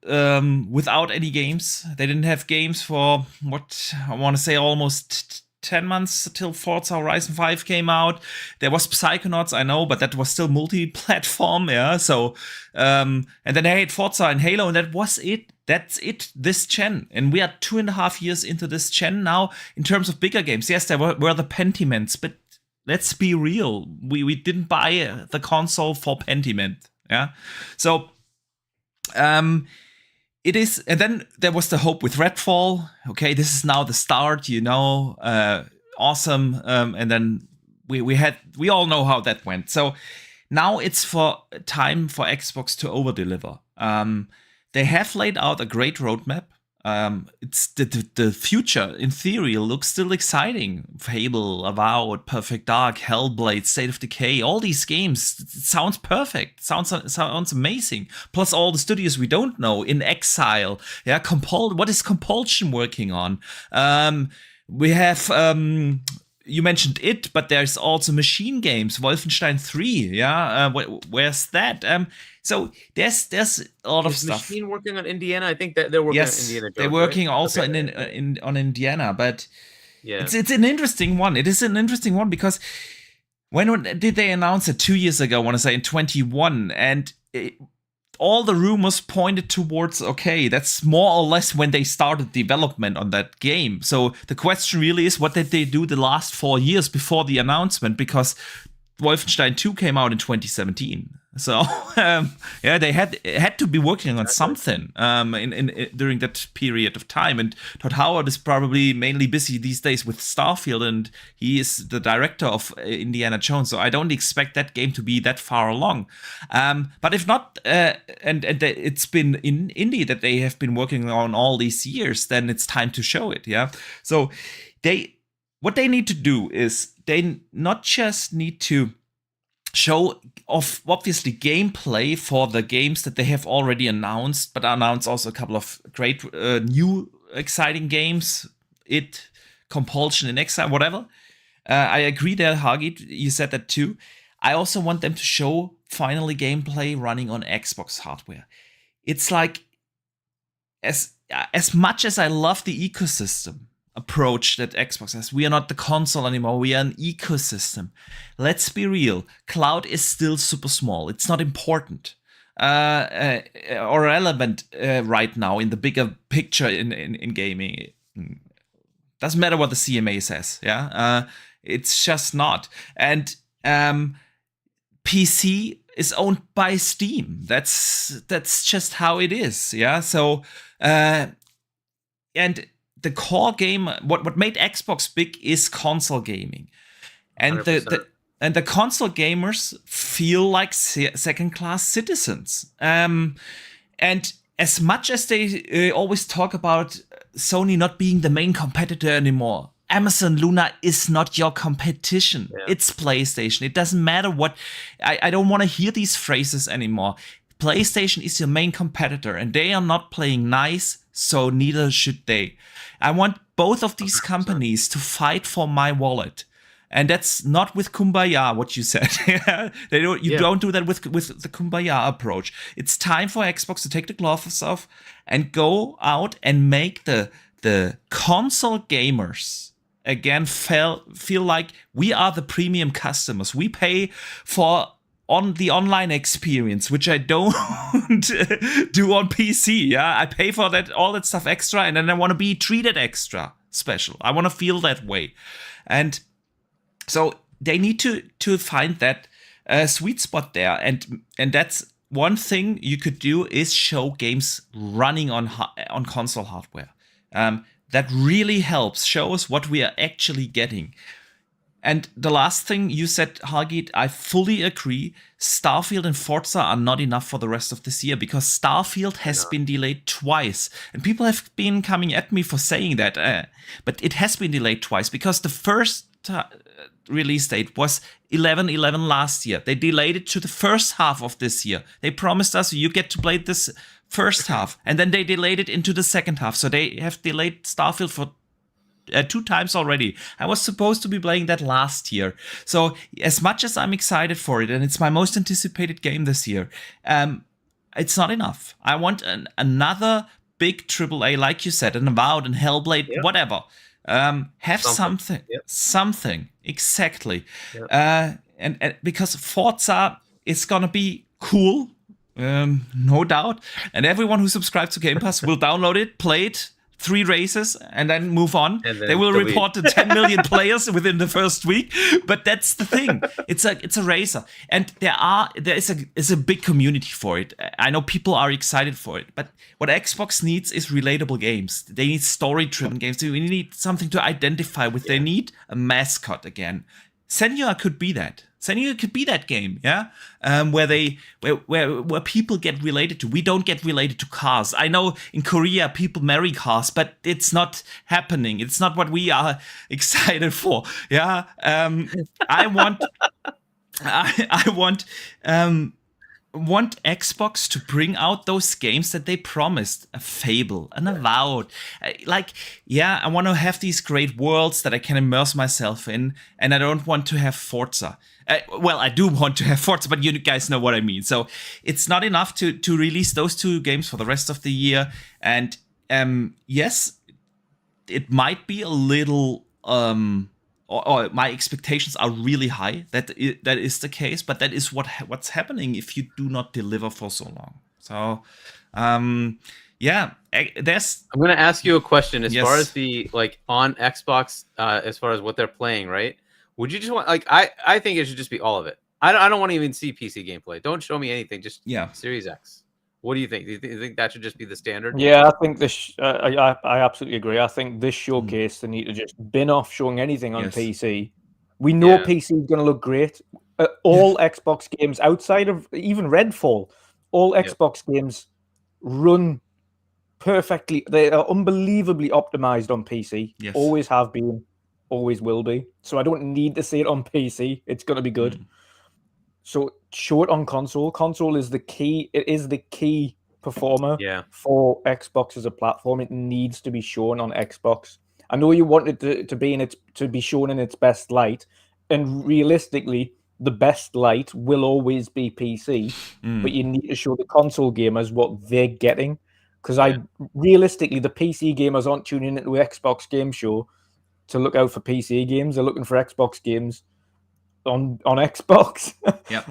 Speaker 1: without any games. They didn't have games for what I want to say almost 10 months till Forza Horizon 5 came out. There was Psychonauts, I know, but that was still multi-platform, So and then they had Forza and Halo, and that was it. That's it, this gen. And we are 2.5 years into this gen now in terms of bigger games. Yes, there were the Pentiments, but let's be real. We didn't buy the console for Pentiment. Yeah. So it is. And then there was the hope with Redfall. Okay, this is now the start, awesome. And then we all know how that went. So now it's time for Xbox to over-deliver. They have laid out a great roadmap. It's the future, in theory, looks still exciting. Fable, Avowed, Perfect Dark, Hellblade, State of Decay, all these games. It sounds perfect. Sounds amazing. Plus all the studios we don't know. In Exile. Yeah, what is Compulsion working on? We have... you mentioned it, but there's also Machine Games, Wolfenstein 3. Yeah, where's that? So there's a lot of stuff.
Speaker 3: Machine working on Indiana? I think that they're working on Indiana.
Speaker 1: They're working also on Indiana, but it's an interesting one. It is an interesting one because when did they announce it? 2 years ago, I want to say in 21, and all the rumors pointed towards, that's more or less when they started development on that game. So the question really is, what did they do the last 4 years before the announcement? Because Wolfenstein 2 came out in 2017. So yeah, they had to be working on something in during that period of time. And Todd Howard is probably mainly busy these days with Starfield, and he is the director of Indiana Jones. So I don't expect that game to be that far along. But if not, and it's been in indie that they have been working on all these years, then it's time to show it. Yeah. So what they need to do is they not just need to show of obviously gameplay for the games that they have already announced, but announced also a couple of great new exciting games. Compulsion in Exile, whatever. I agree there, Hagit. You said that too. I also want them to show finally gameplay running on Xbox hardware. It's like as much as I love the ecosystem approach that Xbox has. We are not the console anymore. We are an ecosystem. Let's be real. Cloud is still super small. It's not important or relevant right now in the bigger picture in gaming. Doesn't matter what the CMA says. Yeah, it's just not. And PC is owned by Steam. That's just how it is. Yeah. So and the core game, what made Xbox big is console gaming, and the console gamers feel like second-class citizens. And as much as they always talk about Sony not being the main competitor anymore, Amazon Luna is not your competition. Yeah. It's PlayStation. It doesn't matter what. I don't want to hear these phrases anymore. PlayStation is your main competitor, and they are not playing nice, so neither should they. I want both of these companies to fight for my wallet. And that's not with Kumbaya, what you said. You don't do that with the Kumbaya approach. It's time for Xbox to take the gloves off and go out and make the console gamers again feel like we are the premium customers. We pay for on the online experience, which I don't do on PC. Yeah, I pay for all that stuff extra, and then I want to be treated extra special. I want to feel that way, and so they need to find that sweet spot there, and that's one thing you could do is show games running on console hardware. That really helps. Show us what we are actually getting. And the last thing you said, Hagit, I fully agree. Starfield and Forza are not enough for the rest of this year because Starfield has been delayed twice. And people have been coming at me for saying that. But it has been delayed twice because the first release date was 11/11 last year. They delayed it to the first half of this year. They promised us you get to play this first half. And then they delayed it into the second half. So they have delayed Starfield for 2 times already. I was supposed to be playing that last year. So as much as I'm excited for it, and it's my most anticipated game this year, it's not enough. I want another big AAA, like you said, an Avowed and Hellblade, whatever. Have something. Something. Exactly. And because Forza is going to be cool, no doubt. And everyone who subscribes to Game Pass will download it, play it, 3 races, and then move on. They will report to 10 million players within the first week. But that's the thing. It's a racer, and there is a big community for it. I know people are excited for it, but what Xbox needs is relatable games. They need story-driven games. They need something to identify with. They need a mascot again. Senua could be that. Senua could be that game, yeah, where people get related to. We don't get related to cars. I know in Korea people marry cars, but it's not happening. It's not what we are excited for. Yeah, I want Xbox to bring out those games that they promised. A Fable, an Avowed. I want to have these great worlds that I can immerse myself in, and I don't want to have Forza. I do want to have Forza, but you guys know what I mean. So it's not enough to release those 2 games for the rest of the year. And yes, it might be a little... Or my expectations are really high. That is the case, but that is what's happening if you do not deliver for so long. So, there's.
Speaker 3: I'm going to ask you a question as far as the on Xbox, as far as what they're playing, right? Would you just want I think it should just be all of it. I don't want to even see PC gameplay. Don't show me anything. Just
Speaker 1: Yeah.
Speaker 3: Series X. What do you think? Do you think that should just be the standard?
Speaker 2: Yeah, I think this. I absolutely agree. I think this showcase they need to just bin off showing anything on
Speaker 1: Yes.
Speaker 2: PC. We know
Speaker 3: Yeah.
Speaker 2: PC is going to look great. All Xbox games outside of even Redfall, all Xbox games run perfectly. They are unbelievably optimized on PC.
Speaker 1: Yes.
Speaker 2: Always have been, always will be. So I don't need to see it on PC. It's going to be good. So show it on console. Console is the key. It is the key performer for Xbox as a platform. It needs to be shown on Xbox. I know you want it to be shown in its best light, and realistically, the best light will always be PC. But you need to show the console gamers what they're getting, because realistically, the PC gamers aren't tuning into Xbox Game Show to look out for PC games. They're looking for Xbox games on Xbox.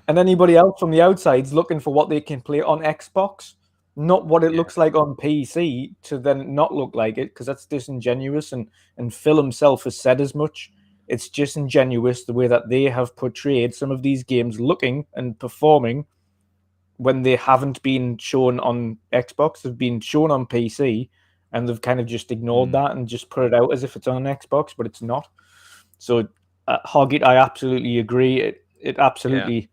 Speaker 2: And anybody else from the outside is looking for what they can play on Xbox, not what it looks like on PC, to then not look like it, because that's disingenuous. And Phil himself has said as much. It's disingenuous the way that they have portrayed some of these games looking and performing when they haven't been shown on Xbox. They've been shown on PC, and they've kind of just ignored that and just put it out as if it's on Xbox, but it's not. So Hoggit, I absolutely agree. It absolutely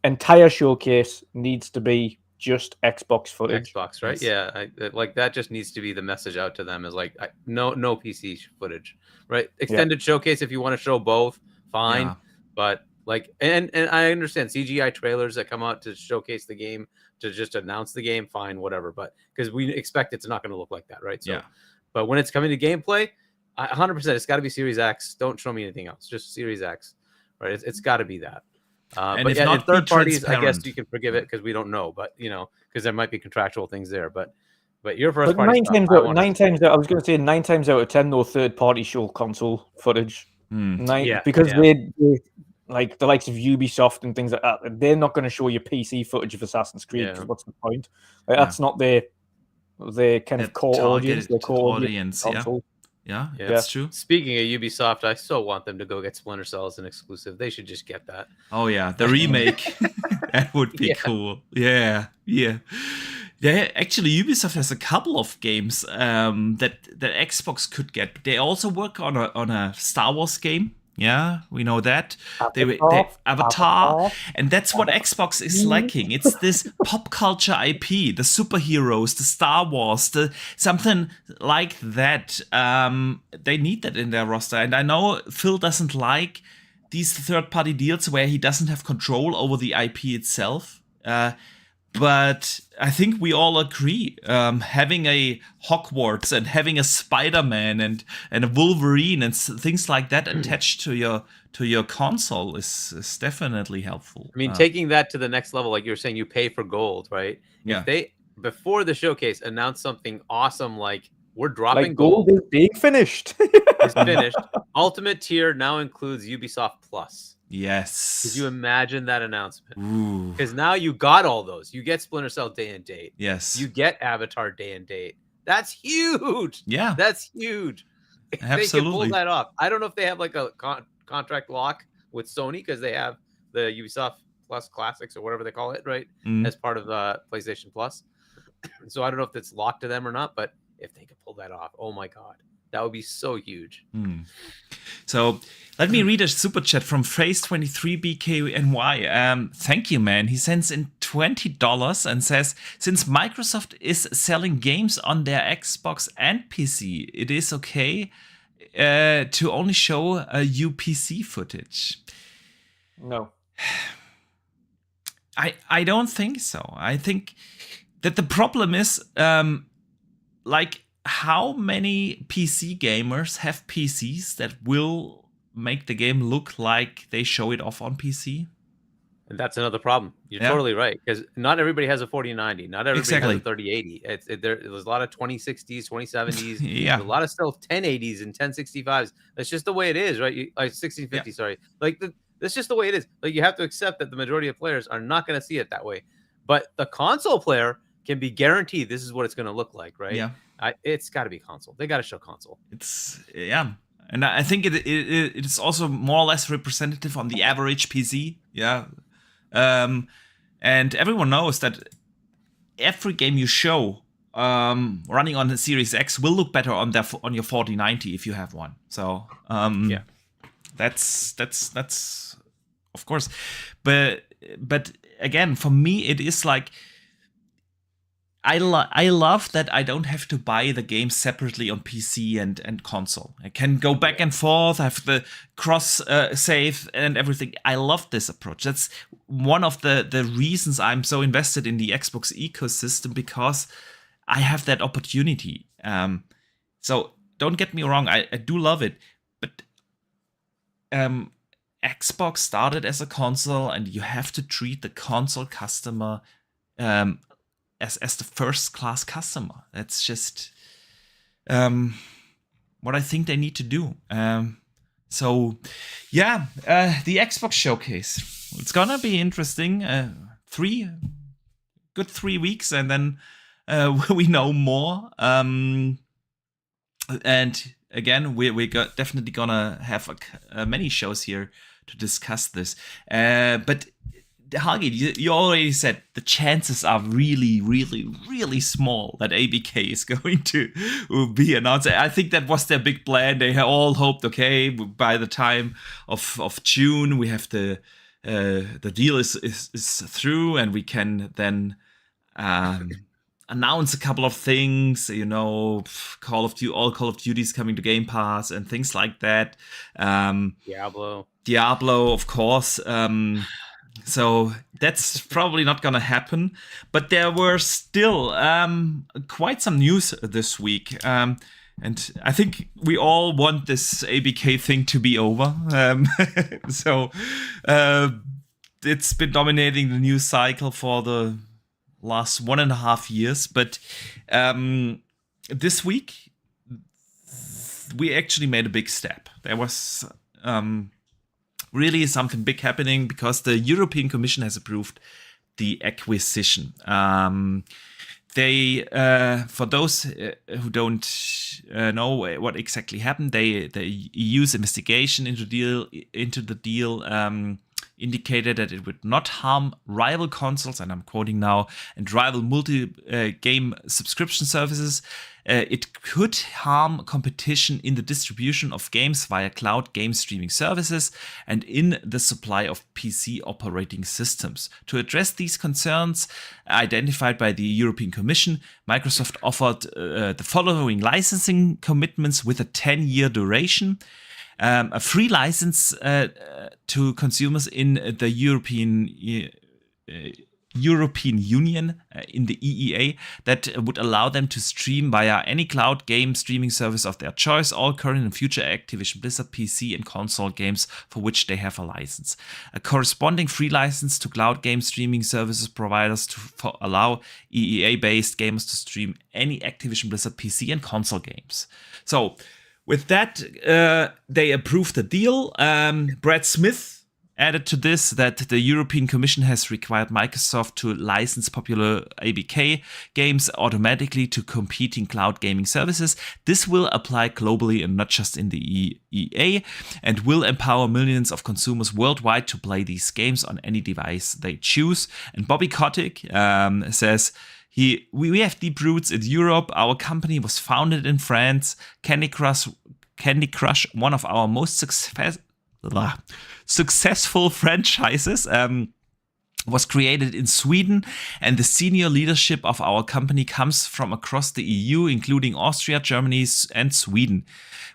Speaker 2: entire showcase needs to be just Xbox footage.
Speaker 3: Xbox, right? Yeah, like that just needs to be the message out to them, is like no PC footage, right? Extended showcase if you want to show both, fine. But like, and I understand CGI trailers that come out to showcase the game, to just announce the game, fine, whatever. But because we expect it's not going to look like that, right? So, but when it's coming to gameplay, 100%, it's got to be Series X. Don't show me anything else. Just Series X, right? It's got to be that.
Speaker 1: And
Speaker 3: but
Speaker 1: if
Speaker 3: yeah,
Speaker 1: not,
Speaker 3: in third parties, I guess
Speaker 1: transparent.
Speaker 3: you can forgive it because we don't know. But because there might be contractual things there. But your first party
Speaker 2: nine
Speaker 3: stuff,
Speaker 2: times out, I was going to say 9 times out of 10, no third party show console footage. Because they like the likes of Ubisoft and things like that. They're not going to show you PC footage of Assassin's Creed. Because what's the point? That's not their kind of core audience. Their core audience. Console.
Speaker 1: Yeah, that's true.
Speaker 3: Speaking of Ubisoft, I so want them to go get Splinter Cell as an exclusive. They should just get that.
Speaker 1: Oh yeah, the remake. That would be cool. Yeah. Actually, Ubisoft has a couple of games that Xbox could get. They also work on a Star Wars game. Yeah, we know that. Avatar. And that's what Xbox is lacking. It's this pop culture IP, the superheroes, the Star Wars, something like that. They need that in their roster. And I know Phil doesn't like these third-party deals where he doesn't have control over the IP itself. But I think we all agree, having a Hogwarts and having a Spider-Man and a Wolverine and things like that attached to your console is definitely helpful.
Speaker 3: I mean, taking that to the next level, like you were saying, you pay for gold, right?
Speaker 1: Yeah.
Speaker 3: If they, before the showcase, announced something awesome like, we're dropping
Speaker 2: like gold is being finished.
Speaker 3: It's finished. Ultimate tier now includes Ubisoft Plus.
Speaker 1: Yes.
Speaker 3: Could you imagine that announcement? Because now you got all those. You get Splinter Cell day and date.
Speaker 1: Yes.
Speaker 3: You get Avatar day and date. That's huge.
Speaker 1: Yeah.
Speaker 3: That's huge.
Speaker 1: Absolutely.
Speaker 3: They can pull that off. I don't know if they have like a contract lock with Sony because they have the Ubisoft Plus Classics or whatever they call it, right? As part of PlayStation Plus. So I don't know if it's locked to them or not, but if they could pull that off, oh my God. That would be so huge.
Speaker 1: So let me read a super chat from Phrase23BKNY. Thank you, man. He sends in $20 and says, since Microsoft is selling games on their Xbox and PC, it is okay to only show UPC footage.
Speaker 2: No.
Speaker 1: I don't think so. I think that the problem is how many PC gamers have PCs that will make the game look like they show it off on PC?
Speaker 3: And that's another problem. You're totally right, because not everybody has a 4090. Not everybody has a 3080. There's a lot of 2060s, 2070s.
Speaker 1: Yeah.
Speaker 3: There's a lot of still 1080s and 1065s. That's just the way it is, right? 1650, sorry. That's just the way it is. Like, you have to accept that the majority of players are not going to see it that way. But the console player can be guaranteed this is what it's going to look like, right?
Speaker 1: Yeah.
Speaker 3: It's got to be console. They got to show console.
Speaker 1: And I think it is also more or less representative on the average PC. Yeah. And everyone knows that every game you show running on the Series X will look better on your 4090 if you have one. So
Speaker 3: Yeah.
Speaker 1: that's of course, but again, for me, it is like I love that I don't have to buy the game separately on PC and console. I can go back and forth, have the cross save and everything. I love this approach. That's one of the reasons I'm so invested in the Xbox ecosystem, because I have that opportunity. So don't get me wrong, I do love it, but Xbox started as a console, and you have to treat the console customer as the first class customer. That's just what I think they need to do. So yeah, the Xbox showcase. It's gonna be interesting. 3 weeks, and then we know more. And again, we definitely gonna have many shows here to discuss this. But Hagi, you already said the chances are really, really, really small that ABK is going to be announced. I think that was their big plan. They all hoped, okay, by the time of June, we have the deal is through, and we can then announce a couple of things. All Call of Duty's coming to Game Pass and things like that. Diablo, of course. So that's probably not gonna happen. But there were still quite some news this week. And I think we all want this ABK thing to be over. So it's been dominating the news cycle for the last 1.5 years. But this week, we actually made a big step. There was really something big happening, because the European Commission has approved the acquisition. They, for those who don't know what exactly happened, the EU's investigation into the deal indicated that it would not harm rival consoles, and I'm quoting now, and rival multi-game subscription services. It could harm competition in the distribution of games via cloud game streaming services and in the supply of PC operating systems. To address these concerns identified by the European Commission, Microsoft offered the following licensing commitments with a 10-year duration. A free license to consumers in the European Union, in the EEA, that would allow them to stream via any cloud game streaming service of their choice all current and future Activision Blizzard PC and console games for which they have a license. A corresponding free license to cloud game streaming services providers to allow EEA-based gamers to stream any Activision Blizzard PC and console games. So with that, they approved the deal. Brad Smith added to this that the European Commission has required Microsoft to license popular ABK games automatically to competing cloud gaming services. This will apply globally and not just in the EEA, and will empower millions of consumers worldwide to play these games on any device they choose. And Bobby Kotick says, we have deep roots in Europe. Our company was founded in France. Candy Crush, one of our most successful franchises, was created in Sweden, and the senior leadership of our company comes from across the EU, including Austria, Germany, and Sweden.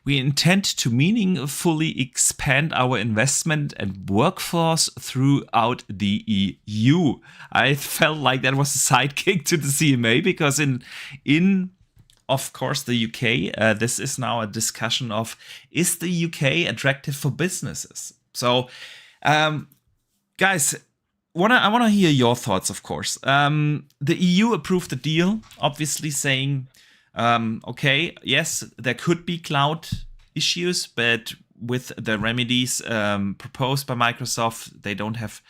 Speaker 1: We intend to meaningfully expand our investment and workforce throughout the EU. I felt like that was a sidekick to the CMA, because in of course, the UK, this is now a discussion of, is the UK attractive for businesses? So, guys, I want to hear your thoughts, of course. The EU approved the deal, obviously saying, okay, yes, there could be cloud issues, but with the remedies proposed by Microsoft, they don't have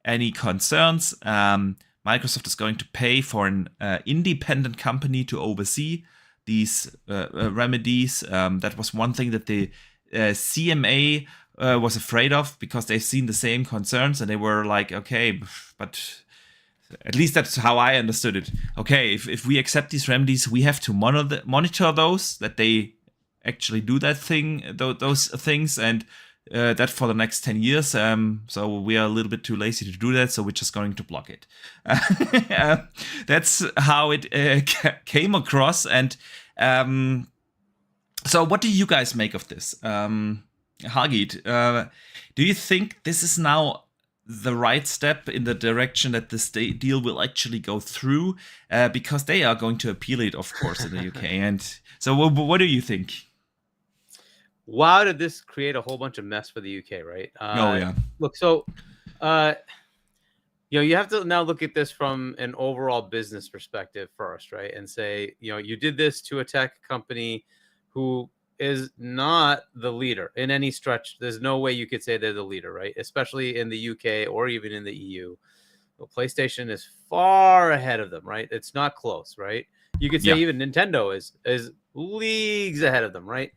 Speaker 1: any concerns. Microsoft is going to pay for an independent company to oversee these remedies. That was one thing that the CMA was afraid of, because they've seen the same concerns and they were like, okay, but at least that's how I understood it. Okay, if we accept these remedies, we have to monitor those, that they actually do that thing, those things, and that for the next 10 years. So we are a little bit too lazy to do that, so we're just going to block it. That's how it came across. And so what do you guys make of this? Hagit, do you think this is now the right step in the direction that this deal will actually go through? Because they are going to appeal it, of course, in the UK. And so what do you think?
Speaker 3: Wow, did this create a whole bunch of mess for the UK, right?
Speaker 1: Oh, yeah.
Speaker 3: Look, so, you have to now look at this from an overall business perspective first, right? And say, you did this to a tech company who is not the leader in any stretch. There's no way you could say they're the leader, right? Especially in the UK or even in the EU. Well, PlayStation is far ahead of them, right? It's not close, right? You could say even Nintendo is leagues ahead of them, right?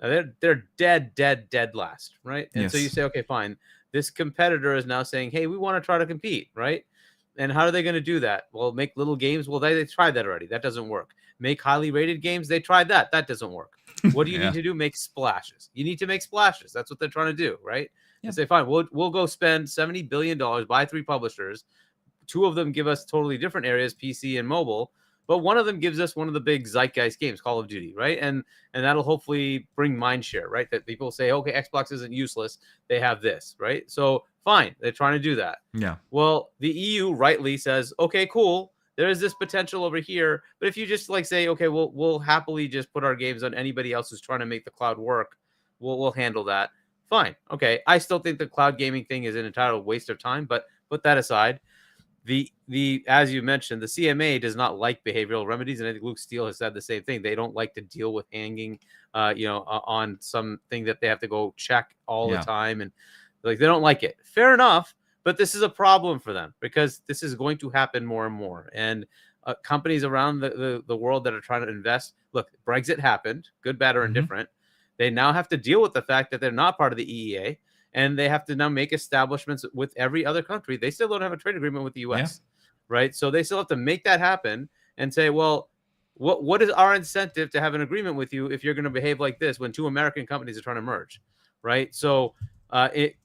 Speaker 3: They're dead last, right? And so you say, okay, fine. This competitor is now saying, hey, we want to try to compete, right? And how are they going to do that? Well, make little games. Well, they tried that already. That doesn't work. Make highly rated games. They tried that. That doesn't work. What do you need to do? Make splashes. You need to make splashes. That's what they're trying to do, right? And say, fine, we'll go spend $70 billion, buy 3 publishers. 2 of them give us totally different areas, PC and mobile. But one of them gives us one of the big zeitgeist games, Call of Duty, right? And that'll hopefully bring mind share, right? That people say, okay, Xbox isn't useless. They have this, right? So fine, they're trying to do that.
Speaker 1: Yeah.
Speaker 3: Well, the EU rightly says, okay, cool. There is this potential over here. But if you just say, okay, we'll happily just put our games on anybody else who's trying to make the cloud work, we'll handle that. Fine. Okay. I still think the cloud gaming thing is an entire waste of time, but put that aside. The as you mentioned, the CMA does not like behavioral remedies, and I think Luke Steele has said the same thing. They don't like to deal with hanging, on something that they have to go check all the time, and they don't like it. Fair enough, but this is a problem for them because this is going to happen more and more. And companies around the world that are trying to invest, look, Brexit happened, good, bad, or indifferent. They now have to deal with the fact that they're not part of the EEA. And they have to now make establishments with every other country. They still don't have a trade agreement with the U.S., right? So they still have to make that happen and say, well, what is our incentive to have an agreement with you if you're going to behave like this when 2 American companies are trying to merge, right? So the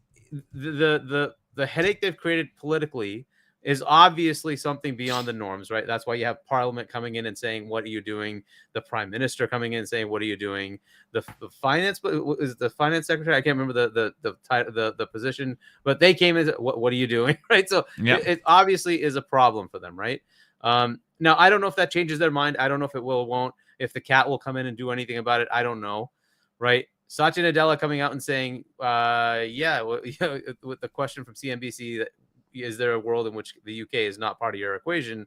Speaker 3: headache they've created politically is obviously something beyond the norms, right? That's why you have Parliament coming in and saying, what are you doing? The Prime Minister coming in and saying, what are you doing? The finance is the finance secretary. I can't remember the position, but they came in. What are you doing? Right. So it obviously is a problem for them. Right. Now, I don't know if that changes their mind. I don't know if it will or won't. If the cat will come in and do anything about it, I don't know. Right. Satya Nadella coming out and saying, with the question from CNBC, that is there a world in which the UK is not part of your equation?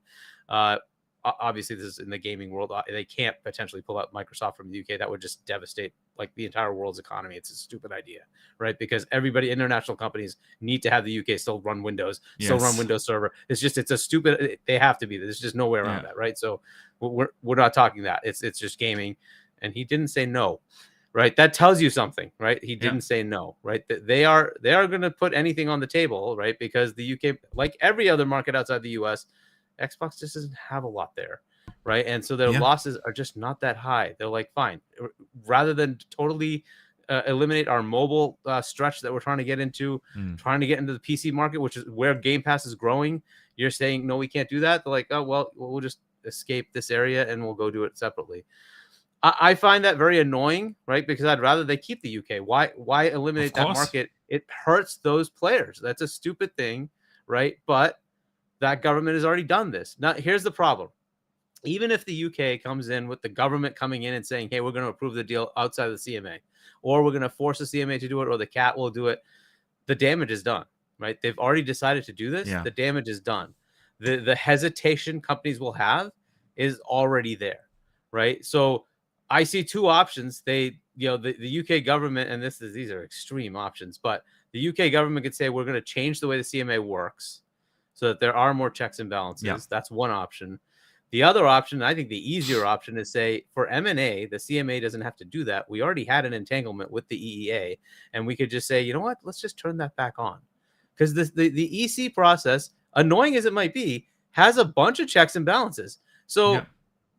Speaker 3: Obviously, this is in the gaming world. They can't potentially pull out Microsoft from the UK. That would just devastate the entire world's economy. It's a stupid idea, right? Because international companies need to have the UK still run Windows, still run Windows Server. It's a stupid. They have to be. There's just no way around that, right? So we're not talking that. It's just gaming, and he didn't say no. Right, that tells you something, right? He didn't say no, right? They are going to put anything on the table, right? Because the UK, like every other market outside the US, Xbox just doesn't have a lot there, right? And so their losses are just not that high. They're like, fine, rather than totally eliminate our mobile stretch that we're trying to get into, trying to get into the PC market, which is where Game Pass is growing. You're saying no, we can't do that. They're like, oh well, we'll just escape this area and we'll go do it separately. I find that very annoying, right? Because I'd rather they keep the UK. Why eliminate that market? It hurts those players. That's a stupid thing, right? But that government has already done this. Now, here's the problem. Even if the UK comes in with the government coming in and saying, hey, we're going to approve the deal outside of the CMA, or we're going to force the CMA to do it, or the cat will do it, the damage is done, right? They've already decided to do this. The damage is done. The hesitation companies will have is already there, right? So I see 2 options. The UK government, and these are extreme options, but the UK government could say we're going to change the way the CMA works so that there are more checks and balances. That's one option. The other option, I think the easier option, is say for M&A, the CMA doesn't have to do that. We already had an entanglement with the EEA, and we could just say, you know what, let's just turn that back on. Because the EC process, annoying as it might be, has a bunch of checks and balances. So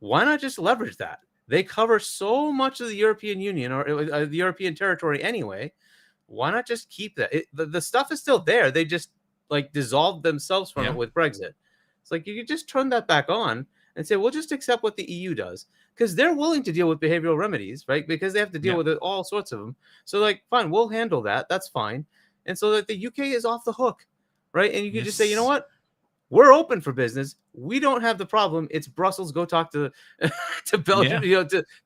Speaker 3: why not just leverage that? They cover so much of the European Union or the European territory anyway. Why not just keep that? The stuff is still there. They just like dissolved themselves from it with Brexit. It's like you could just turn that back on and say, we'll just accept what the EU does, because they're willing to deal with behavioral remedies, right? Because they have to deal with it, all sorts of them. So like, fine, we'll handle that. That's fine. And so that the UK is off the hook, right? And you can just say, you know what? We're open for business. We don't have the problem. It's Brussels. Go talk to Belgium,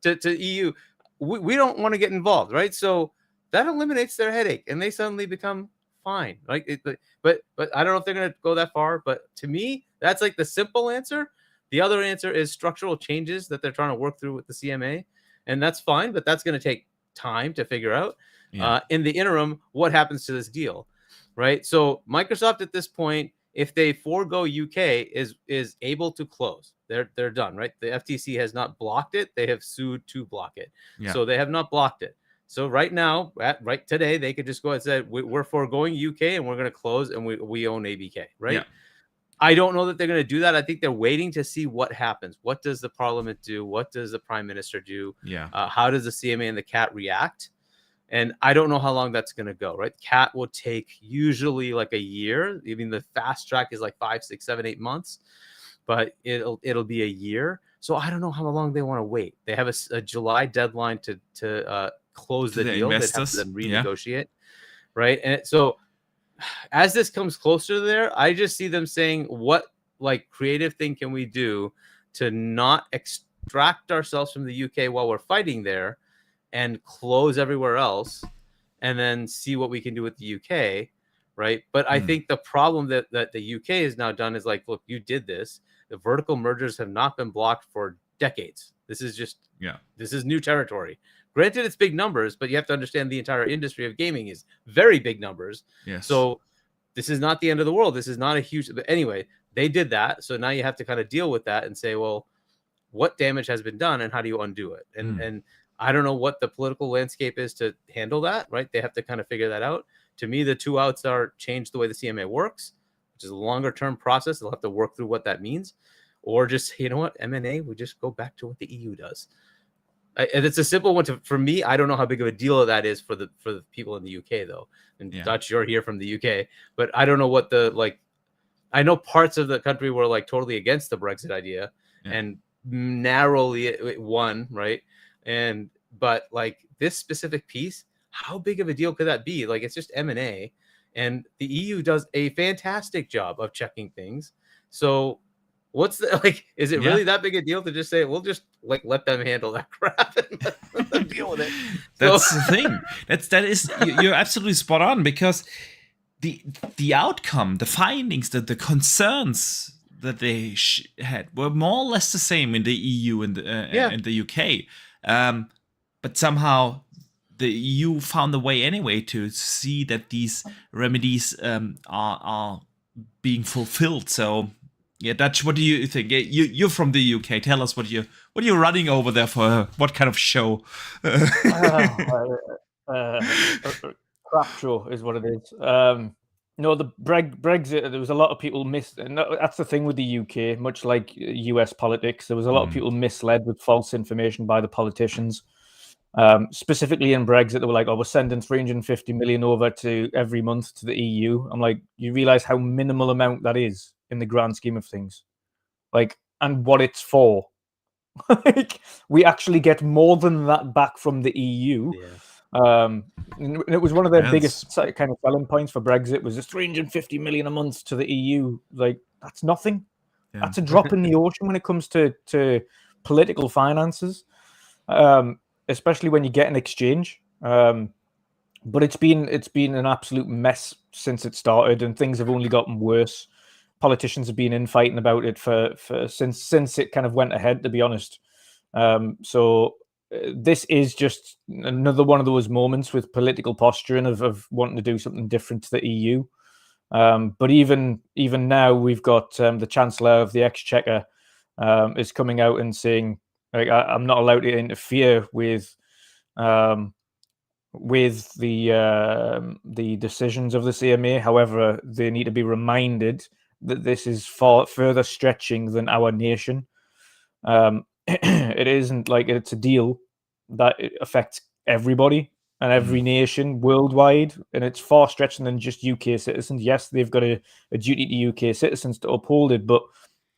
Speaker 3: to EU. We don't want to get involved, right? So that eliminates their headache, and they suddenly become fine, right? But I don't know if they're going to go that far. But to me, that's like the simple answer. The other answer is structural changes that they're trying to work through with the CMA, and that's fine. But that's going to take time to figure out. In the interim, what happens to this deal, right? So Microsoft at this point, if they forego UK, is able to close. They're done, right? The FTC has not blocked it. They have sued to block it. So they have not blocked it. So right now, right today, they could just go and say, we're foregoing UK and we're going to close, and we own ABK, right? I don't know that they're going to do that. I think they're waiting to see what happens. What does the parliament do? What does the prime minister do? How does the CMA and the CAT react? And I don't know how long that's going to go, right? CAT will take usually like a year. Even the fast track is like 5, 6, 7, 8 months, but it'll be a year. So I don't know how long they want to wait. They have a July deadline to close the deal. They have to then renegotiate, right? And so as this comes closer to there, I just see them saying, what like creative thing can we do to not extract ourselves from the UK while we're fighting there, and close everywhere else, and then see what we can do with the UK, right? But I think the problem that the UK has now done is like, look, you did this. The vertical mergers have not been blocked for decades. This is just this is new territory. Granted, it's big numbers, but you have to understand the entire industry of gaming is very big numbers. So this is not the end of the world. This is not a huge. But anyway, they did that. So now you have to kind of deal with that and say, well, what damage has been done, and how do you undo it? And I don't know what the political landscape is to handle that, right? They have to kind of figure that out. To me, the two outs are change the way the CMA works, which is a longer term process. They'll have to work through what that means, or just, you know what, M&A, we just go back to what the EU does. And it's a simple one for me. I don't know how big of a deal that is for the people in the UK though. And Dutch, you're here from the UK, but I don't know what I know parts of the country were like totally against the Brexit idea and narrowly it won, right? But like this specific piece, how big of a deal could that be? Like, it's just M&A, and the EU does a fantastic job of checking things. So what's the, like, is it really that big a deal to just say, we'll just like let them handle that crap and let them deal with it?
Speaker 1: That's the thing. That is, you're absolutely spot on, because the outcome, the findings, the concerns that they had were more or less the same in the EU and the UK. But somehow the EU found a way anyway to see that these remedies are being fulfilled. So, Dutch, what do you think? You're from the UK. Tell us what you're running over there for. What kind of show?
Speaker 2: Crap show is what it is. No, the Brexit, there was a lot of people and that's the thing with the UK, much like US politics. There was a lot of people misled with false information by the politicians. Specifically in Brexit, they were like, oh, we're sending 350 million over to every month to the EU. I'm like, you realize how minimal amount that is in the grand scheme of things, like, and what it's for. Like, we actually get more than that back from the EU. And it was one of their biggest kind of selling points for Brexit, was this 350 million a month to the EU. Like, that's nothing. That's a drop in the ocean when it comes to political finances, especially when you get an exchange. But it's been an absolute mess since it started, and things have only gotten worse. Politicians have been infighting about it since it kind of went ahead, to be honest. So this is just another one of those moments with political posturing of wanting to do something different to the EU. But even now, we've got the Chancellor of the Exchequer is coming out and saying, like, I'm not allowed to interfere with the decisions of the CMA. However, they need to be reminded that this is far further stretching than our nation. It isn't like it's a deal that it affects everybody and every nation worldwide, and it's far stretching than just UK citizens. Yes, they've got a duty to UK citizens to uphold it, but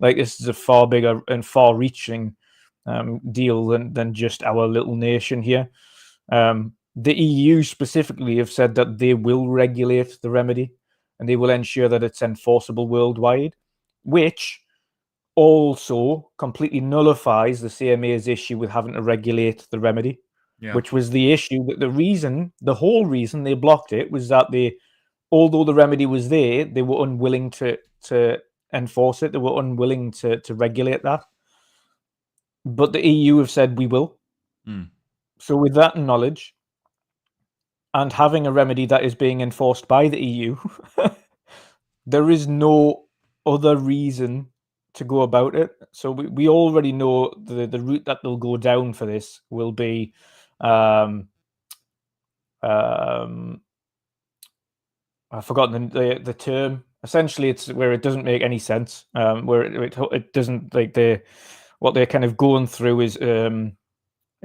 Speaker 2: like this is a far bigger and far-reaching deal than just our little nation here. The EU specifically have said that they will regulate the remedy and they will ensure that it's enforceable worldwide, which also completely nullifies the CMA's issue with having to regulate the remedy, which was the issue. The whole reason they blocked it was that although the remedy was there, they were unwilling to enforce it. They were unwilling to regulate that. But the EU have said we will. So with that knowledge, and having a remedy that is being enforced by the EU, there is no other reason to go about it. So we already know the route that they'll go down for this will be I've forgotten the term. Essentially, it's where it doesn't make any sense. Where it doesn't, like, what they're kind of going through is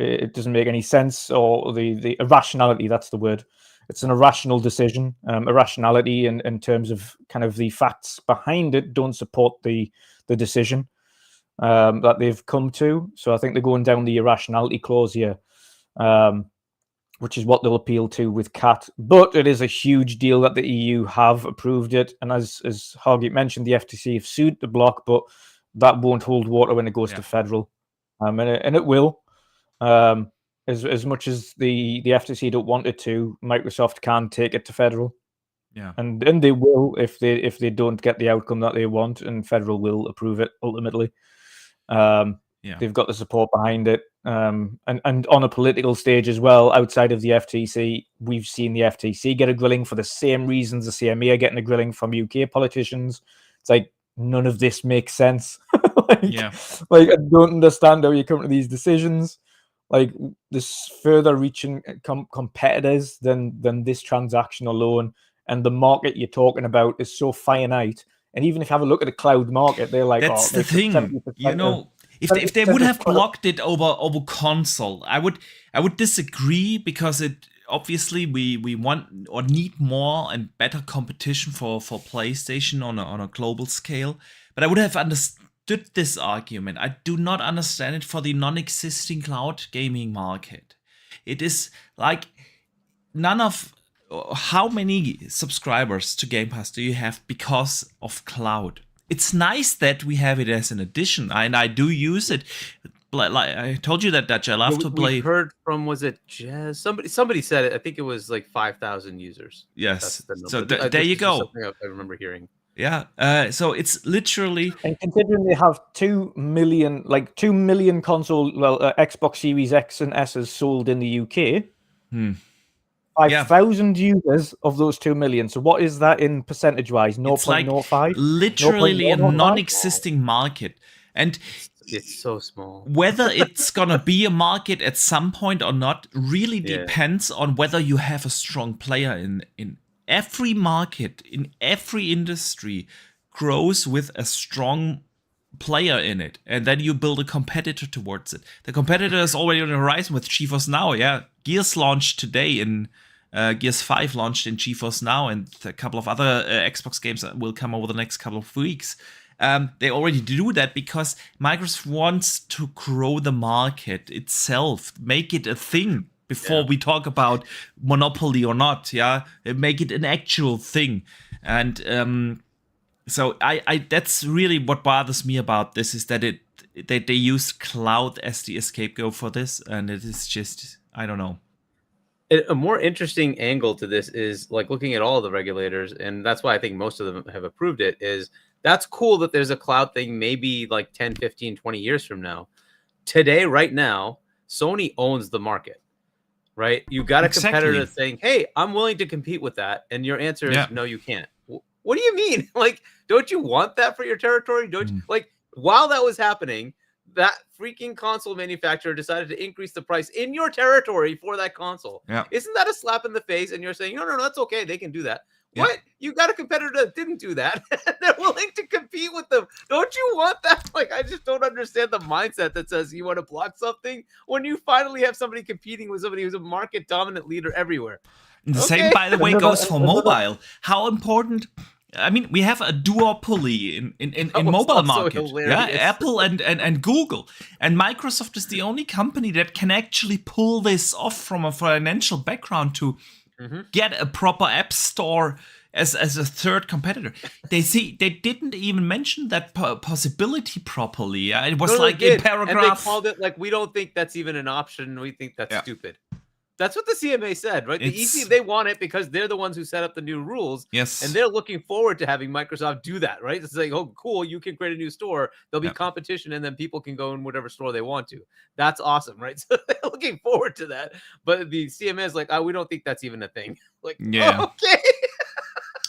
Speaker 2: it doesn't make any sense, or the irrationality, that's the word. It's an irrational decision. Irrationality in terms of kind of the facts behind it don't support the decision that they've come to. So I think they're going down the irrationality clause here, which is what they'll appeal to with CAT. But it is a huge deal that the EU have approved it. And as Hargit mentioned, the FTC have sued the block, but that won't hold water when it goes to federal. And it will. As much as the FTC don't want it to, Microsoft can take it to federal.
Speaker 1: Yeah.
Speaker 2: And they will if they don't get the outcome that they want, and federal will approve it ultimately. They've got the support behind it. And on a political stage as well, outside of the FTC, we've seen the FTC get a grilling for the same reasons the CMA are getting a grilling from UK politicians. It's like, none of this makes sense. Like, I don't understand how you come to these decisions. Like, this further reaching competitors than this transaction alone, and the market you're talking about is so finite. And even if you have a look at the cloud market, they're like,
Speaker 1: that's the thing, you know. If they would have blocked it over console, I would disagree, because it obviously we want or need more and better competition for PlayStation on a global scale. But I would have understood this argument. I do not understand it for the non-existing cloud gaming market. It is like, how many subscribers to Game Pass do you have because of cloud? It's nice that we have it as an addition, and I do use it. Like I told you that Dutch, I love to play.
Speaker 3: We heard from, was it Jazz? Somebody said it. I think it was like 5,000 users.
Speaker 1: Yes. So there you go.
Speaker 3: Something I remember hearing.
Speaker 1: Yeah. So it's literally,
Speaker 2: and considering they have 2 million console, Xbox Series X and S's sold in the UK. 5,000 users of those 2 million. So what is that in percentage-wise? 0.05?
Speaker 1: Like literally a non-existing market. And
Speaker 3: it's so small.
Speaker 1: Whether it's gonna be a market at some point or not really depends on whether you have a strong player in every market, in every industry grows with a strong player in it, and then you build a competitor towards it. The competitor is already on the horizon with GeForce Now. Gears launched today in Gears 5 launched in GeForce Now, and a couple of other Xbox games will come over the next couple of weeks. They already do that because Microsoft wants to grow the market itself, make it a thing before we talk about monopoly or not. Make it an actual thing. And so I that's really what bothers me about this, is that they used cloud as the scapegoat for this, and it is just, I don't know.
Speaker 3: A more interesting angle to this is, like, looking at all of the regulators, and that's why I think most of them have approved it, is that's cool that there's a cloud thing maybe like 10, 15, 20 years from now. Today, right now, Sony owns the market, right? You got a competitor saying, hey, I'm willing to compete with that. And your answer is, no, you can't. What do you mean? Like, don't you want that for your territory? Don't you, like, while that was happening, that freaking console manufacturer decided to increase the price in your territory for that console.
Speaker 1: Yeah.
Speaker 3: Isn't that a slap in the face? And you're saying, no, that's okay. They can do that.
Speaker 1: Yeah.
Speaker 3: What? You got a competitor that didn't do that. They're willing to compete with them. Don't you want that? Like, I just don't understand the mindset that says you want to block something when you finally have somebody competing with somebody who's a market dominant leader everywhere.
Speaker 1: And the same, by the way, goes for mobile. How important... I mean, we have a duopoly in mobile market. Yeah, Apple and Google. And Microsoft is the only company that can actually pull this off from a financial background to get a proper app store as a third competitor. They didn't even mention that possibility properly. It was in paragraph.
Speaker 3: And they called it like, we don't think that's even an option. We think that's stupid. That's what the CMA said, right? The EC, they want it because they're the ones who set up the new rules.
Speaker 1: Yes.
Speaker 3: And they're looking forward to having Microsoft do that, right? It's like, oh, cool, you can create a new store. There'll be competition, and then people can go in whatever store they want to. That's awesome, right? So they're looking forward to that. But the CMA is like, oh, we don't think that's even a thing. Like, okay.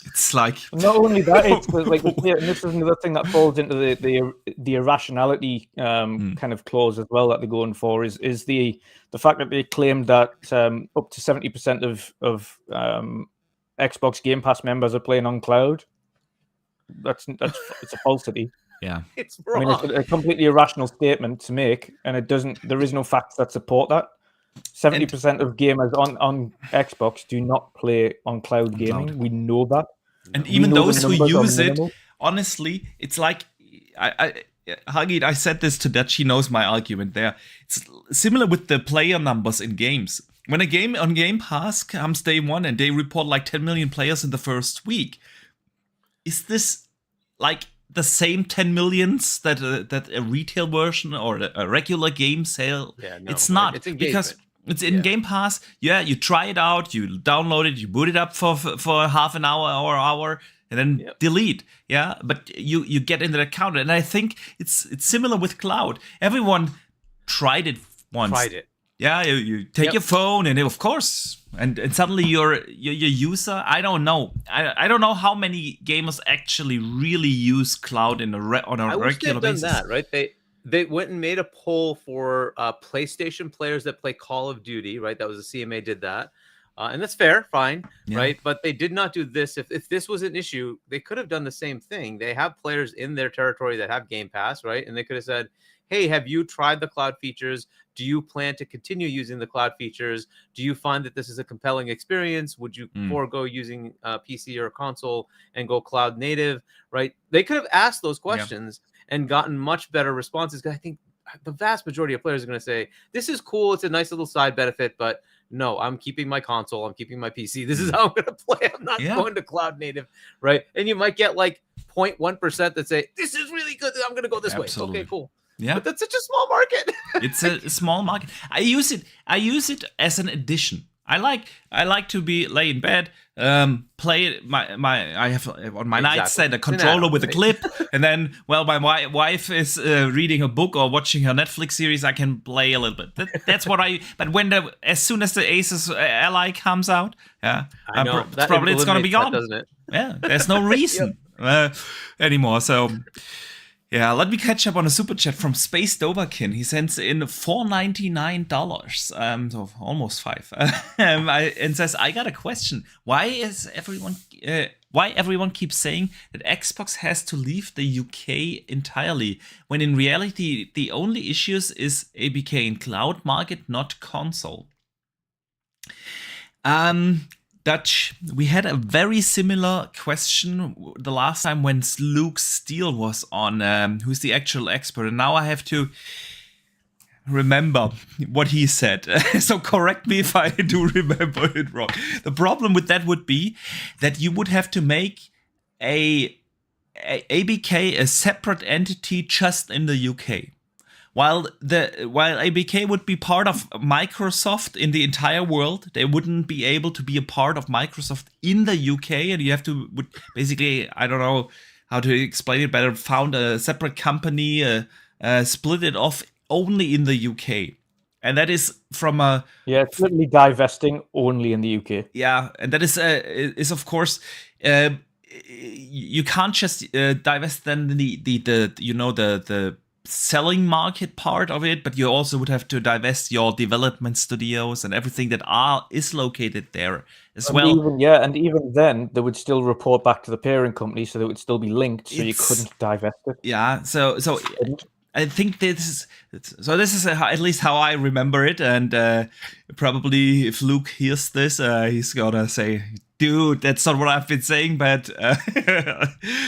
Speaker 1: It's like...
Speaker 2: Not only that, it's like, and this is another thing that falls into the irrationality kind of clause as well that they're going for is the fact that they claimed that up to 70% of Xbox Game Pass members are playing on cloud. It's a falsity.
Speaker 1: Yeah,
Speaker 3: it's wrong.
Speaker 2: I mean, it's a completely irrational statement to make, and there is no facts that support that. 70% of gamers on Xbox do not play on cloud gaming. We know that.
Speaker 1: And even those who use it, honestly, it's like, Hagid, I said this to that, she knows my argument there. It's similar with the player numbers in games. When a game on Game Pass comes day one and they report like 10 million players in the first week, is this like the same 10 millions that a retail version or a regular game sale?
Speaker 3: Yeah, no,
Speaker 1: it's not.
Speaker 3: It's
Speaker 1: because it's in Game Pass. Yeah, you try it out, you download it, you boot it up for half an hour or hour, and then delete. Yeah, but you get into the account, and I think it's similar with cloud. Everyone tried it once. Yeah, you take your phone, and of course, and suddenly your user. I don't know. I don't know how many gamers actually really use cloud on a regular basis.
Speaker 3: Done that, right? They went and made a poll for PlayStation players that play Call of Duty, right? That was the CMA did that. And that's fair, fine, right? But they did not do this. If this was an issue, they could have done the same thing. They have players in their territory that have Game Pass, right? And they could have said, hey, have you tried the cloud features? Do you plan to continue using the cloud features? Do you find that this is a compelling experience? Would you forego using a PC or a console and go cloud native, right? They could have asked those questions and gotten much better responses. Because I think the vast majority of players are going to say, this is cool. It's a nice little side benefit, but no, I'm keeping my console. I'm keeping my PC. This is how I'm going to play. I'm not going to cloud native, right? And you might get like 0.1% that say, this is really good. I'm going to go this way. Okay, cool.
Speaker 1: Yeah,
Speaker 3: but that's such a small market.
Speaker 1: It's a small market. I use it as an addition. I like to be lay in bed, play I have on my nightstand a controller with a clip, and then my wife is reading a book or watching her Netflix series. I can play a little bit. That's what I. But as soon as the Asus Ally comes out,
Speaker 3: I know
Speaker 1: probably it's gonna be gone,
Speaker 3: doesn't it?
Speaker 1: Yeah, there's no reason anymore. So. Yeah, let me catch up on a super chat from Space Doberkin. He sends in $4.99, so almost $5, and says, "I got a question. Why everyone keeps saying that Xbox has to leave the UK entirely, when in reality the only issues is ABK in cloud market, not console?" Dutch, we had a very similar question the last time when Luke Steele was on, who's the actual expert, and now I have to remember what he said. So correct me if I do remember it wrong. The problem with that would be that you would have to make ABK a separate entity just in the UK. While ABK would be part of Microsoft in the entire world, they wouldn't be able to be a part of Microsoft in the UK, and you have to basically, I don't know how to explain it better, found a separate company, split it off only in the UK. And that is from a...
Speaker 2: Yeah, it's literally divesting only in the UK.
Speaker 1: Yeah, and that is of course... you can't just divest then the selling market part of it, but you also would have to divest your development studios and everything that is located there as well.
Speaker 2: Even then, they would still report back to the parent company, so they would still be linked. So you couldn't divest it.
Speaker 1: Yeah. So I think this is at least how I remember it, and probably if Luke hears this, he's gonna say, "Dude, that's not what I've been saying." But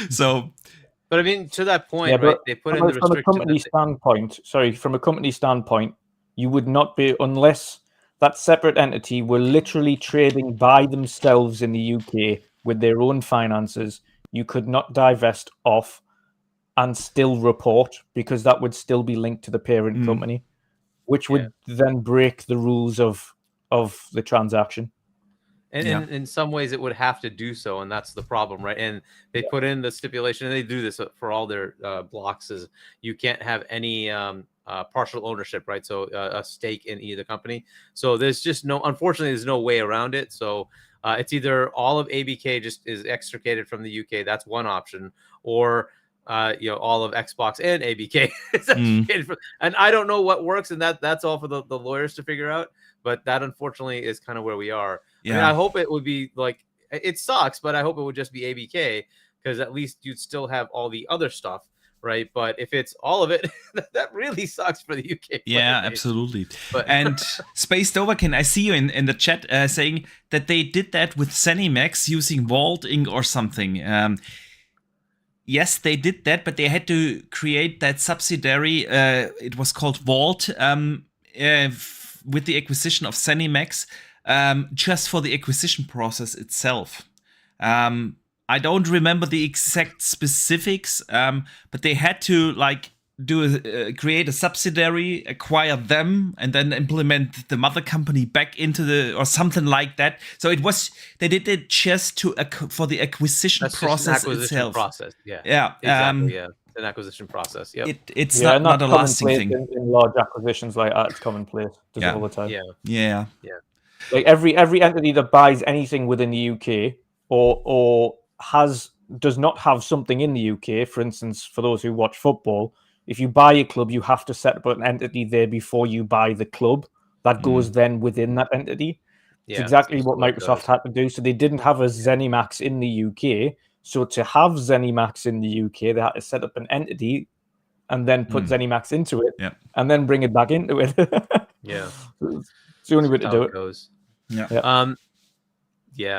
Speaker 1: so.
Speaker 3: But I mean, to that point, right? They put in the restriction.
Speaker 2: From a company standpoint, you would not be, unless that separate entity were literally trading by themselves in the UK with their own finances. You could not divest off and still report, because that would still be linked to the parent company, which would then break the rules of the transaction.
Speaker 3: And in some ways, it would have to do so, and that's the problem, right? And they put in the stipulation, and they do this for all their blocks, is you can't have any partial ownership, right? So a stake in either company. So there's just unfortunately, there's no way around it. So it's either all of ABK just is extricated from the UK. That's one option, or all of Xbox and ABK is extricated from, and I don't know what works, and that's all for the lawyers to figure out. But that unfortunately is kind of where we are. Yeah. I mean, I hope it would be like, it sucks, but I hope it would just be ABK, because at least you'd still have all the other stuff, right? But if it's all of it, that really sucks for the UK.
Speaker 1: Yeah, absolutely. And Spaced Overkin, I see you in the chat saying that they did that with ZeniMax using Vault Inc. or something. Yes, they did that, but they had to create that subsidiary. It was called Vault. With the acquisition of ZeniMax, just for the acquisition process itself. I don't remember the exact specifics, but they had to create a subsidiary, acquire them, and then implement the mother company back into or something like that. So they did it just for the acquisition process itself.
Speaker 3: Yeah,
Speaker 1: exactly.
Speaker 3: An acquisition process. Yeah,
Speaker 1: it's not a lasting thing.
Speaker 2: In large acquisitions like that, it's commonplace. Does it all the time.
Speaker 1: Yeah.
Speaker 2: Like every entity that buys anything within the UK or does not have something in the UK. For instance, for those who watch football, if you buy a club, you have to set up an entity there before you buy the club. That goes then within that entity. It's exactly what Microsoft had to do. So they didn't have a ZeniMax in the UK. So to have ZeniMax in the UK, they had to set up an entity and then put ZeniMax into it and then bring it back into it. It's the only way to do it.
Speaker 3: Goes.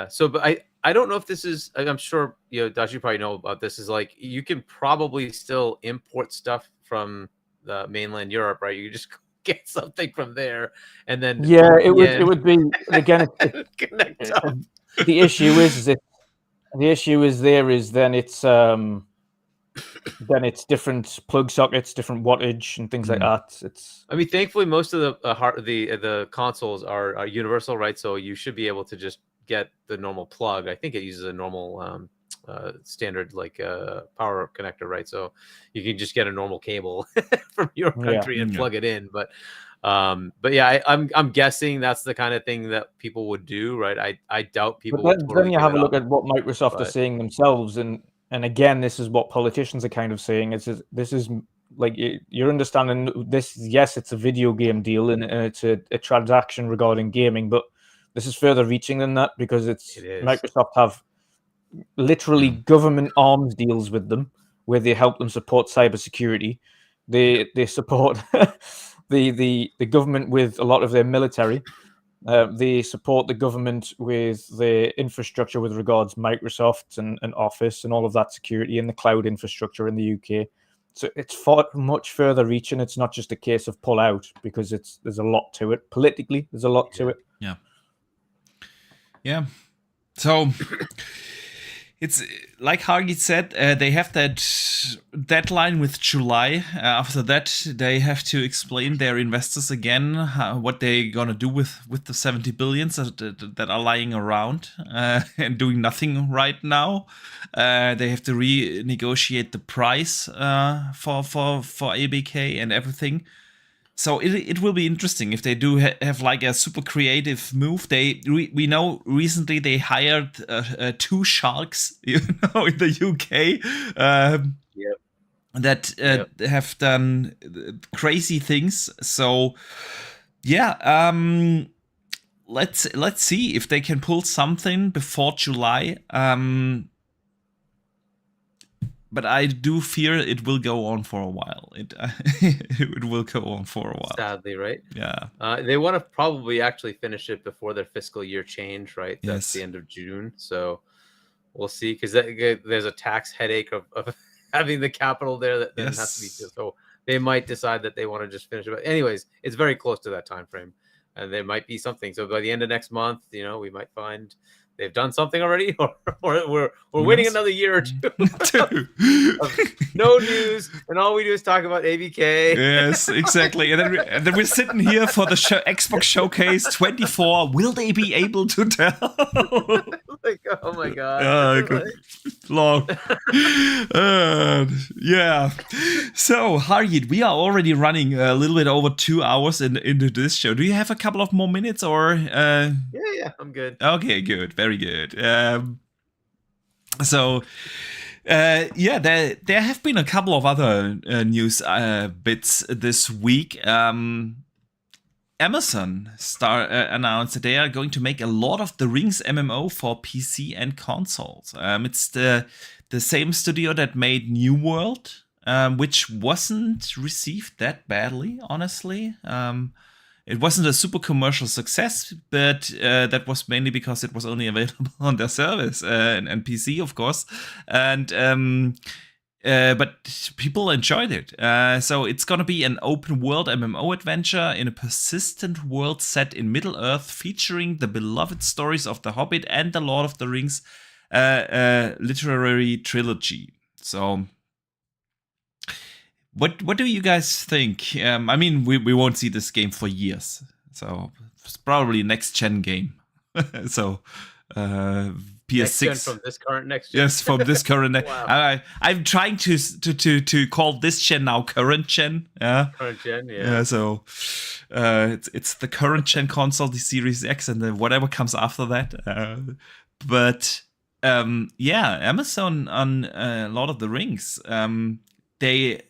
Speaker 3: So, but I don't know if this is, I'm sure, Dash, you probably know about this, is like, you can probably still import stuff from the mainland Europe, right? You just get something from there and then.
Speaker 2: Yeah, it would be, again, connect up. The issue is then it's different plug sockets, different wattage, and things like that.
Speaker 3: I mean, thankfully, most of the consoles are universal, right? So you should be able to just get the normal plug. I think it uses a normal standard power connector, right? So you can just get a normal cable from your country and plug it in. But yeah, I'm guessing that's the kind of thing that people would do, right? I doubt people.
Speaker 2: But then you have a look at what Microsoft are saying themselves, and again, this is what politicians are kind of saying. This is like, you're understanding this. Yes, it's a video game deal and it's a transaction regarding gaming, but this is further reaching than that, because Microsoft have literally government arms deals with them, where they help them support cybersecurity. They support the government with a lot of their military. They support the government with the infrastructure with regards Microsoft and Office and all of that security and the cloud infrastructure in the UK. So it's much further reaching. It's not just a case of pull out, because there's a lot to it. Politically, there's a lot to it.
Speaker 1: Yeah. So it's like Hagi said, they have that deadline with July. After that, they have to explain their investors again what they're gonna do with the 70 billions that are lying around and doing nothing right now. They have to renegotiate the price for ABK and everything. So it will be interesting if they do have like a super creative move. We know recently they hired 2 sharks, in the UK,
Speaker 3: Yep.
Speaker 1: that have done crazy things. So yeah, let's see if they can pull something before July. But I do fear it will go on for a while. It will go on for a while.
Speaker 3: Sadly, right?
Speaker 1: Yeah.
Speaker 3: They want to probably actually finish it before their fiscal year change, right?
Speaker 1: Yes.
Speaker 3: That's the end of June. So we'll see, because there's a tax headache of having the capital there that then has to be. So they might decide that they want to just finish it. But anyways, it's very close to that time frame, and there might be something. So by the end of next month, we might find they've done something already, or we're waiting another year or two. No news, and all we do is talk about ABK.
Speaker 1: Yes, exactly. And then we're sitting here for the Xbox Showcase 24. Will they be able to tell?
Speaker 3: Like, oh my god.
Speaker 1: Long. Yeah. So, Harjit, we are already running a little bit over 2 hours into this show. Do you have a couple of more minutes, or?
Speaker 3: Yeah, I'm good.
Speaker 1: Okay, good. Very good. There have been a couple of other news bits this week. Amazon announced that they are going to make a Lord of the Rings MMO for PC and consoles. It's the same studio that made New World, which wasn't received that badly, honestly. It wasn't a super commercial success, but that was mainly because it was only available on their service and PC, of course. And but people enjoyed it. So it's gonna be an open world MMO adventure in a persistent world set in Middle-earth, featuring the beloved stories of The Hobbit and The Lord of the Rings literary trilogy. So what do you guys think? I mean, we won't see this game for years, so it's probably next gen game. So PS6
Speaker 3: from this current next gen.
Speaker 1: Yes, from this current.
Speaker 3: Wow.
Speaker 1: I'm trying to call this gen now current gen. Yeah.
Speaker 3: Current gen. Yeah.
Speaker 1: So it's the current gen console, the Series X, and then whatever comes after that. But Amazon on Lord of the Rings. They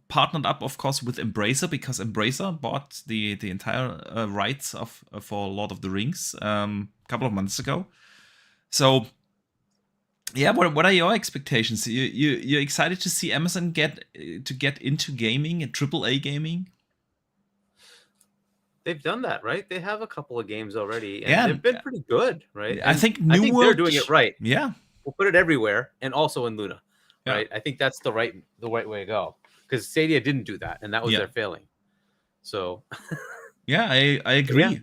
Speaker 1: partnered up, of course, with Embracer, because Embracer bought the entire rights for Lord of the Rings a couple of months ago. So, yeah, what are your expectations? You're excited to see Amazon get into gaming, AAA gaming?
Speaker 3: They've done that, right? They have a couple of games already, and they've been pretty good, right?
Speaker 1: I think New World,
Speaker 3: they're doing it right.
Speaker 1: Yeah,
Speaker 3: we'll put it everywhere, and also in Luna, right? I think that's the right way to go, because Stadia didn't do that, and that was their failing. So,
Speaker 1: yeah, I agree. Yeah.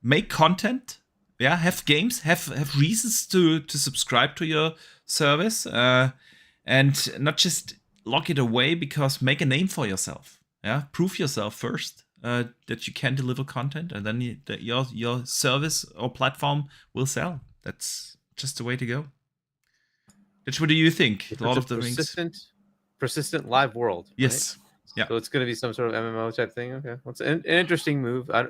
Speaker 1: Make content. Yeah, have games, have reasons to subscribe to your service, and not just lock it away, because make a name for yourself. Yeah, prove yourself first that you can deliver content, and then your service or platform will sell. That's just the way to go. Which, what do you think?
Speaker 3: It's
Speaker 1: Lord of the Rings,
Speaker 3: persistent live world. Right?
Speaker 1: Yes. Yeah.
Speaker 3: So it's going to be some sort of MMO type thing. Okay, well, it's an interesting move. I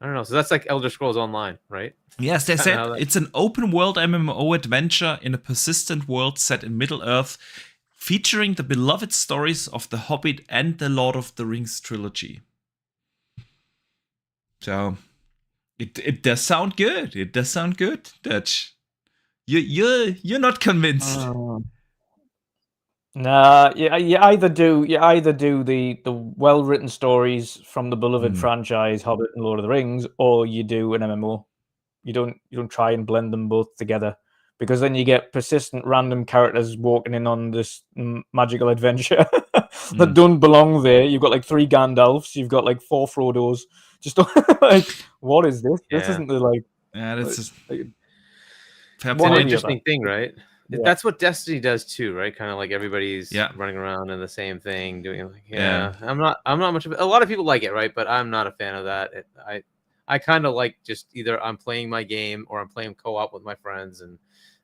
Speaker 3: don't know. So that's like Elder Scrolls Online, right?
Speaker 1: Yes, they said it's an open world MMO adventure in a persistent world set in Middle-earth, featuring the beloved stories of The Hobbit and the Lord of the Rings trilogy. So it does sound good. It does sound good, Dutch. You're not convinced.
Speaker 2: Nah, you either do the well-written stories from the beloved franchise Hobbit and Lord of the Rings, or you do an MMO. You don't try and blend them both together, because then you get persistent random characters walking in on this magical adventure that don't belong there. You've got like 3 Gandalfs, you've got like 4 Frodos. Just like, what is this? This isn't the like.
Speaker 1: Yeah, that's just
Speaker 3: one interesting thing, right? Yeah. That's what Destiny does too, right? Kind of like everybody's running around in the same thing, doing like, I'm not much of a lot of people like it, right? But I'm not a fan of that. I kind of like just either I'm playing my game or I'm playing co-op with my friends, and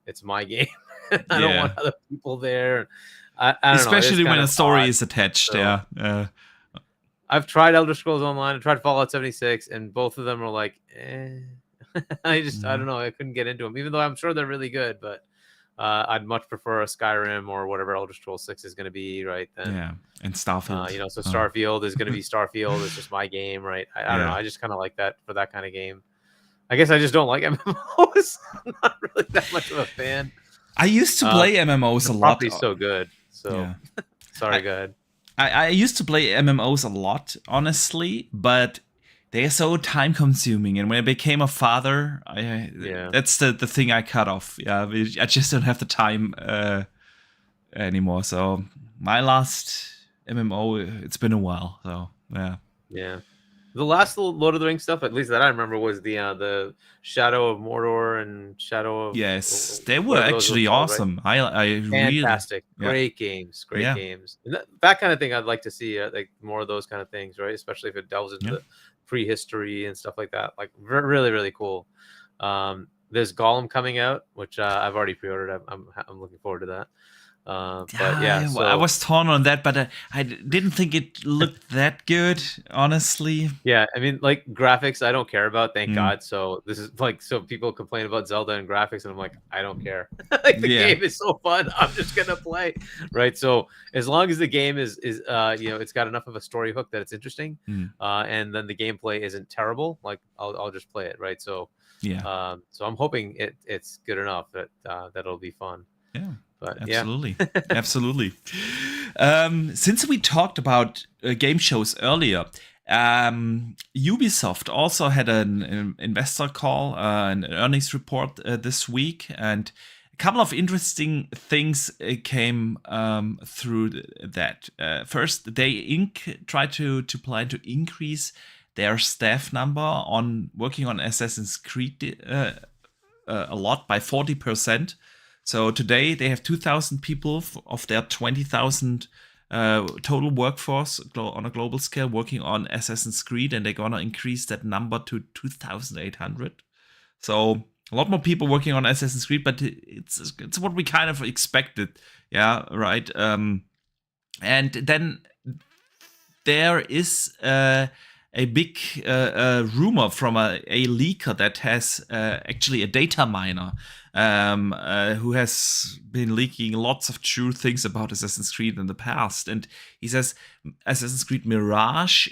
Speaker 3: it's my game. I don't want other people there. I don't
Speaker 1: especially
Speaker 3: know,
Speaker 1: when a story is attached.
Speaker 3: So, I've tried Elder Scrolls Online, I tried Fallout 76, and both of them are like, I don't know, I couldn't get into them, even though I'm sure they're really good, but I'd much prefer a Skyrim or whatever Elder Scrolls 6 is going to be, right?
Speaker 1: And Starfield.
Speaker 3: So Starfield is going to be Starfield. It's just my game, right? I don't know. I just kind of like that for that kind of game. I guess I just don't like MMOs. I'm not really that much of a fan.
Speaker 1: I used to play MMOs a lot.
Speaker 3: Property's so good. So sorry, go ahead.
Speaker 1: I used to play MMOs a lot, honestly, but they're so time consuming. And when I became a father, that's the thing I cut off. Yeah, I just don't have the time anymore. So my last MMO, it's been a while. So
Speaker 3: yeah. The last Lord of the Rings stuff, at least that I remember, was the Shadow of Mordor and Shadow of...
Speaker 1: Yes, they were actually awesome. Right? I
Speaker 3: Fantastic. Great games. Games. And that kind of thing I'd like to see, like more of those kind of things, right? Especially if it delves into the prehistory and stuff like that. Like really, really cool. There's Gollum coming out, which I've already pre-ordered. I'm looking forward to that.
Speaker 1: I was torn on that, but I didn't think it looked that good, honestly.
Speaker 3: Yeah, I mean, like graphics, I don't care about, thank God. So this is like, so people complain about Zelda and graphics, and I'm like, I don't care. Like the game is so fun, I'm just gonna play, right? So as long as the game is it's got enough of a story hook that it's interesting, and then the gameplay isn't terrible, like I'll just play it, right? So so I'm hoping it's good enough that it'll be fun.
Speaker 1: Yeah. But, absolutely. Absolutely. Since we talked about game shows earlier, Ubisoft also had an investor call, an earnings report this week, and a couple of interesting things came through that. First, they tried to plan to increase their staff number on working on Assassin's Creed a lot by 40%. So today they have 2,000 people of their 20,000 total workforce on a global scale working on Assassin's Creed, and they're gonna increase that number to 2,800. So a lot more people working on Assassin's Creed, but it's what we kind of expected. Yeah, right. And then there is a big rumor from a leaker that has actually a data miner who has been leaking lots of true things about Assassin's Creed in the past. And he says Assassin's Creed Mirage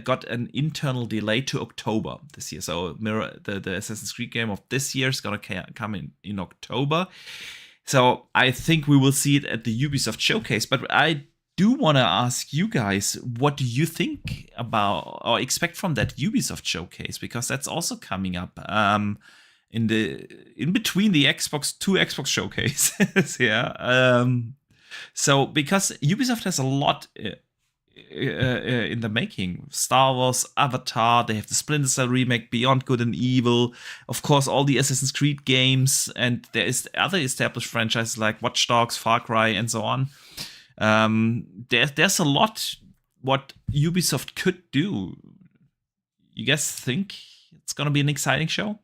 Speaker 1: got an internal delay to October this year. So the Assassin's Creed game of this year is going to come in October. So I think we will see it at the Ubisoft showcase. But I do want to ask you guys, what do you think about or expect from that Ubisoft showcase? Because that's also coming up in between the two Xbox showcases. So because Ubisoft has a lot in the making. Star Wars, Avatar, they have the Splinter Cell remake, Beyond Good and Evil, of course all the Assassin's Creed games, and there is other established franchises like Watch Dogs, Far Cry, and so on. There's a lot what Ubisoft could do. You guys think it's gonna be an exciting show?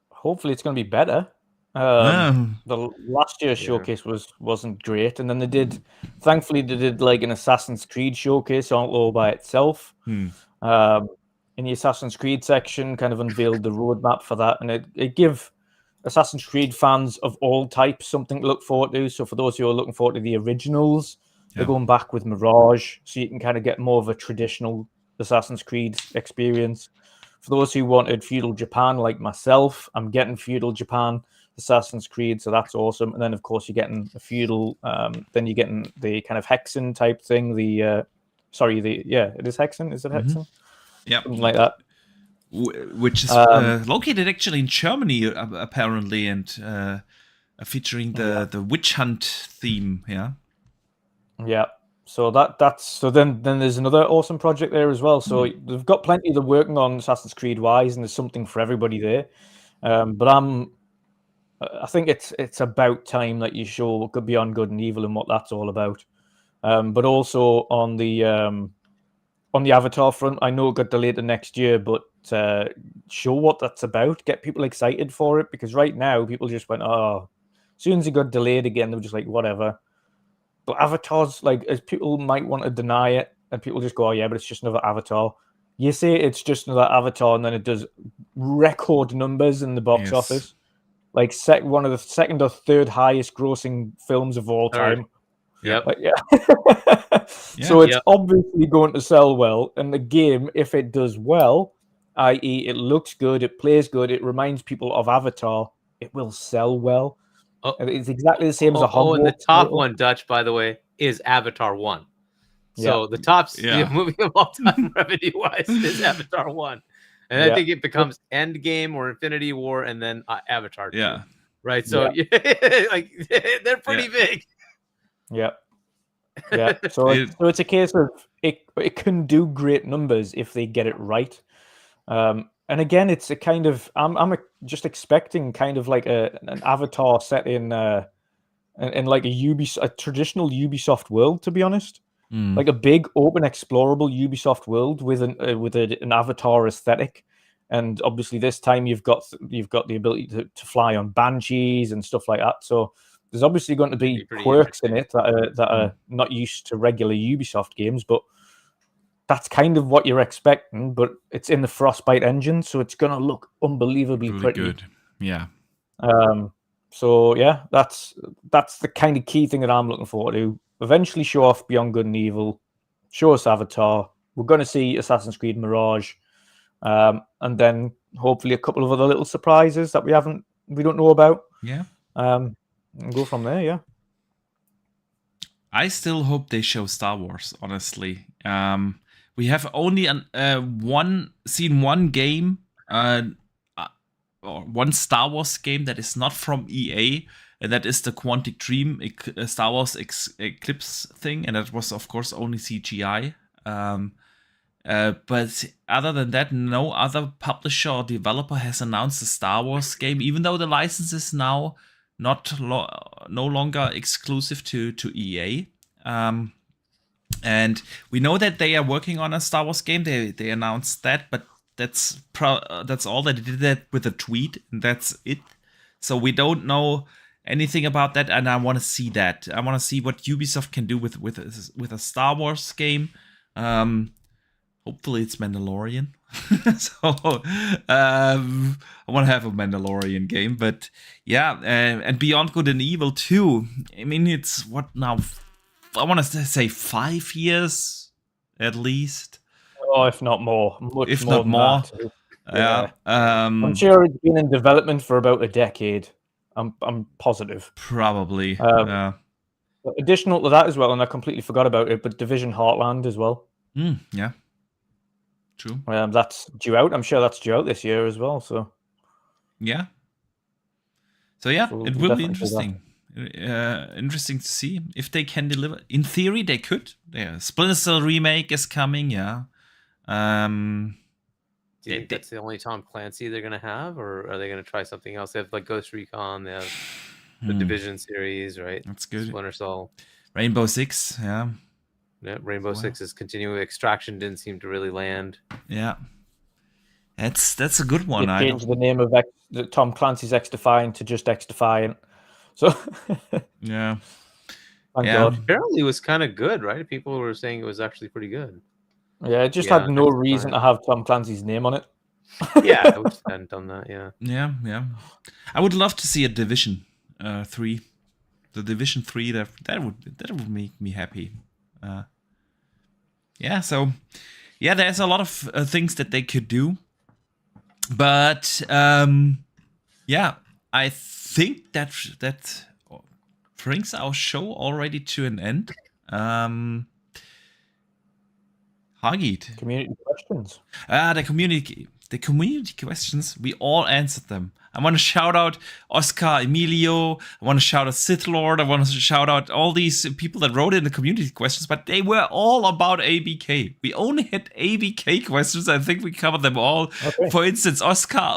Speaker 2: Hopefully it's gonna be better. The last year's showcase wasn't great, and then thankfully they did like an Assassin's Creed showcase all by itself. In the Assassin's Creed section, kind of unveiled the roadmap for that, and it gave Assassin's Creed fans of all types something to look forward to. So for those who are looking forward to the originals, they're going back with Mirage, so you can kind of get more of a traditional Assassin's Creed experience. For those who wanted feudal Japan, like myself, I'm getting feudal Japan Assassin's Creed, so that's awesome. And then of course you're getting a feudal, then you're getting the kind of Hexen type thing. It is Hexen. Is it Hexen?
Speaker 1: Yeah,
Speaker 2: something like that.
Speaker 1: Which is located actually in Germany, apparently, and featuring the witch hunt theme.
Speaker 2: Yeah. So then there's another awesome project there as well. So they've got plenty they're working on Assassin's Creed wise, and there's something for everybody there. But I think it's about time that you show Beyond Good and Evil and what that's all about. But also on the Avatar front, I know it got delayed to next year, but show what that's about. Get people excited for it, because right now people just went, as soon as it got delayed again, they were just like, whatever. But Avatar's, like, as people might want to deny it, and people just go, "Oh yeah, but it's just another Avatar." You say it's just another Avatar, and then it does record numbers in the box office, like one of the second or third highest grossing films of all time.
Speaker 3: Yep.
Speaker 2: Like, So it's obviously going to sell well, and the game, if it does well, i.e., it looks good, it plays good, it reminds people of Avatar, it will sell well.
Speaker 3: Oh,
Speaker 2: it's exactly the same as a Hogwarts.
Speaker 3: Oh, and the top one, Dutch, by the way, is Avatar 1. So the top movie of all time revenue wise is Avatar 1. And I think it becomes Endgame or Infinity War and then Avatar 2.
Speaker 1: Yeah.
Speaker 3: Right. So like they're pretty big.
Speaker 2: Yeah. Yeah. So it's a case of it can do great numbers if they get it right. And again, it's a kind of I'm just expecting kind of like an Avatar set in like a traditional Ubisoft world, to be honest. Like a big, open, explorable Ubisoft world with an Avatar aesthetic, and obviously this time you've got the ability to fly on banshees and stuff like that. So there's obviously going to be quirks in it that are not used to regular Ubisoft games, but that's kind of what you're expecting. But it's in the Frostbite engine, so it's going to look unbelievably
Speaker 1: really
Speaker 2: pretty.
Speaker 1: Good, yeah.
Speaker 2: So yeah, that's the kind of key thing that I'm looking forward to. Eventually show off Beyond Good and Evil, show us Avatar. We're going to see Assassin's Creed Mirage, and then hopefully a couple of other little surprises that we don't know about.
Speaker 1: Yeah.
Speaker 2: And go from there. Yeah.
Speaker 1: I still hope they show Star Wars. Honestly, we have only seen one game, or one Star Wars game that is not from EA. And that is the Quantic Dream Star Wars Eclipse thing, and that was, of course, only CGI. But other than that, no other publisher or developer has announced a Star Wars game, even though the license is now no longer exclusive to EA. And we know that they are working on a Star Wars game. They announced that, but that's all. They did that with a tweet, and that's it. So we don't know anything about that, and I want to see that. I want to see what Ubisoft can do with a Star Wars game. Hopefully it's Mandalorian. So I want to have a Mandalorian game, but yeah, and Beyond Good and Evil too. I mean, it's what now? I want to say 5 years at least.
Speaker 2: Oh, if not more.
Speaker 1: If not more. Yeah.
Speaker 2: I'm sure it's been in development for about a decade. I'm positive.
Speaker 1: Probably.
Speaker 2: Additional to that as well, and I completely forgot about it, but Division Heartland as well.
Speaker 1: Yeah. True.
Speaker 2: That's due out. I'm sure that's due out this year as well. So.
Speaker 1: Yeah. So it will be interesting. Interesting to see if they can deliver. In theory, they could. Yeah. Splinter Cell remake is coming. Yeah.
Speaker 3: Do you think that's the only Tom Clancy they're going to have, or are they going to try something else? They have like Ghost Recon, they have the Division series, right?
Speaker 1: That's good.
Speaker 3: Splinter Cell.
Speaker 1: Rainbow Six, yeah.
Speaker 3: Yeah, Rainbow Six is continuing. Extraction didn't seem to really land.
Speaker 1: Yeah. That's a good one.
Speaker 2: They changed the name of Tom Clancy's X-Defiant to just X-Defiant. So
Speaker 1: yeah.
Speaker 2: Thank God.
Speaker 3: Apparently it was kind of good, right? People were saying it was actually pretty good.
Speaker 2: Yeah, it just had no reason to have Tom Clancy's name on it.
Speaker 3: Yeah, I would have done that, yeah.
Speaker 1: Yeah. I would love to see a Division 3. The Division 3, that would make me happy. So there's a lot of things that they could do. But I think that brings our show already to an end. Hagit.
Speaker 2: Community questions.
Speaker 1: The community questions, we all answered them. I want to shout out Oscar Emilio. I want to shout out Sith Lord. I want to shout out all these people that wrote in the community questions, but they were all about ABK. We only had ABK questions. I think we covered them all. Okay. For instance, Oscar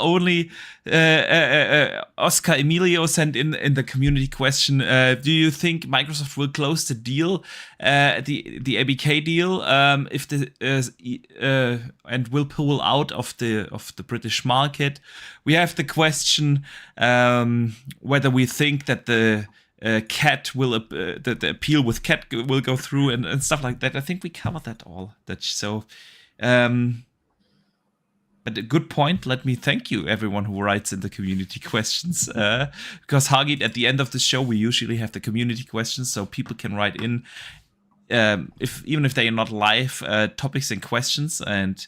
Speaker 1: Emilio sent in the community question, do you think Microsoft will close the deal, the ABK deal, if and will pull out of the British market? We have the question whether we think that the Cat will the appeal with Cat will go through and stuff like that. I think we covered that all. So. But a good point. Let me thank you, everyone who writes in the community questions. Because Hagit, at the end of the show, we usually have the community questions, so people can write in, even if they are not live, topics and questions, and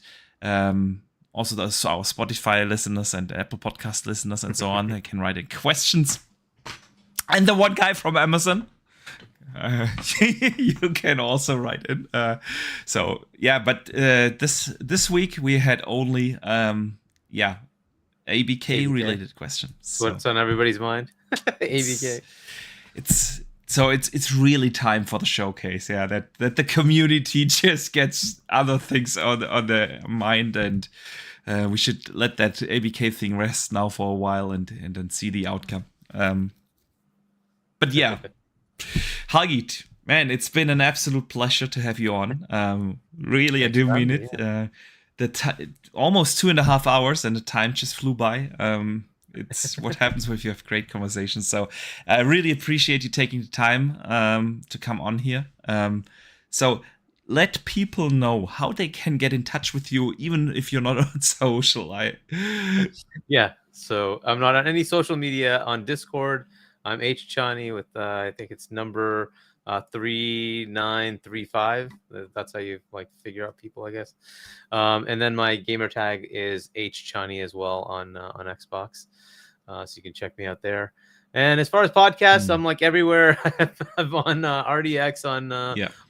Speaker 1: also our Spotify listeners and Apple Podcast listeners and so on, they can write in questions. And the one guy from Amazon. You can also write in. But this week we had only ABK related questions.
Speaker 3: So. What's on everybody's mind? ABK.
Speaker 1: It's really time for the showcase. Yeah, that the community just gets other things on their mind, and we should let that ABK thing rest now for a while and then see the outcome. But yeah. Hagit, man, it's been an absolute pleasure to have you on. Really, I do mean it. Almost 2.5 hours, and the time just flew by. It's what happens when you have great conversations. So I really appreciate you taking the time to come on here. So let people know how they can get in touch with you, even if you're not on social.
Speaker 3: Yeah, so I'm not on any social media. On Discord, I'm HChani with I think it's number 3935. That's how you figure out people, I guess. And then my gamer tag is HChani as well on Xbox. So you can check me out there. And as far as podcasts, I'm everywhere. I'm on RDX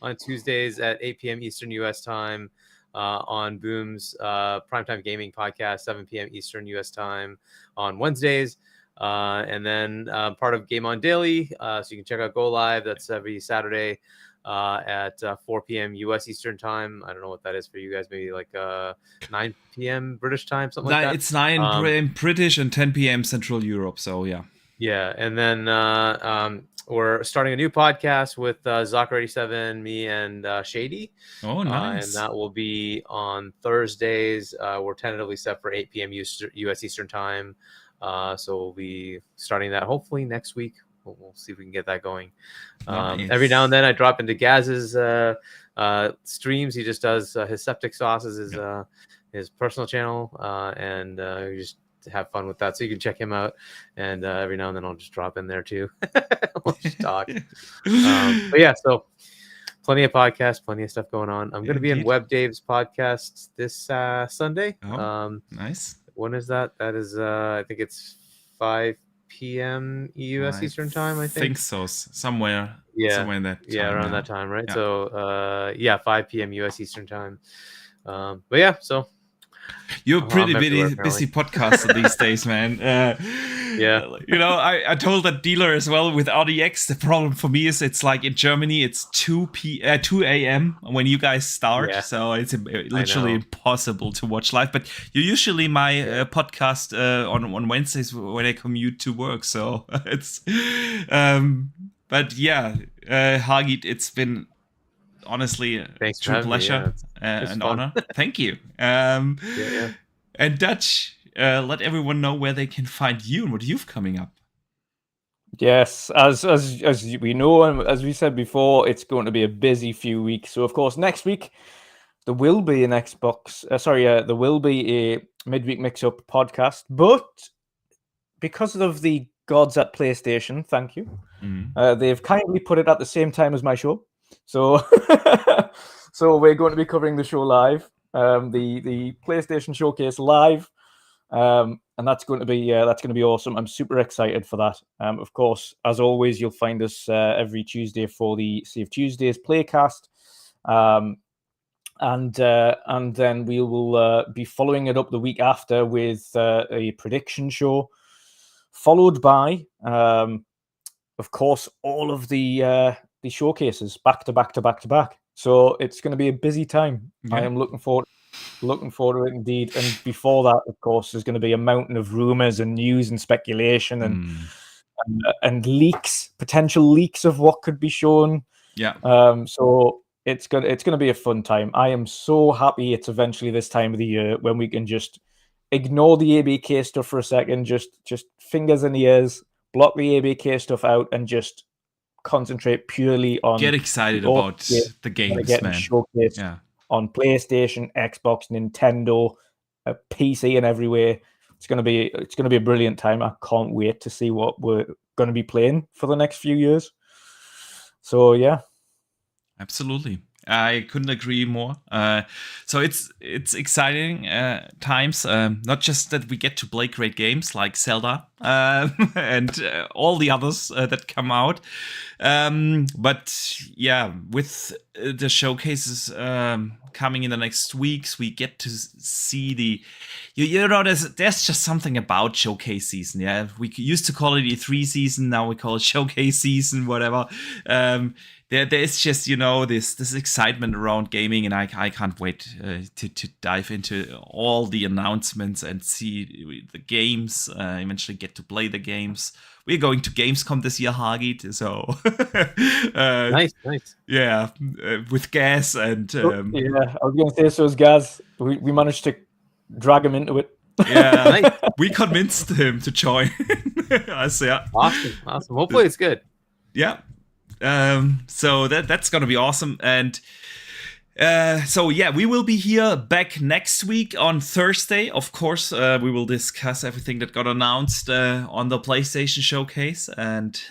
Speaker 3: on Tuesdays at 8 p.m. Eastern US time. On Boom's Primetime Gaming Podcast, 7 p.m. Eastern US time on Wednesdays. And then part of Game On Daily, so you can check out Go Live. That's every Saturday at 4 p.m. U.S. Eastern time. I don't know what that is for you guys. Maybe 9 p.m. British time, something like that.
Speaker 1: It's 9 p.m. British and 10 p.m. Central Europe. So yeah.
Speaker 3: Yeah, and then we're starting a new podcast with Zocker87, me, and Shady.
Speaker 1: Oh, nice.
Speaker 3: And that will be on Thursdays. We're tentatively set for 8 p.m. U.S. Eastern time. So we'll be starting that hopefully next week. We'll see if we can get that going.
Speaker 1: Nice.
Speaker 3: Every now and then I drop into Gaz's streams. He just does his septic sauces, his personal channel, and we just have fun with that. So you can check him out. And every now and then I'll just drop in there too. We'll just talk. But yeah, so plenty of podcasts, plenty of stuff going on. I'm going to be in Web Dave's podcast this Sunday.
Speaker 1: Oh, nice.
Speaker 3: When is that? That is, I think it's 5 p.m. U.S. Eastern time, I think
Speaker 1: so. Somewhere in that time.
Speaker 3: Yeah, around that time, right? Yeah. So, 5 p.m. U.S. Eastern time. But yeah, so.
Speaker 1: You're a pretty busy podcaster these days, man.
Speaker 3: Yeah.
Speaker 1: I told that dealer as well with RDX. The problem for me is it's in Germany, it's 2 a.m. when you guys start. Yeah. So it's literally impossible to watch live. But you're usually my podcast on Wednesdays when I commute to work. So it's, but yeah, Hagit, it's been honestly a true pleasure and honor. Thank you. And Dutch, let everyone know where they can find you and what you've coming up.
Speaker 2: Yes, as we know, and as we said before, it's going to be a busy few weeks. So of course, next week there will be an there will be a midweek mix-up podcast, but because of the gods at PlayStation, thank you, they've kindly put it at the same time as my show. So, so we're going to be covering the show live, the PlayStation Showcase live, and that's going to be awesome. I'm super excited for that. Of course, as always, you'll find us every Tuesday for the Save Tuesdays playcast, and then we will be following it up the week after with a prediction show, followed by, of course, all of the showcases back to back. So it's going to be a busy time. Yeah. I am looking forward to it indeed. And before that, of course, there's going to be a mountain of rumors and news and speculation and leaks, potential leaks of what could be shown.
Speaker 1: Yeah.
Speaker 2: So it's gonna be a fun time. I am so happy it's eventually this time of the year when we can just ignore the ABK stuff for a second, just fingers in the ears, block the ABK stuff out, and just concentrate purely on
Speaker 1: get excited
Speaker 2: all
Speaker 1: about the games,
Speaker 2: getting
Speaker 1: man.
Speaker 2: showcased
Speaker 1: Yeah.
Speaker 2: on PlayStation, Xbox, Nintendo, PC, and everywhere. It's gonna be a brilliant time. I can't wait to see what we're gonna be playing for the next few years. So yeah,
Speaker 1: absolutely. I couldn't agree more. So it's exciting times. Not just that we get to play great games like Zelda and all the others that come out, but yeah, with the showcases coming in the next weeks, we get to see the. You know, there's just something about showcase season. Yeah, we used to call it E3 season. Now we call it showcase season. Whatever. There is just, you know, this excitement around gaming, and I can't wait to dive into all the announcements and see the games. Eventually, get to play the games. We're going to Gamescom this year, Hagit. So
Speaker 3: nice.
Speaker 1: Yeah, with Gas and
Speaker 2: yeah, I was going to say so. As Gaz, we managed to drag him into it.
Speaker 1: Yeah,
Speaker 3: nice.
Speaker 1: We convinced him to join. I say,
Speaker 3: awesome. Hopefully, it's good.
Speaker 1: Yeah. So that's gonna be awesome. And so yeah, we will be here back next week on Thursday. Of course, we will discuss everything that got announced on the PlayStation Showcase, and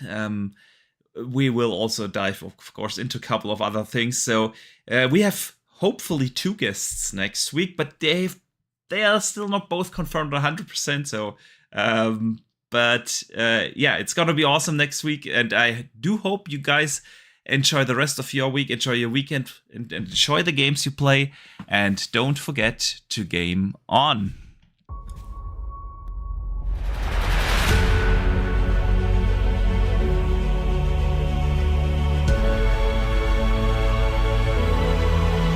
Speaker 1: we will also dive, of course, into a couple of other things. So we have hopefully 2 guests next week, but they are still not both confirmed 100%. So. But yeah, it's gonna be awesome next week, and I do hope you guys enjoy the rest of your week, enjoy your weekend, and enjoy the games you play, and don't forget to game on.